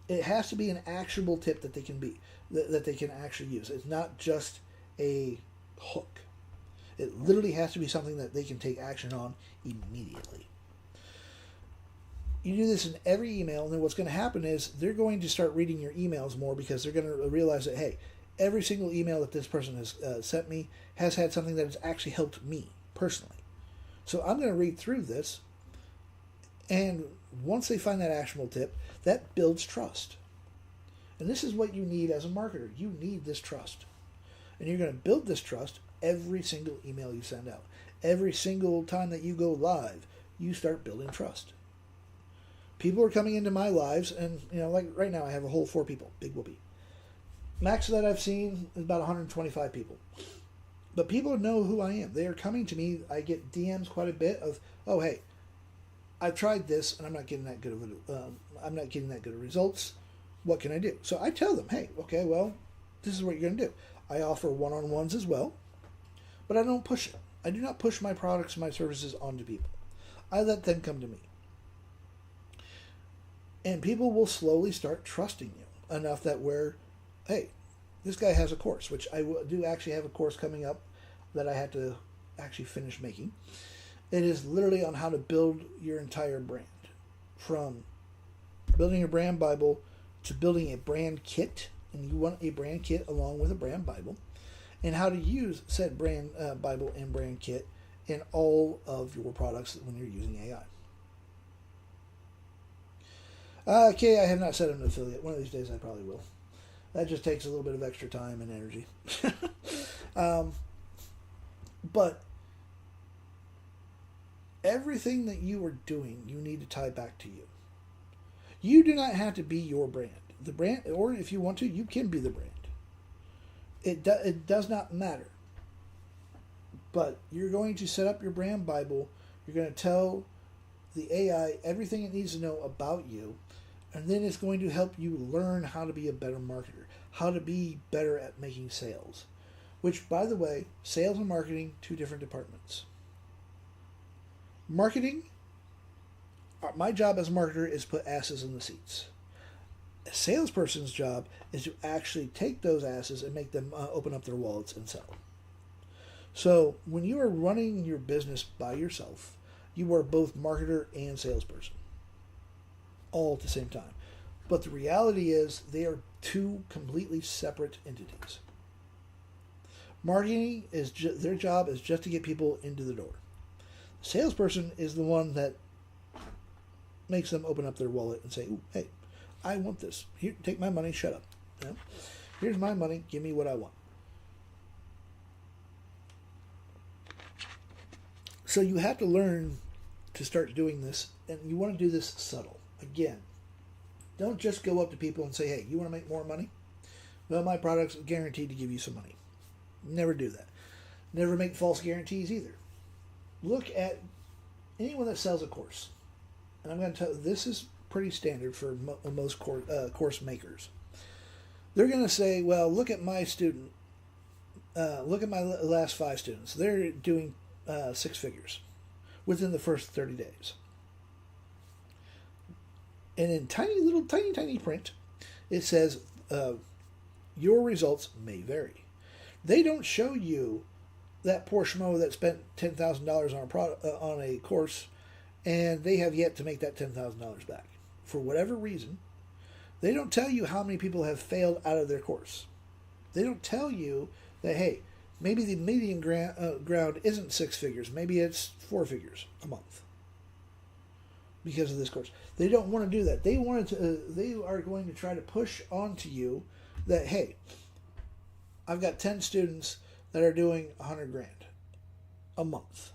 It has to be an actionable tip that they can actually use. It's not just a hook. It literally has to be something that they can take action on immediately. You do this in every email, and then what's going to happen is they're going to start reading your emails more because they're going to realize that, hey, every single email that this person has sent me has had something that has actually helped me personally. So I'm going to read through this, and once they find that actionable tip, that builds trust. And this is what you need as a marketer. You need this trust. And you're going to build this trust every single email you send out. Every single time that you go live, you start building trust. People are coming into my lives, and like right now I have a whole 4 people, big whoopee. Max that I've seen is about 125 people. But people know who I am. They are coming to me. I get DMs quite a bit of, "Oh, hey, I've tried this and I'm not getting that good of results. What can I do?" So I tell them, "Hey, okay, well, this is what you're going to do." I offer one-on-ones as well, but I don't push it. I do not push my products and my services onto people. I let them come to me. And people will slowly start trusting you enough that hey, this guy has a course, which I do actually have a course coming up that I had to actually finish making. It is literally on how to build your entire brand. From building a brand Bible to building a brand kit, and you want a brand kit along with a brand Bible, and how to use said brand Bible and brand kit in all of your products when you're using AI. Okay, I have not set up an affiliate. One of these days I probably will. That just takes a little bit of extra time and energy. But everything that you are doing, you need to tie back to you. You do not have to be your brand. The brand, or if you want to, you can be the brand. It does not matter. But you're going to set up your brand Bible. You're going to tell the AI everything it needs to know about you. And then it's going to help you learn how to be a better marketer, how to be better at making sales. Which, by the way, sales and marketing, 2 different departments. Marketing, my job as a marketer is put asses in the seats. A salesperson's job is to actually take those asses and make them open up their wallets and sell. So when you are running your business by yourself, you are both marketer and salesperson, all at the same time. But the reality is they are 2 completely separate entities. Marketing their job is just to get people into the door. Salesperson is the one that makes them open up their wallet and say, "Ooh, hey, I want this. Here, take my money. Shut up. You know? Here's my money. Give me what I want." So you have to learn to start doing this, and you want to do this subtle. Again, don't just go up to people and say, "Hey, you want to make more money? Well, my product's guaranteed to give you some money." Never do that. Never make false guarantees either. Look at anyone that sells a course. And I'm going to tell you, this is pretty standard for most course makers. They're going to say, well, look at my student. Look at my last 5 students. They're doing 6 figures within the first 30 days. And in tiny print, it says, your results may vary. They don't show you that poor schmo that spent $10,000 on a course, and they have yet to make that $10,000 back. For whatever reason, they don't tell you how many people have failed out of their course. They don't tell you that, hey, maybe the median ground isn't 6 figures. Maybe it's 4 figures a month because of this course. They don't want to do that. They are going to try to push onto you that, hey, I've got 10 students that are doing $100,000 a month.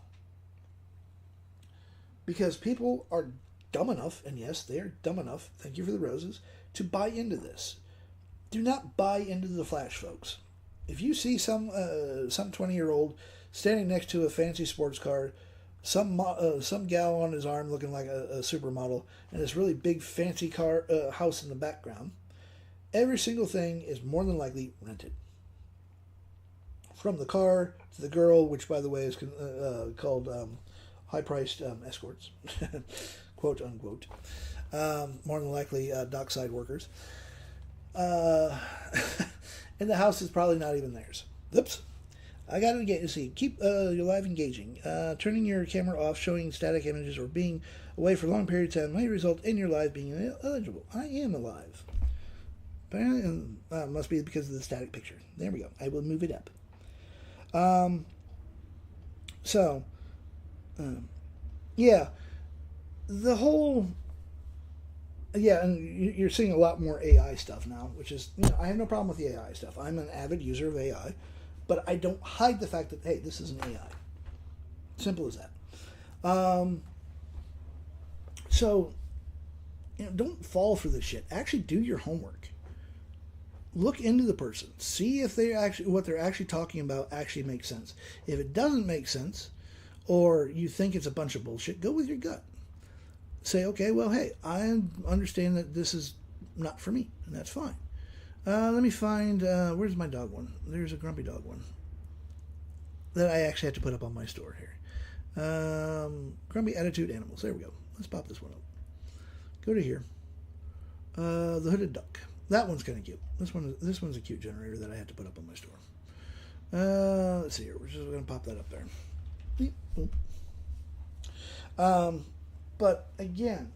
Because people are dumb enough, and yes, they are dumb enough, thank you for the roses, to buy into this. Do not buy into the flash, folks. If you see some 20-year-old standing next to a fancy sports car, some gal on his arm looking like a supermodel, and this really big fancy car house in the background, every single thing is more than likely rented. From the car to the girl, which by the way is called high-priced escorts, quote unquote, more than likely dockside workers. And the house is probably not even theirs. Oops. I got to get, see, keep your live engaging. Turning your camera off, showing static images, or being away for long periods of time may result in your live being illegible. I am alive. Apparently, must be because of the static picture. There we go. I will move it up. Yeah, the whole, yeah, and you're seeing a lot more AI stuff now, which is, I have no problem with the AI stuff. I'm an avid user of AI, but I don't hide the fact that, hey, this is an AI. Simple as that. So, don't fall for this shit. Actually do your homework. Look into the person. See if what they're actually talking about actually makes sense. If it doesn't make sense, or you think it's a bunch of bullshit, go with your gut. Say, okay, well, hey, I understand that this is not for me, and that's fine. Let me find, where's my dog one? There's a grumpy dog one that I actually had to put up on my store here. Grumpy Attitude Animals. There we go. Let's pop this one up. Go to here. The Hooded Duck. That one's kind of cute. This one's a cute generator that I had to put up on my store. Let's see here. We're just going to pop that up there. But again,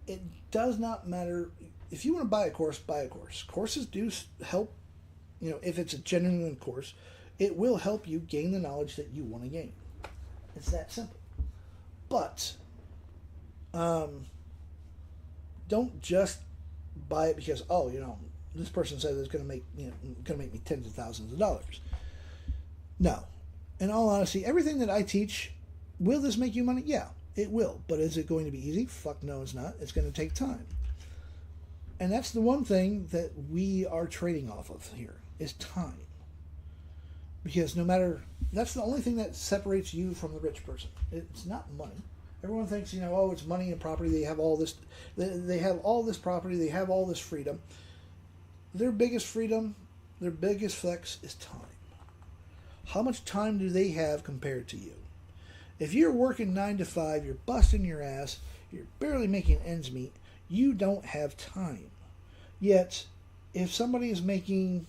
it does not matter. If you want to buy a course, buy a course. Courses do help, if it's a genuine course, it will help you gain the knowledge that you want to gain. It's that simple. But don't just buy it because, this person says it's going to make me tens of thousands of dollars. No. In all honesty, everything that I teach, will this make you money? Yeah, it will. But is it going to be easy? Fuck no, it's not. It's going to take time. And that's the one thing that we are trading off of here, is time. Because that's the only thing that separates you from the rich person. It's not money. Everyone thinks, it's money and property. They have all this. They have all this property. They have all this freedom. Their biggest freedom, their biggest flex is time. How much time do they have compared to you? If you're working 9 to 5, you're busting your ass, you're barely making ends meet, you don't have time. Yet, if somebody is making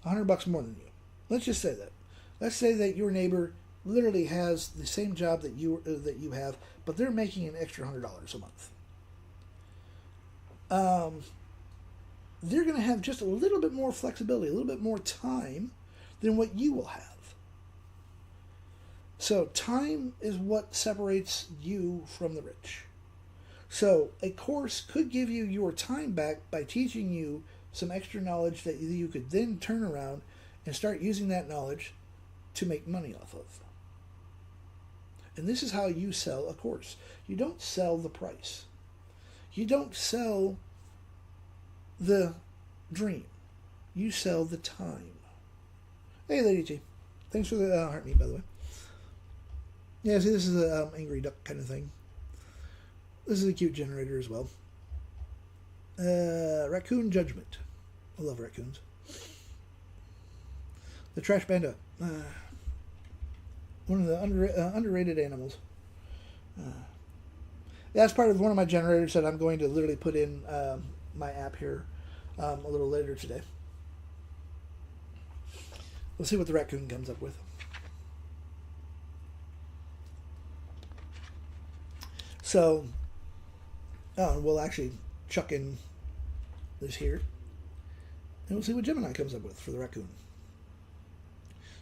$100 more than you, let's just say that. Let's say that your neighbor literally has the same job that you have, but they're making an extra $100 a month. They're going to have just a little bit more flexibility, a little bit more time than what you will have. So time is what separates you from the rich. So a course could give you your time back by teaching you some extra knowledge that you could then turn around and start using that knowledge to make money off of. And this is how you sell a course. You don't sell the price. You don't sell the dream. You sell the time. Hey, Lady T. Thanks for the heart meat, by the way. Yeah, see, this is an angry duck kind of thing. This is a cute generator as well. Raccoon Judgment. I love raccoons. The Trash Panda. One of the underrated animals. That's part of one of my generators that I'm going to literally put in my app here a little later today. We'll see what the raccoon comes up with. So, we'll actually chuck in this here, and we'll see what Gemini comes up with for the raccoon.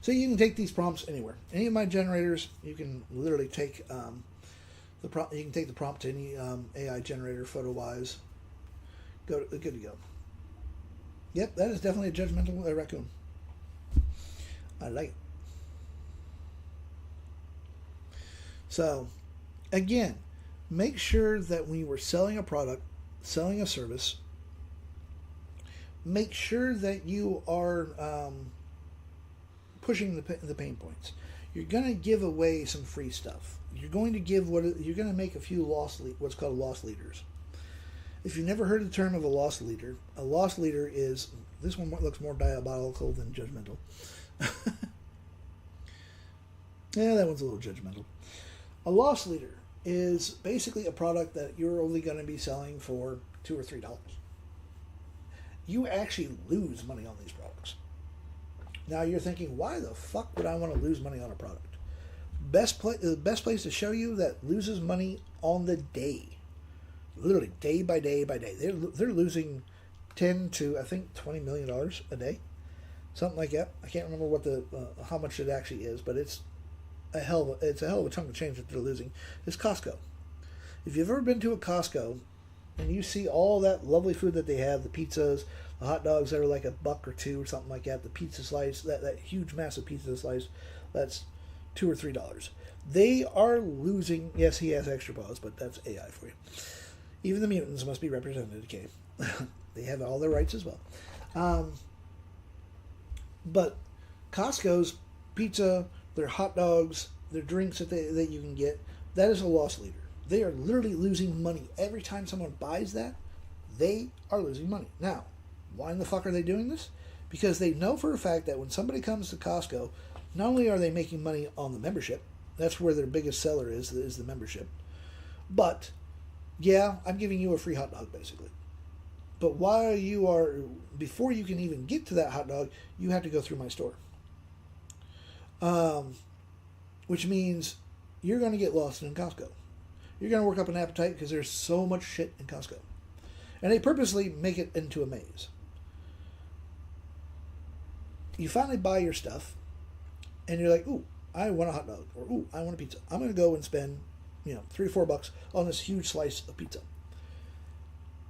So you can take these prompts anywhere. Any of my generators, you can literally take the prompt. You can take the prompt to any AI generator, photo-wise. Good to go. Yep, that is definitely a judgmental raccoon. I like it. So, again, make sure that when you are selling a product, selling a service, make sure that you are pushing the pain points. You're going to give away some free stuff. You're going to give you're going to make a few what's called loss leaders. If you've never heard the term of a loss leader is, this one looks more diabolical than judgmental. Yeah, that one's a little judgmental. A loss leader is basically a product that you're only going to be selling for $2 or $3. You actually lose money on these products. Now you're thinking, why the fuck would I want to lose money on a product? The best place to show you that loses money on the day, literally day by day by day. They're losing $10 to I think $20 million a day, something like that. I can't remember what how much it actually is, but it's a hell of a chunk of change that they're losing. Is Costco. If you've ever been to a Costco and you see all that lovely food that they have, the pizzas, the hot dogs that are like $1 or $2 or something like that, the pizza slice, that huge massive pizza slice, that's $2 or $3. They are losing. Yes, he has extra paws, but that's AI for you. Even the mutants must be represented. Okay, they have all their rights as well. But Costco's pizza, their hot dogs, their drinks that you can get, that is a loss leader. They are literally losing money. Every time someone buys that, they are losing money. Now, why in the fuck are they doing this? Because they know for a fact that when somebody comes to Costco, not only are they making money on the membership, that's where their biggest seller is the membership, but, yeah, I'm giving you a free hot dog, basically. But before you can even get to that hot dog, you have to go through my store. Which means you're going to get lost in Costco. You're going to work up an appetite because there's so much shit in Costco. And they purposely make it into a maze. You finally buy your stuff, and you're like, ooh, I want a hot dog, or ooh, I want a pizza. I'm going to go and spend, $3 or $4 on this huge slice of pizza.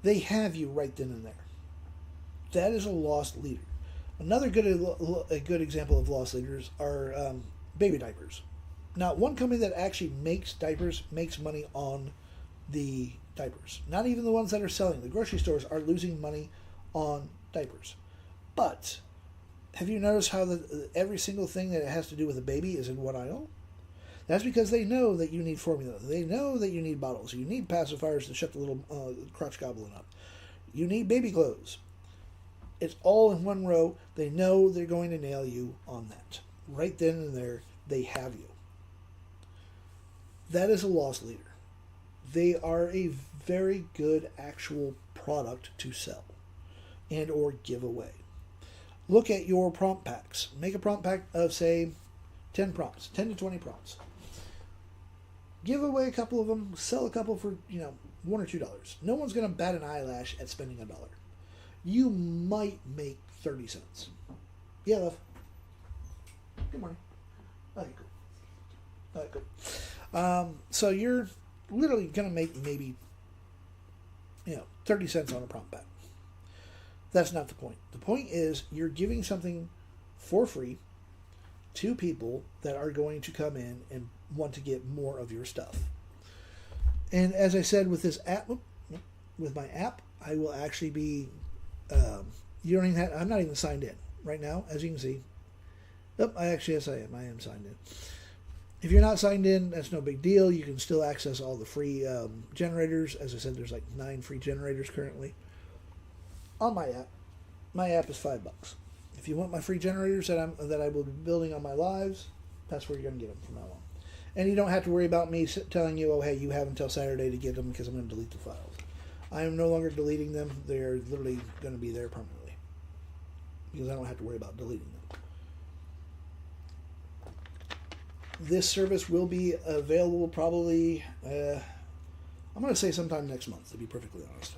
They have you right then and there. That is a lost leader. Another good example of lost leaders are baby diapers. Now, one company that actually makes diapers makes money on the diapers. Not even the ones that are selling. The grocery stores are losing money on diapers. But have you noticed how every single thing that has to do with a baby is in one aisle? That's because they know that you need formula. They know that you need bottles. You need pacifiers to shut the little crotch goblin up. You need baby clothes. It's all in one row. They know they're going to nail you on that. Right then and there, they have you. That is a loss leader. They are a very good actual product to sell and or give away. Look at your prompt packs. Make a prompt pack of, say, 10 prompts, 10 to 20 prompts. Give away a couple of them, sell a couple for, $1 or $2. No one's going to bat an eyelash at spending $1. You might make 30 cents. Yeah, love. Good morning. Okay, cool. All right, cool. So you're literally going to make maybe 30 cents on a prompt bat. That's not the point. The point is you're giving something for free to people that are going to come in and want to get more of your stuff. And as I said with this app, with my app, I will actually be. You don't even have. I'm not even signed in right now, as you can see. Oh, yes, I am. I am signed in. If you're not signed in, that's no big deal. You can still access all the free generators. As I said, there's like 9 free generators currently on my app. My app is $5. If you want my free generators that I will be building on my lives, that's where you're going to get them from now on. And you don't have to worry about me telling you, oh, hey, you have until Saturday to get them because I'm going to delete the files. I am no longer deleting them. They're literally going to be there permanently because I don't have to worry about deleting them. This service will be available probably, I'm going to say sometime next month, to be perfectly honest.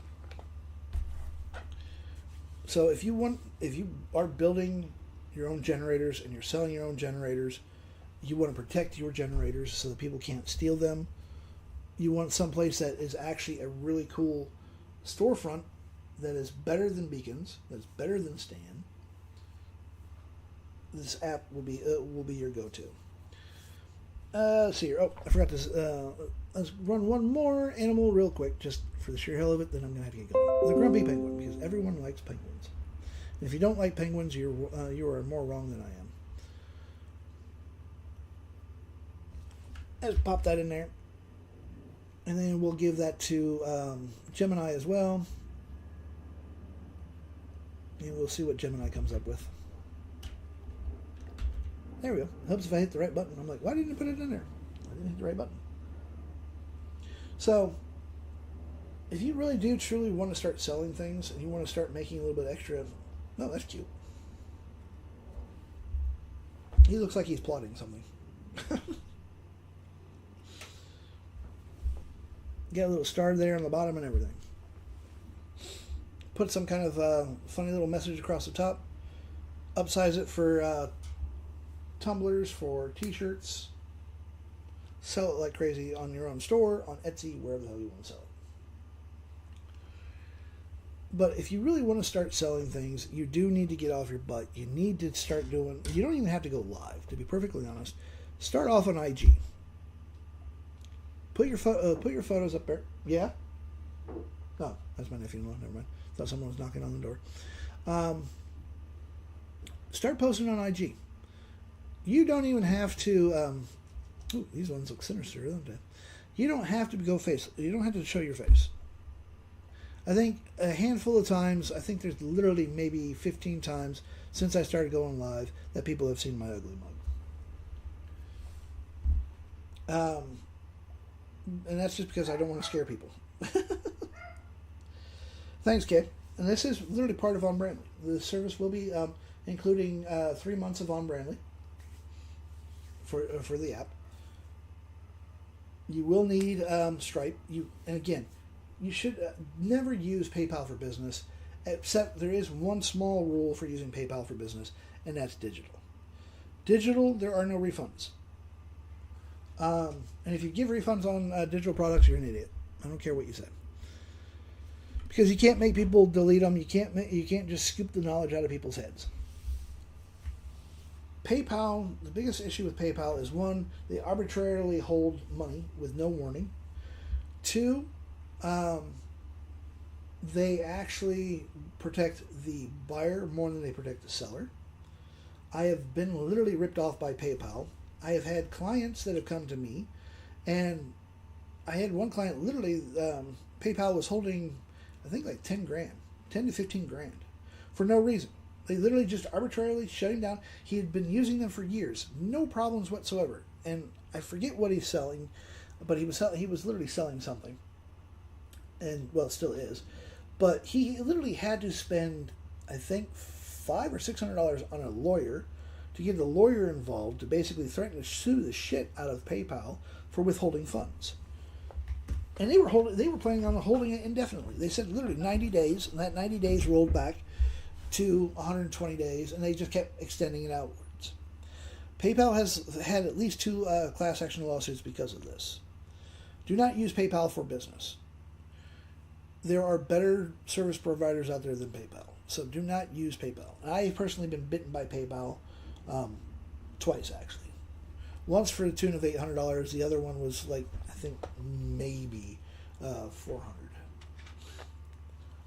So if you are building your own generators and you're selling your own generators, you want to protect your generators so that people can't steal them. You want someplace that is actually a really cool storefront that is better than Beacons, that's better than Stan. This app will be your go-to. Let's see here. Oh, I forgot this. Let's run one more animal real quick, just for the sheer hell of it. Then I'm gonna have to get going. The grumpy penguin, because everyone likes penguins. And if you don't like penguins, you are more wrong than I am. Let's pop that in there, and then we'll give that to Gemini as well, and we'll see what Gemini comes up with. There we go. Helps if I hit the right button. I'm like, why didn't I put it in there? I didn't hit the right button. So, if you really do truly want to start selling things and you want to start making a little bit extra, no, that's cute. He looks like he's plotting something. Got a little star there on the bottom and everything. Put some kind of funny little message across the top. Upsize it for tumblers, for t-shirts. Sell it like crazy on your own store, on Etsy, wherever the hell you want to sell it. But if you really want to start selling things, you do need to get off your butt. You need to start doing... You don't even have to go live, to be perfectly honest. Start off on IG. Put your photos up there. Yeah? Oh, that's my nephew-in-law. Never mind. Thought someone was knocking on the door. Start posting on IG. You don't even have to... ooh, these ones look sinister, don't they? You don't have to go face... You don't have to show your face. I think a handful of times, I think there's literally maybe 15 times since I started going live that people have seen my ugly mug. And that's just because I don't want to scare people. Thanks, kid. And this is literally part of On Brandly. The service will be including 3 months of On Brandly for the app. You will need Stripe. And again, you should never use PayPal for business, except there is one small rule for using PayPal for business, and that's digital. Digital, there are no refunds. And if you give refunds on digital products, you're an idiot. I don't care what you say. Because you can't make people delete them. You can't just scoop the knowledge out of people's heads. PayPal, the biggest issue with PayPal is, one, they arbitrarily hold money with no warning. Two, they actually protect the buyer more than they protect the seller. I have been literally ripped off by PayPal. I have had clients that have come to me, and I had one client literally, PayPal was holding, I think like 10 to 15 grand for no reason. They literally just arbitrarily shut him down. He had been using them for years, no problems whatsoever. And I forget what he's selling, but he was literally selling something. And, well, it still is. But he literally had to spend, I think, $500 or $600 on a lawyer to get the lawyer involved to basically threaten to sue the shit out of PayPal for withholding funds. And they were planning on holding it indefinitely. They said literally 90 days, and that 90 days rolled back to 120 days, and they just kept extending it outwards. PayPal has had at least 2 class action lawsuits because of this. Do not use PayPal for business. There are better service providers out there than PayPal, so do not use PayPal. I've personally been bitten by PayPal twice, actually. Once for the tune of $800. The other one was like, I think maybe $400.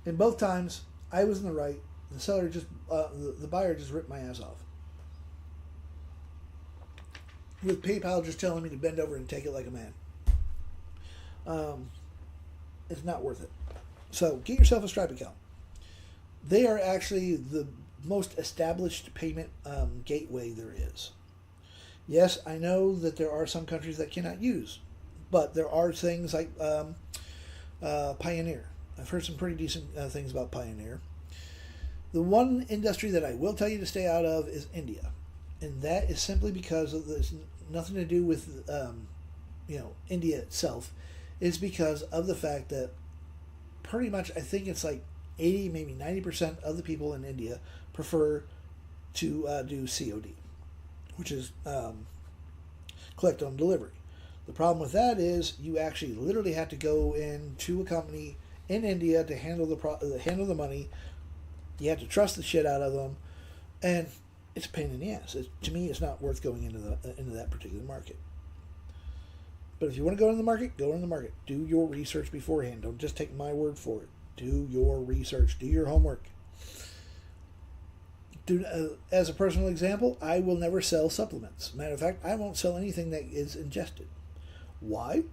And both times, I was in the right. The seller the buyer just ripped my ass off. With PayPal just telling me to bend over and take it like a man. It's not worth it. So get yourself a Stripe account. They are actually the most established payment gateway there is. Yes, I know that there are some countries that cannot use, but there are things like Pioneer. I've heard some pretty decent things about Pioneer. The one industry that I will tell you to stay out of is India, and that is simply because there's nothing to do with India itself. It's because of the fact that pretty much, I think it's like 80, maybe 90% of the people in India prefer to do COD, which is collect on delivery. The problem with that is you actually literally have to go into a company in India to handle the money. You have to trust the shit out of them, and it's a pain in the ass. To me, it's not worth going into that particular market. But if you want to go into the market, go into the market. Do your research beforehand. Don't just take my word for it. Do your research. Do your homework. As a personal example, I will never sell supplements. Matter of fact, I won't sell anything that is ingested. Why?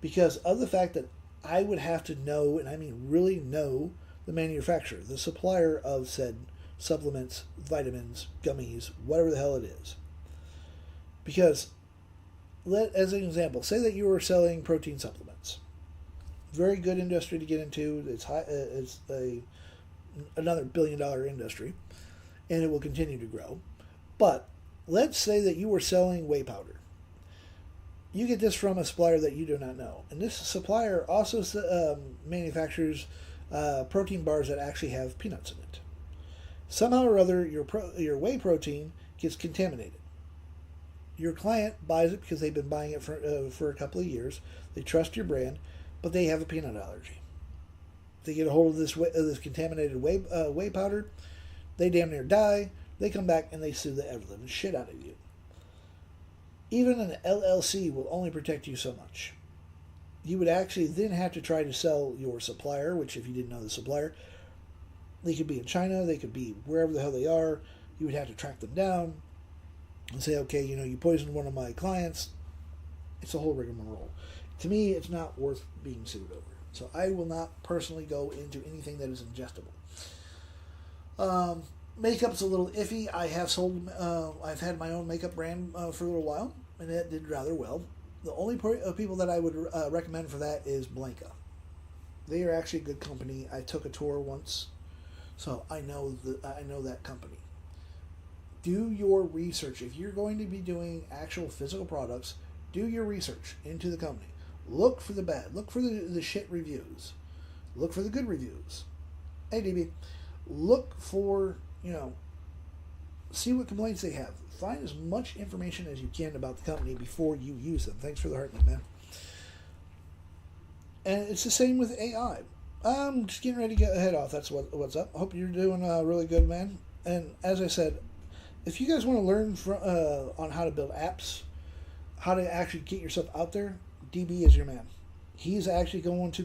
Because of the fact that I would have to know, and I mean really know, the manufacturer, the supplier of said supplements, vitamins, gummies, whatever the hell it is. Because, as an example, say that you were selling protein supplements. Very good industry to get into. It's another billion-dollar industry, and it will continue to grow. But let's say that you were selling whey powder. You get this from a supplier that you do not know, and this supplier also manufactures protein bars that actually have peanuts in it. Somehow or other, your whey protein gets contaminated. Your client buys it because they've been buying it for a couple of years. They trust your brand, but they have a peanut allergy. They get a hold of this contaminated whey powder. They damn near die. They come back and they sue the ever-living shit out of you. Even an LLC will only protect you so much. You would actually then have to try to sell your supplier, which if you didn't know the supplier, they could be in China, they could be wherever the hell they are. You would have to track them down and say, okay, you poisoned one of my clients. It's a whole rigmarole. To me, it's not worth being sued over. So I will not personally go into anything that is ingestible. Makeup's a little iffy. I've had my own makeup brand for a little while, and it did rather well. The only people that I would recommend for that is Blanca. They are actually a good company. I took a tour once, so I know that company. Do your research. If you're going to be doing actual physical products, do your research into the company. Look for the bad. Look for the shit reviews. Look for the good reviews. Hey, DB. Look for, see what complaints they have. Find as much information as you can about the company before you use them. Thanks for the heart, man. And it's the same with AI. I'm just getting ready to get head off. That's what's up. Hope you're doing really good, man. And as I said, if you guys want to learn on how to build apps, how to actually get yourself out there, DB is your man. He's actually going to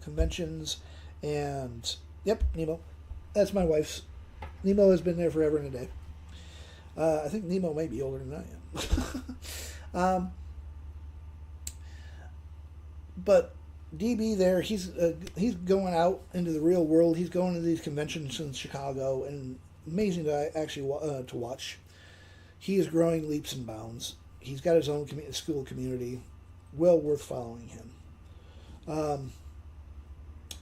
conventions and, yep, Nemo. That's my wife's. Nemo has been there forever and a day. I think Nemo may be older than I am. But DB there, he's going out into the real world. He's going to these conventions in Chicago, and amazing to actually to watch. He is growing leaps and bounds. He's got his own school community. Well worth following him.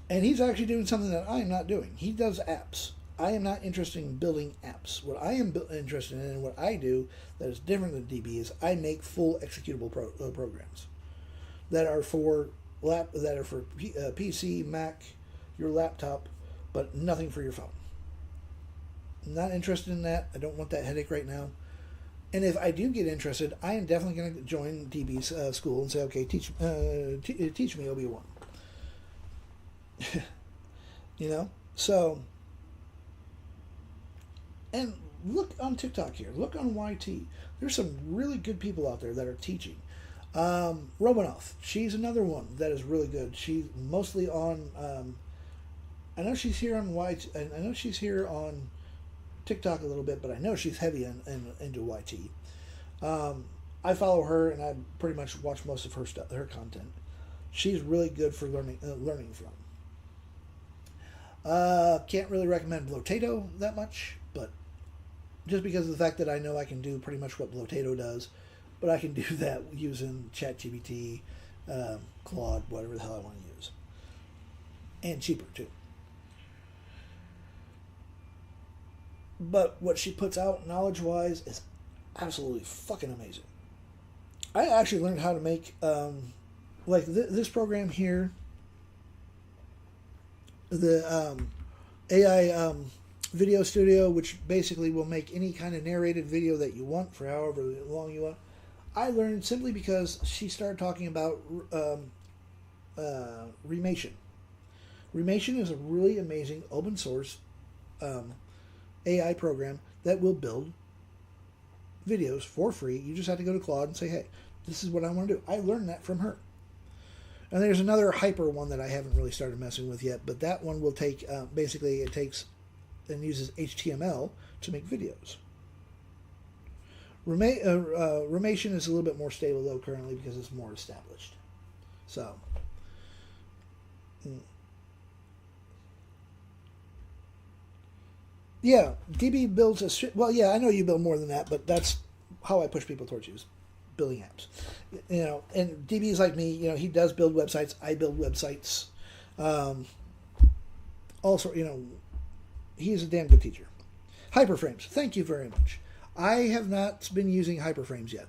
And he's actually doing something that I am not doing. He does apps. I am not interested in building apps. What I am interested in and what I do that is different than DB is I make full executable programs that are for PC, Mac, your laptop, but nothing for your phone. I'm not interested in that. I don't want that headache right now. And if I do get interested, I am definitely going to join DB's school and say, okay, teach me Obi-Wan. You know? So, and look on TikTok here. Look on YT. There's some really good people out there that are teaching. Romanoff, she's another one that is really good. She's mostly on, I know she's here on YT, and I know she's here on TikTok a little bit, but I know she's heavy into YT. I follow her, and I pretty much watch most of her content. She's really good for learning from. Can't really recommend Blotato that much, but just because of the fact that I know I can do pretty much what Blotato does, but I can do that using ChatGPT, Claude, whatever the hell I want to use. And cheaper, too. But what she puts out knowledge-wise is absolutely fucking amazing. I actually learned how to make, this program here, the AI video studio, which basically will make any kind of narrated video that you want for however long you want. I learned simply because she started talking about Remation. Remation is a really amazing open source AI program that will build videos for free. You just have to go to Claude and say, hey, this is what I want to do. I learned that from her. And there's another hyper one that I haven't really started messing with yet, but that one will take, basically it takes and uses HTML to make videos. Remation is a little bit more stable though currently because it's more established. So, yeah, DB builds a... Well, yeah, I know you build more than that, but that's how I push people towards you, is building apps. You know, and DB is like me, you know, he does build websites. I build websites. Also, you know, he is a damn good teacher. Hyperframes, thank you very much. I have not been using hyperframes yet.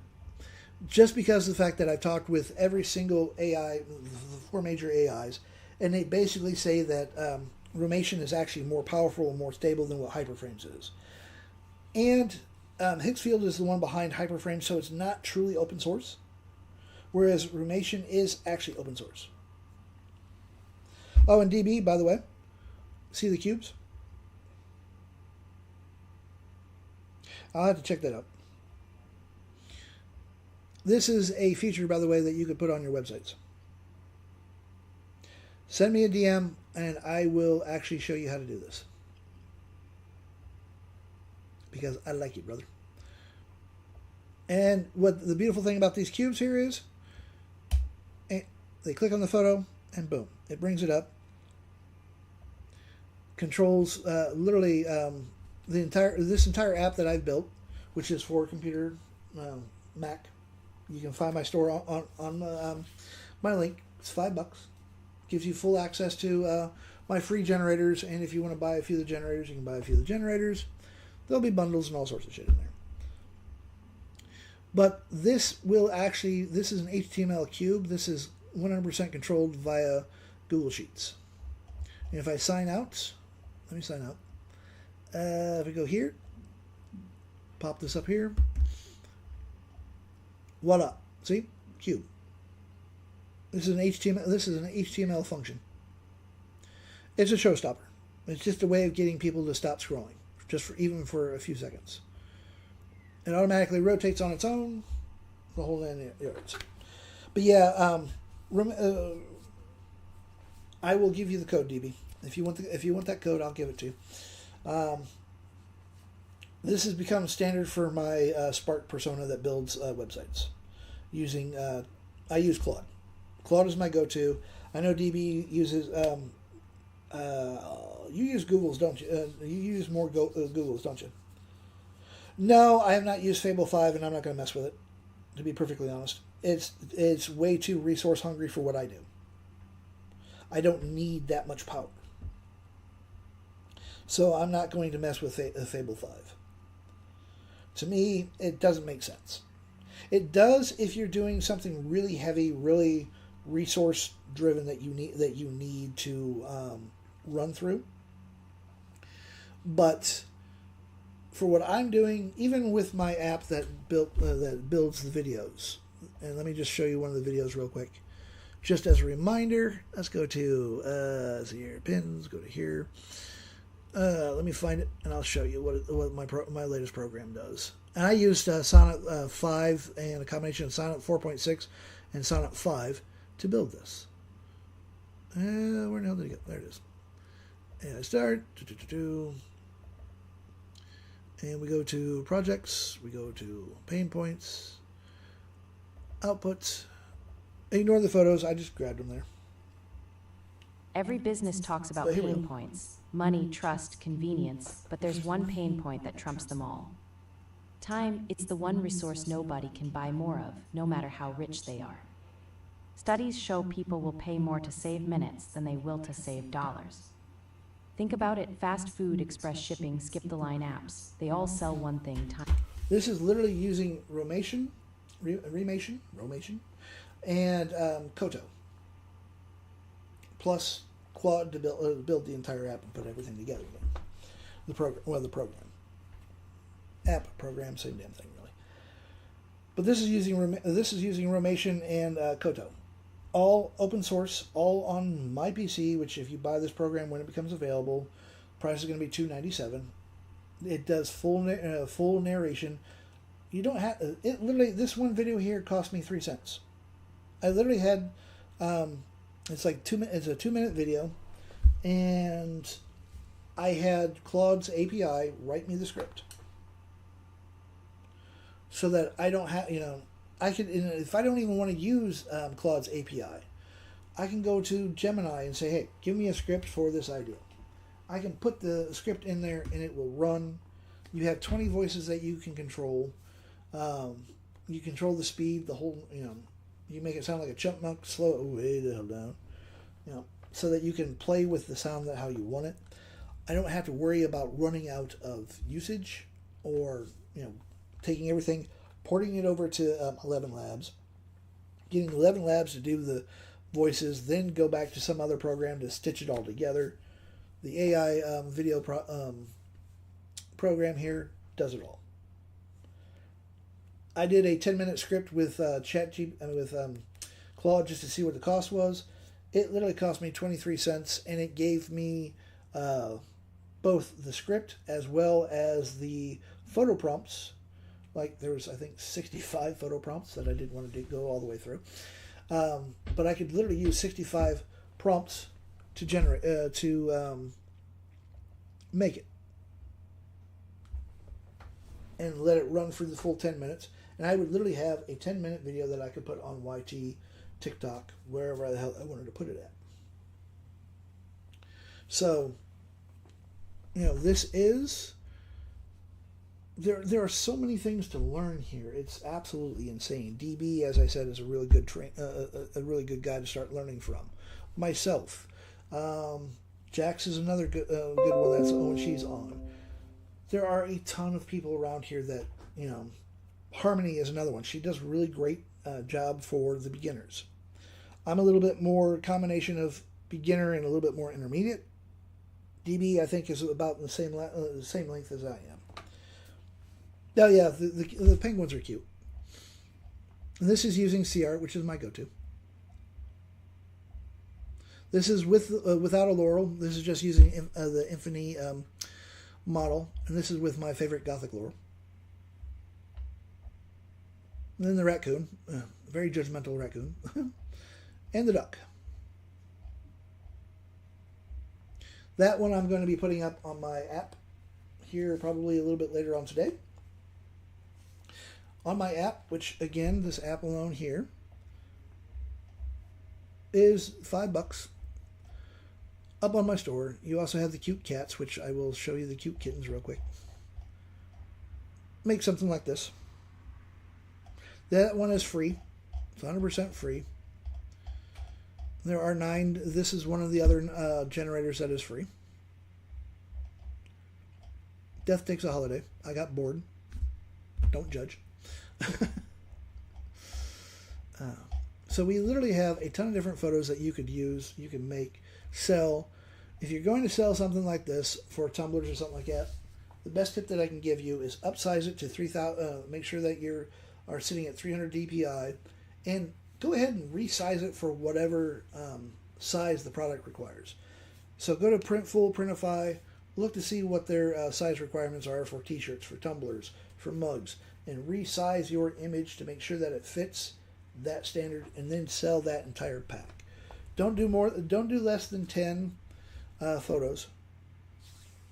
Just because of the fact that I've talked with every single AI, the 4 major AIs, and they basically say that Remation is actually more powerful and more stable than what hyperframes is. And Higgsfield is the one behind hyperframes, so it's not truly open source. Whereas Remation is actually open source. Oh, and DB, by the way, see the cubes? I'll have to check that out. This is a feature, by the way, that you could put on your websites. Send me a DM, and I will actually show you how to do this. Because I like it, brother. And what the beautiful thing about these cubes here is, they click on the photo, and boom, it brings it up. Controls literally this entire app that I've built, which is for computer Mac. You can find my store on my link. It's $5. Gives you full access to my free generators, and if you want to buy a few of the generators, you can buy a few of the generators. There'll be bundles and all sorts of shit in there. But this is an HTML cube. This is 100% controlled via Google Sheets. And if I sign out, let me sign out. If we go here, pop this up here. Voila. See? Cube. This is an HTML function. It's a showstopper. It's just a way of getting people to stop scrolling, even for a few seconds. It automatically rotates on its own. The whole 9 yards. But yeah, I will give you the code, DB. If you want that code, I'll give it to you. This has become standard for my Spark persona that builds websites. I use Claude. Claude is my go-to. I know DB uses. You use Google's, don't you? You use more Google's, don't you? No, I have not used Fable 5, and I'm not going to mess with it. To be perfectly honest, it's way too resource hungry for what I do. I don't need that much power. So I'm not going to mess with Fable 5. To me, it doesn't make sense. It does if you're doing something really heavy, really resource driven that you need to run through. But for what I'm doing, even with my app that builds the videos. And let me just show you one of the videos real quick. Just as a reminder, let's go to see here, pins, go to here. Let me find it, and I'll show you what my latest program does. And I used Sonnet 5 and a combination of Sonnet 4.6 and Sonnet 5 to build this. Where the hell did it go? There it is. And I start. And we go to projects. We go to pain points. Outputs. Ignore the photos. I just grabbed them there. Every business talks about pain points. Money, trust, convenience. But there's one pain point that trumps them all. Time, it's the one resource nobody can buy more of, no matter how rich they are. Studies show people will pay more to save minutes than they will to save dollars. Think about it, fast food, express shipping, skip-the-line apps. They all sell one thing, time. This is literally using Romation, and Koto, plus Claude to build the entire app and put everything together again. The program. App, program, same damn thing, really. But this is using Romation and Koto. All open source, all on my PC, which if you buy this program when it becomes available, price is going to be $297. It does full narration. You don't have it. Literally, this one video here cost me 3 cents. I literally had it's like 2 minutes. It's a 2-minute video, and I had Claude's API write me the script, so that I don't have, I could, if I don't even want to use Claude's API, I can go to Gemini and say, hey, give me a script for this idea. I can put the script in there and it will run. You have 20 voices that you can control. You control the speed, the whole, you make it sound like a chipmunk, slow it way the hell down, so that you can play with the sound how you want it. I don't have to worry about running out of usage or, taking everything, porting it over to 11 Labs, getting 11 Labs to do the voices, then go back to some other program to stitch it all together. The AI video program here does it all. I did a 10-minute script with Claude just to see what the cost was. It literally cost me 23 cents, and it gave me both the script as well as the photo prompts. Like, there was, I think, 65 photo prompts that I didn't want to go all the way through. But I could literally use 65 prompts to generate, make it. And let it run for the full 10 minutes. And I would literally have a 10-minute video that I could put on YT, TikTok, wherever the hell I wanted to put it at. So, this is... There are so many things to learn here. It's absolutely insane. DB, as I said, is a really good a really good guy to start learning from. Myself, Jax is another good one. That's when she's on. There are a ton of people around here that Harmony is another one. She does a really great job for the beginners. I'm a little bit more combination of beginner and a little bit more intermediate. DB, I think, is about the same length as I am. Oh yeah, the penguins are cute. And this is using CR, which is my go-to. This is without a Laurel. This is just using the Infinity model, and this is with my favorite Gothic Laurel. And then the raccoon, very judgmental raccoon, and the duck. That one I'm going to be putting up on my app here probably a little bit later on today. On my app, which again, this app alone here is $5. Up on my store, you also have the cute cats, which I will show you the cute kittens real quick. Make something like this. That one is free. It's 100% free. There are 9. This is one of the other generators that is free. Death Takes a Holiday. I got bored. Don't judge. So we literally have a ton of different photos that you could use, you can make, sell. If you're going to sell something like this for tumblers or something like that, the best tip that I can give you is upsize it to 3,000. Make sure that you are sitting at 300 DPI, and go ahead and resize it for whatever size the product requires. So go to Printful, Printify, look to see what their size requirements are for t-shirts, for tumblers, for mugs, and resize your image to make sure that it fits that standard, and then sell that entire pack. Don't do less than 10 photos,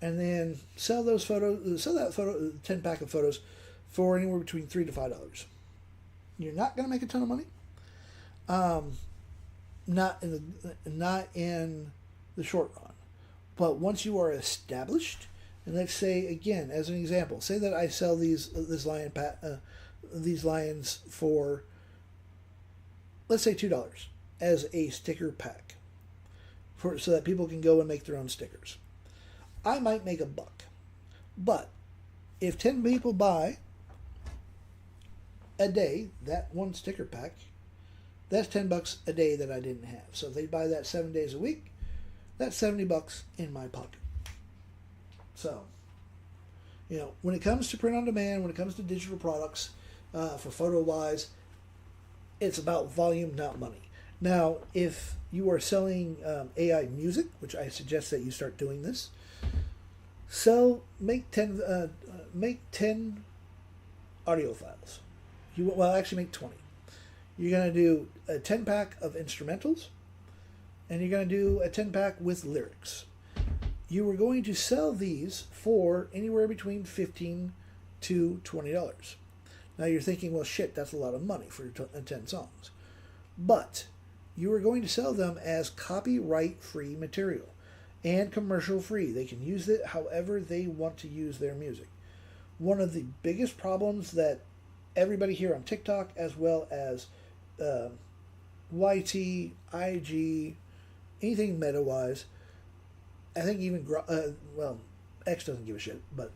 and then sell those photos. Sell that 10 pack of photos for anywhere between $3 to $5. You're not going to make a ton of money. Not in the short run, but once you are established, and let's say again as an example, say that I sell these lions for, let's say $2 as a sticker pack, so that people can go and make their own stickers. I might make $1, but if 10 people buy a day that one sticker pack, that's $10 a day that I didn't have. So if they buy that 7 days a week, that's $70 in my pocket. So, when it comes to print on demand, when it comes to digital products, for photo wise, it's about volume, not money. Now, if you are selling AI music, which I suggest that you start doing this, make 10 audio files. Actually make 20. You're going to do a 10-pack of instrumentals, and you're going to do a 10-pack with lyrics. You are going to sell these for anywhere between $15 to $20. Now you're thinking, well, shit, that's a lot of money for 10 songs. But you are going to sell them as copyright-free material and commercial-free. They can use it however they want to use their music. One of the biggest problems that everybody here on TikTok, as well as YT, IG, anything meta-wise, I think even, X doesn't give a shit, but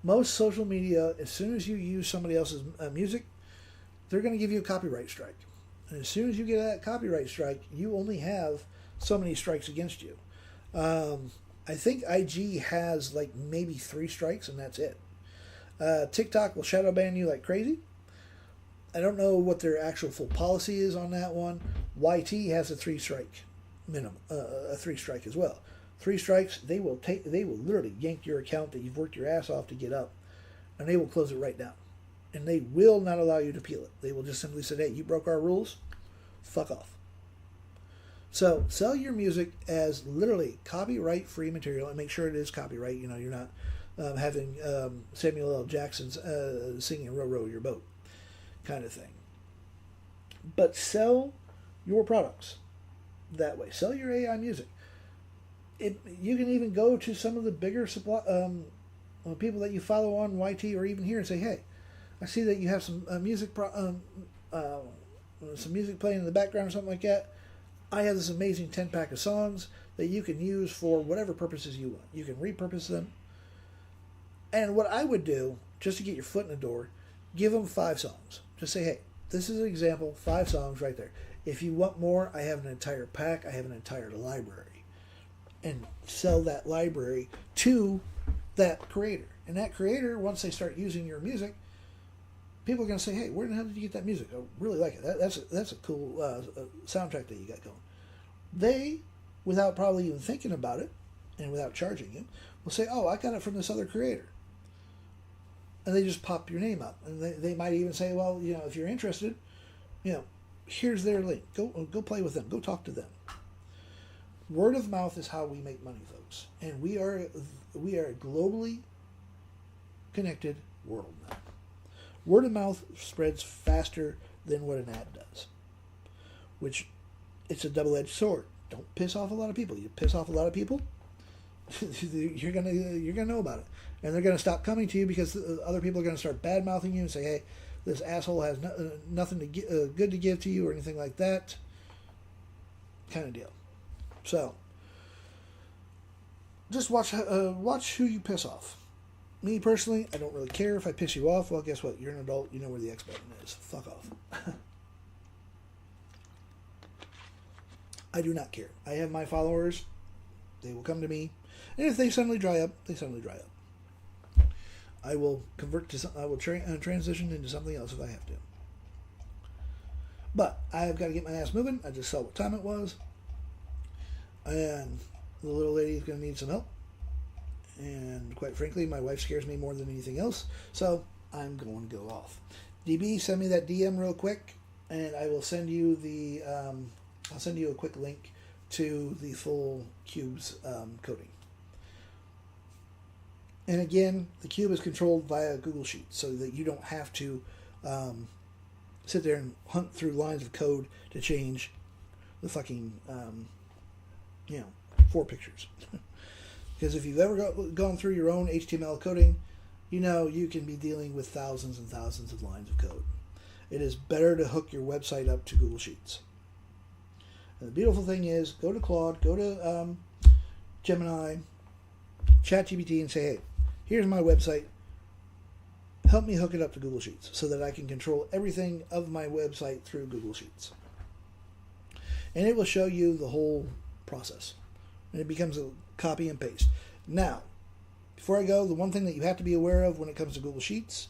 most social media, as soon as you use somebody else's music, they're going to give you a copyright strike. And as soon as you get that copyright strike, you only have so many strikes against you. I think IG has like maybe 3 strikes, and that's it. TikTok will shadow ban you like crazy. I don't know what their actual full policy is on that one. YT has a 3-strike minimum, a 3-strike as well. 3 strikes, they will literally yank your account that you've worked your ass off to get up, and they will close it right down. And they will not allow you to appeal it. They will just simply say, hey, you broke our rules, fuck off. So sell your music as literally copyright-free material, and make sure it is copyright. You're not having Samuel L. Jackson singing "Row, Row Your Boat" kind of thing. But sell your products that way. Sell your AI music. You can even go to some of the bigger people that you follow on YT or even here and say, hey, I see that you have some music playing in the background or something like that. I have this amazing 10-pack of songs that you can use for whatever purposes you want. You can repurpose them. And what I would do, just to get your foot in the door, give them 5 songs. Just say, hey, this is an example, 5 songs right there. If you want more, I have an entire pack. I have an entire library. And sell that library to that creator. And that creator, once they start using your music, people are going to say, hey, where the hell did you get that music? I really like it. That's a cool soundtrack that you got going. They, without probably even thinking about it, and without charging you, will say, oh, I got it from this other creator. And they just pop your name up. And they might even say, well, if you're interested, here's their link. Go play with them. Go talk to them. Word of mouth is how we make money, folks. And we are a globally connected world now. Word of mouth spreads faster than what an ad does, which it's a double-edged sword. Don't piss off a lot of people. You piss off a lot of people, you're gonna know about it, and they're gonna stop coming to you because other people are gonna start bad-mouthing you and say, hey, this asshole has nothing good to give to you or anything like that kind of deal. So just watch who you piss off. Me personally, I don't really care if I piss you off. Well, guess what? You're an adult. You know where the X button is. Fuck off. I do not care. I have my followers. They will come to me. And if they suddenly dry up, they suddenly dry up. I will convert to I will transition into something else if I have to. But I've got to get my ass moving. I just saw what time it was, and the little lady is going to need some help. And quite frankly, my wife scares me more than anything else, so I'm going to go off. DB, send me that DM real quick, and I will send you the. I'll send you a quick link to the full Cube's coding. And again, the Cube is controlled via Google Sheets, so that you don't have to sit there and hunt through lines of code to change the fucking 4 pictures. Because if you've ever gone through your own HTML coding, you know you can be dealing with thousands and thousands of lines of code. It is better to hook your website up to Google Sheets. And the beautiful thing is, go to Claude, go to Gemini, ChatGPT, and say, hey, here's my website. Help me hook it up to Google Sheets so that I can control everything of my website through Google Sheets. And it will show you the whole process. And it becomes a copy and paste. Now, before I go, the one thing that you have to be aware of when it comes to Google Sheets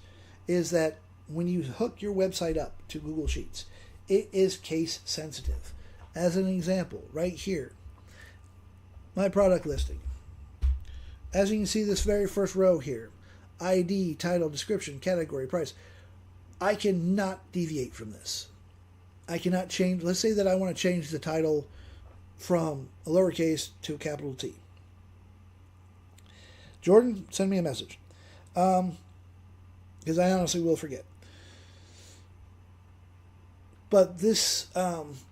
is that when you hook your website up to Google Sheets, it is case sensitive. As an example, right here, my product listing. As you can see, this very first row here, ID, title, description, category, price. I cannot deviate from this. I cannot change. Let's say that I want to change the title from a lowercase to a capital T. Jordan, send me a message. Because I honestly will forget. But this,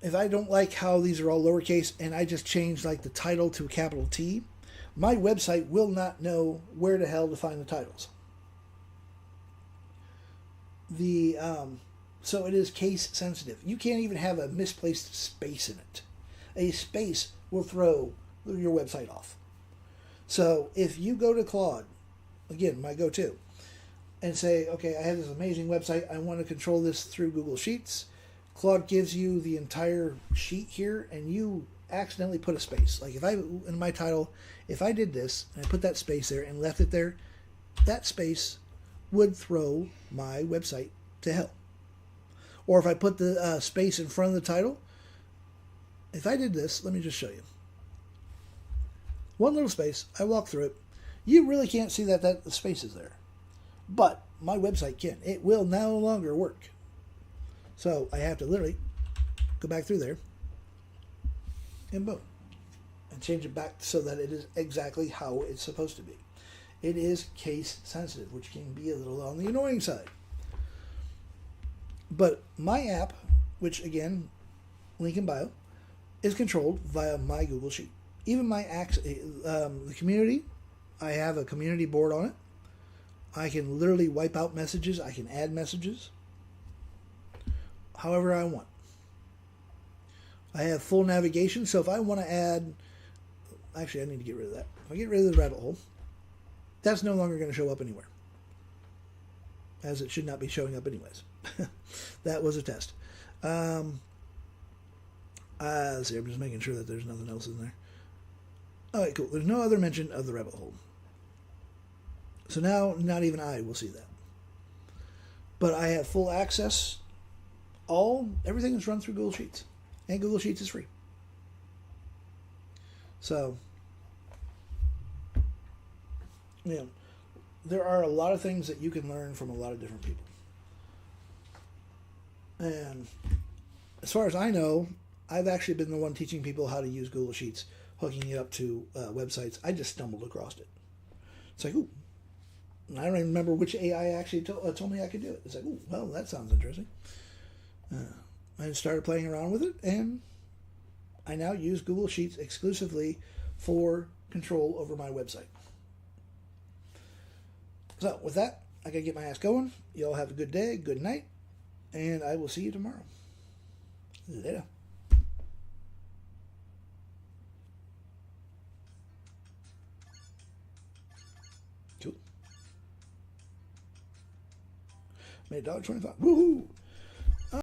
if I don't like how these are all lowercase and I just change like the title to a capital T, my website will not know where the hell to find the titles. So it is case sensitive. You can't even have a misplaced space in it. A space will throw your website off. So if you go to Claude, again, my go-to, and say, okay, I have this amazing website. I want to control this through Google Sheets. Claude gives you the entire sheet here, and you accidentally put a space. Like if I, in my title, if I did this, and I put that space there and left it there, that space would throw my website to hell. Or if I put the space in front of the title, if I did this, let me just show you. One little space, I walk through it. You really can't see that the space is there. But my website can. It will no longer work. So I have to literally go back through there and boom. And change it back so that it is exactly how it's supposed to be. It is case sensitive, which can be a little on the annoying side. But my app, which again, link in bio, is controlled via my Google Sheet. Even my the community, I have a community board on it. I can literally wipe out messages. I can add messages however I want. I have full navigation, so if I want to add... Actually, I need to get rid of that. If I get rid of the rabbit hole, that's no longer going to show up anywhere. As it should not be showing up anyways. That was a test. Let's see, I'm just making sure that there's nothing else in there. Alright, cool. There's no other mention of the rabbit hole. So now, not even I will see that. But I have full access. Everything is run through Google Sheets. And Google Sheets is free. So, there are a lot of things that you can learn from a lot of different people. And as far as I know, I've actually been the one teaching people how to use Google Sheets, hooking it up to websites. I just stumbled across it. It's like, ooh. I don't even remember which AI actually told me I could do it. It's like, ooh, well, that sounds interesting. I started playing around with it, and I now use Google Sheets exclusively for control over my website. So, with that, I gotta get my ass going. Y'all have a good day, good night, and I will see you tomorrow. Later. Cool. Made $1.25. Woohoo!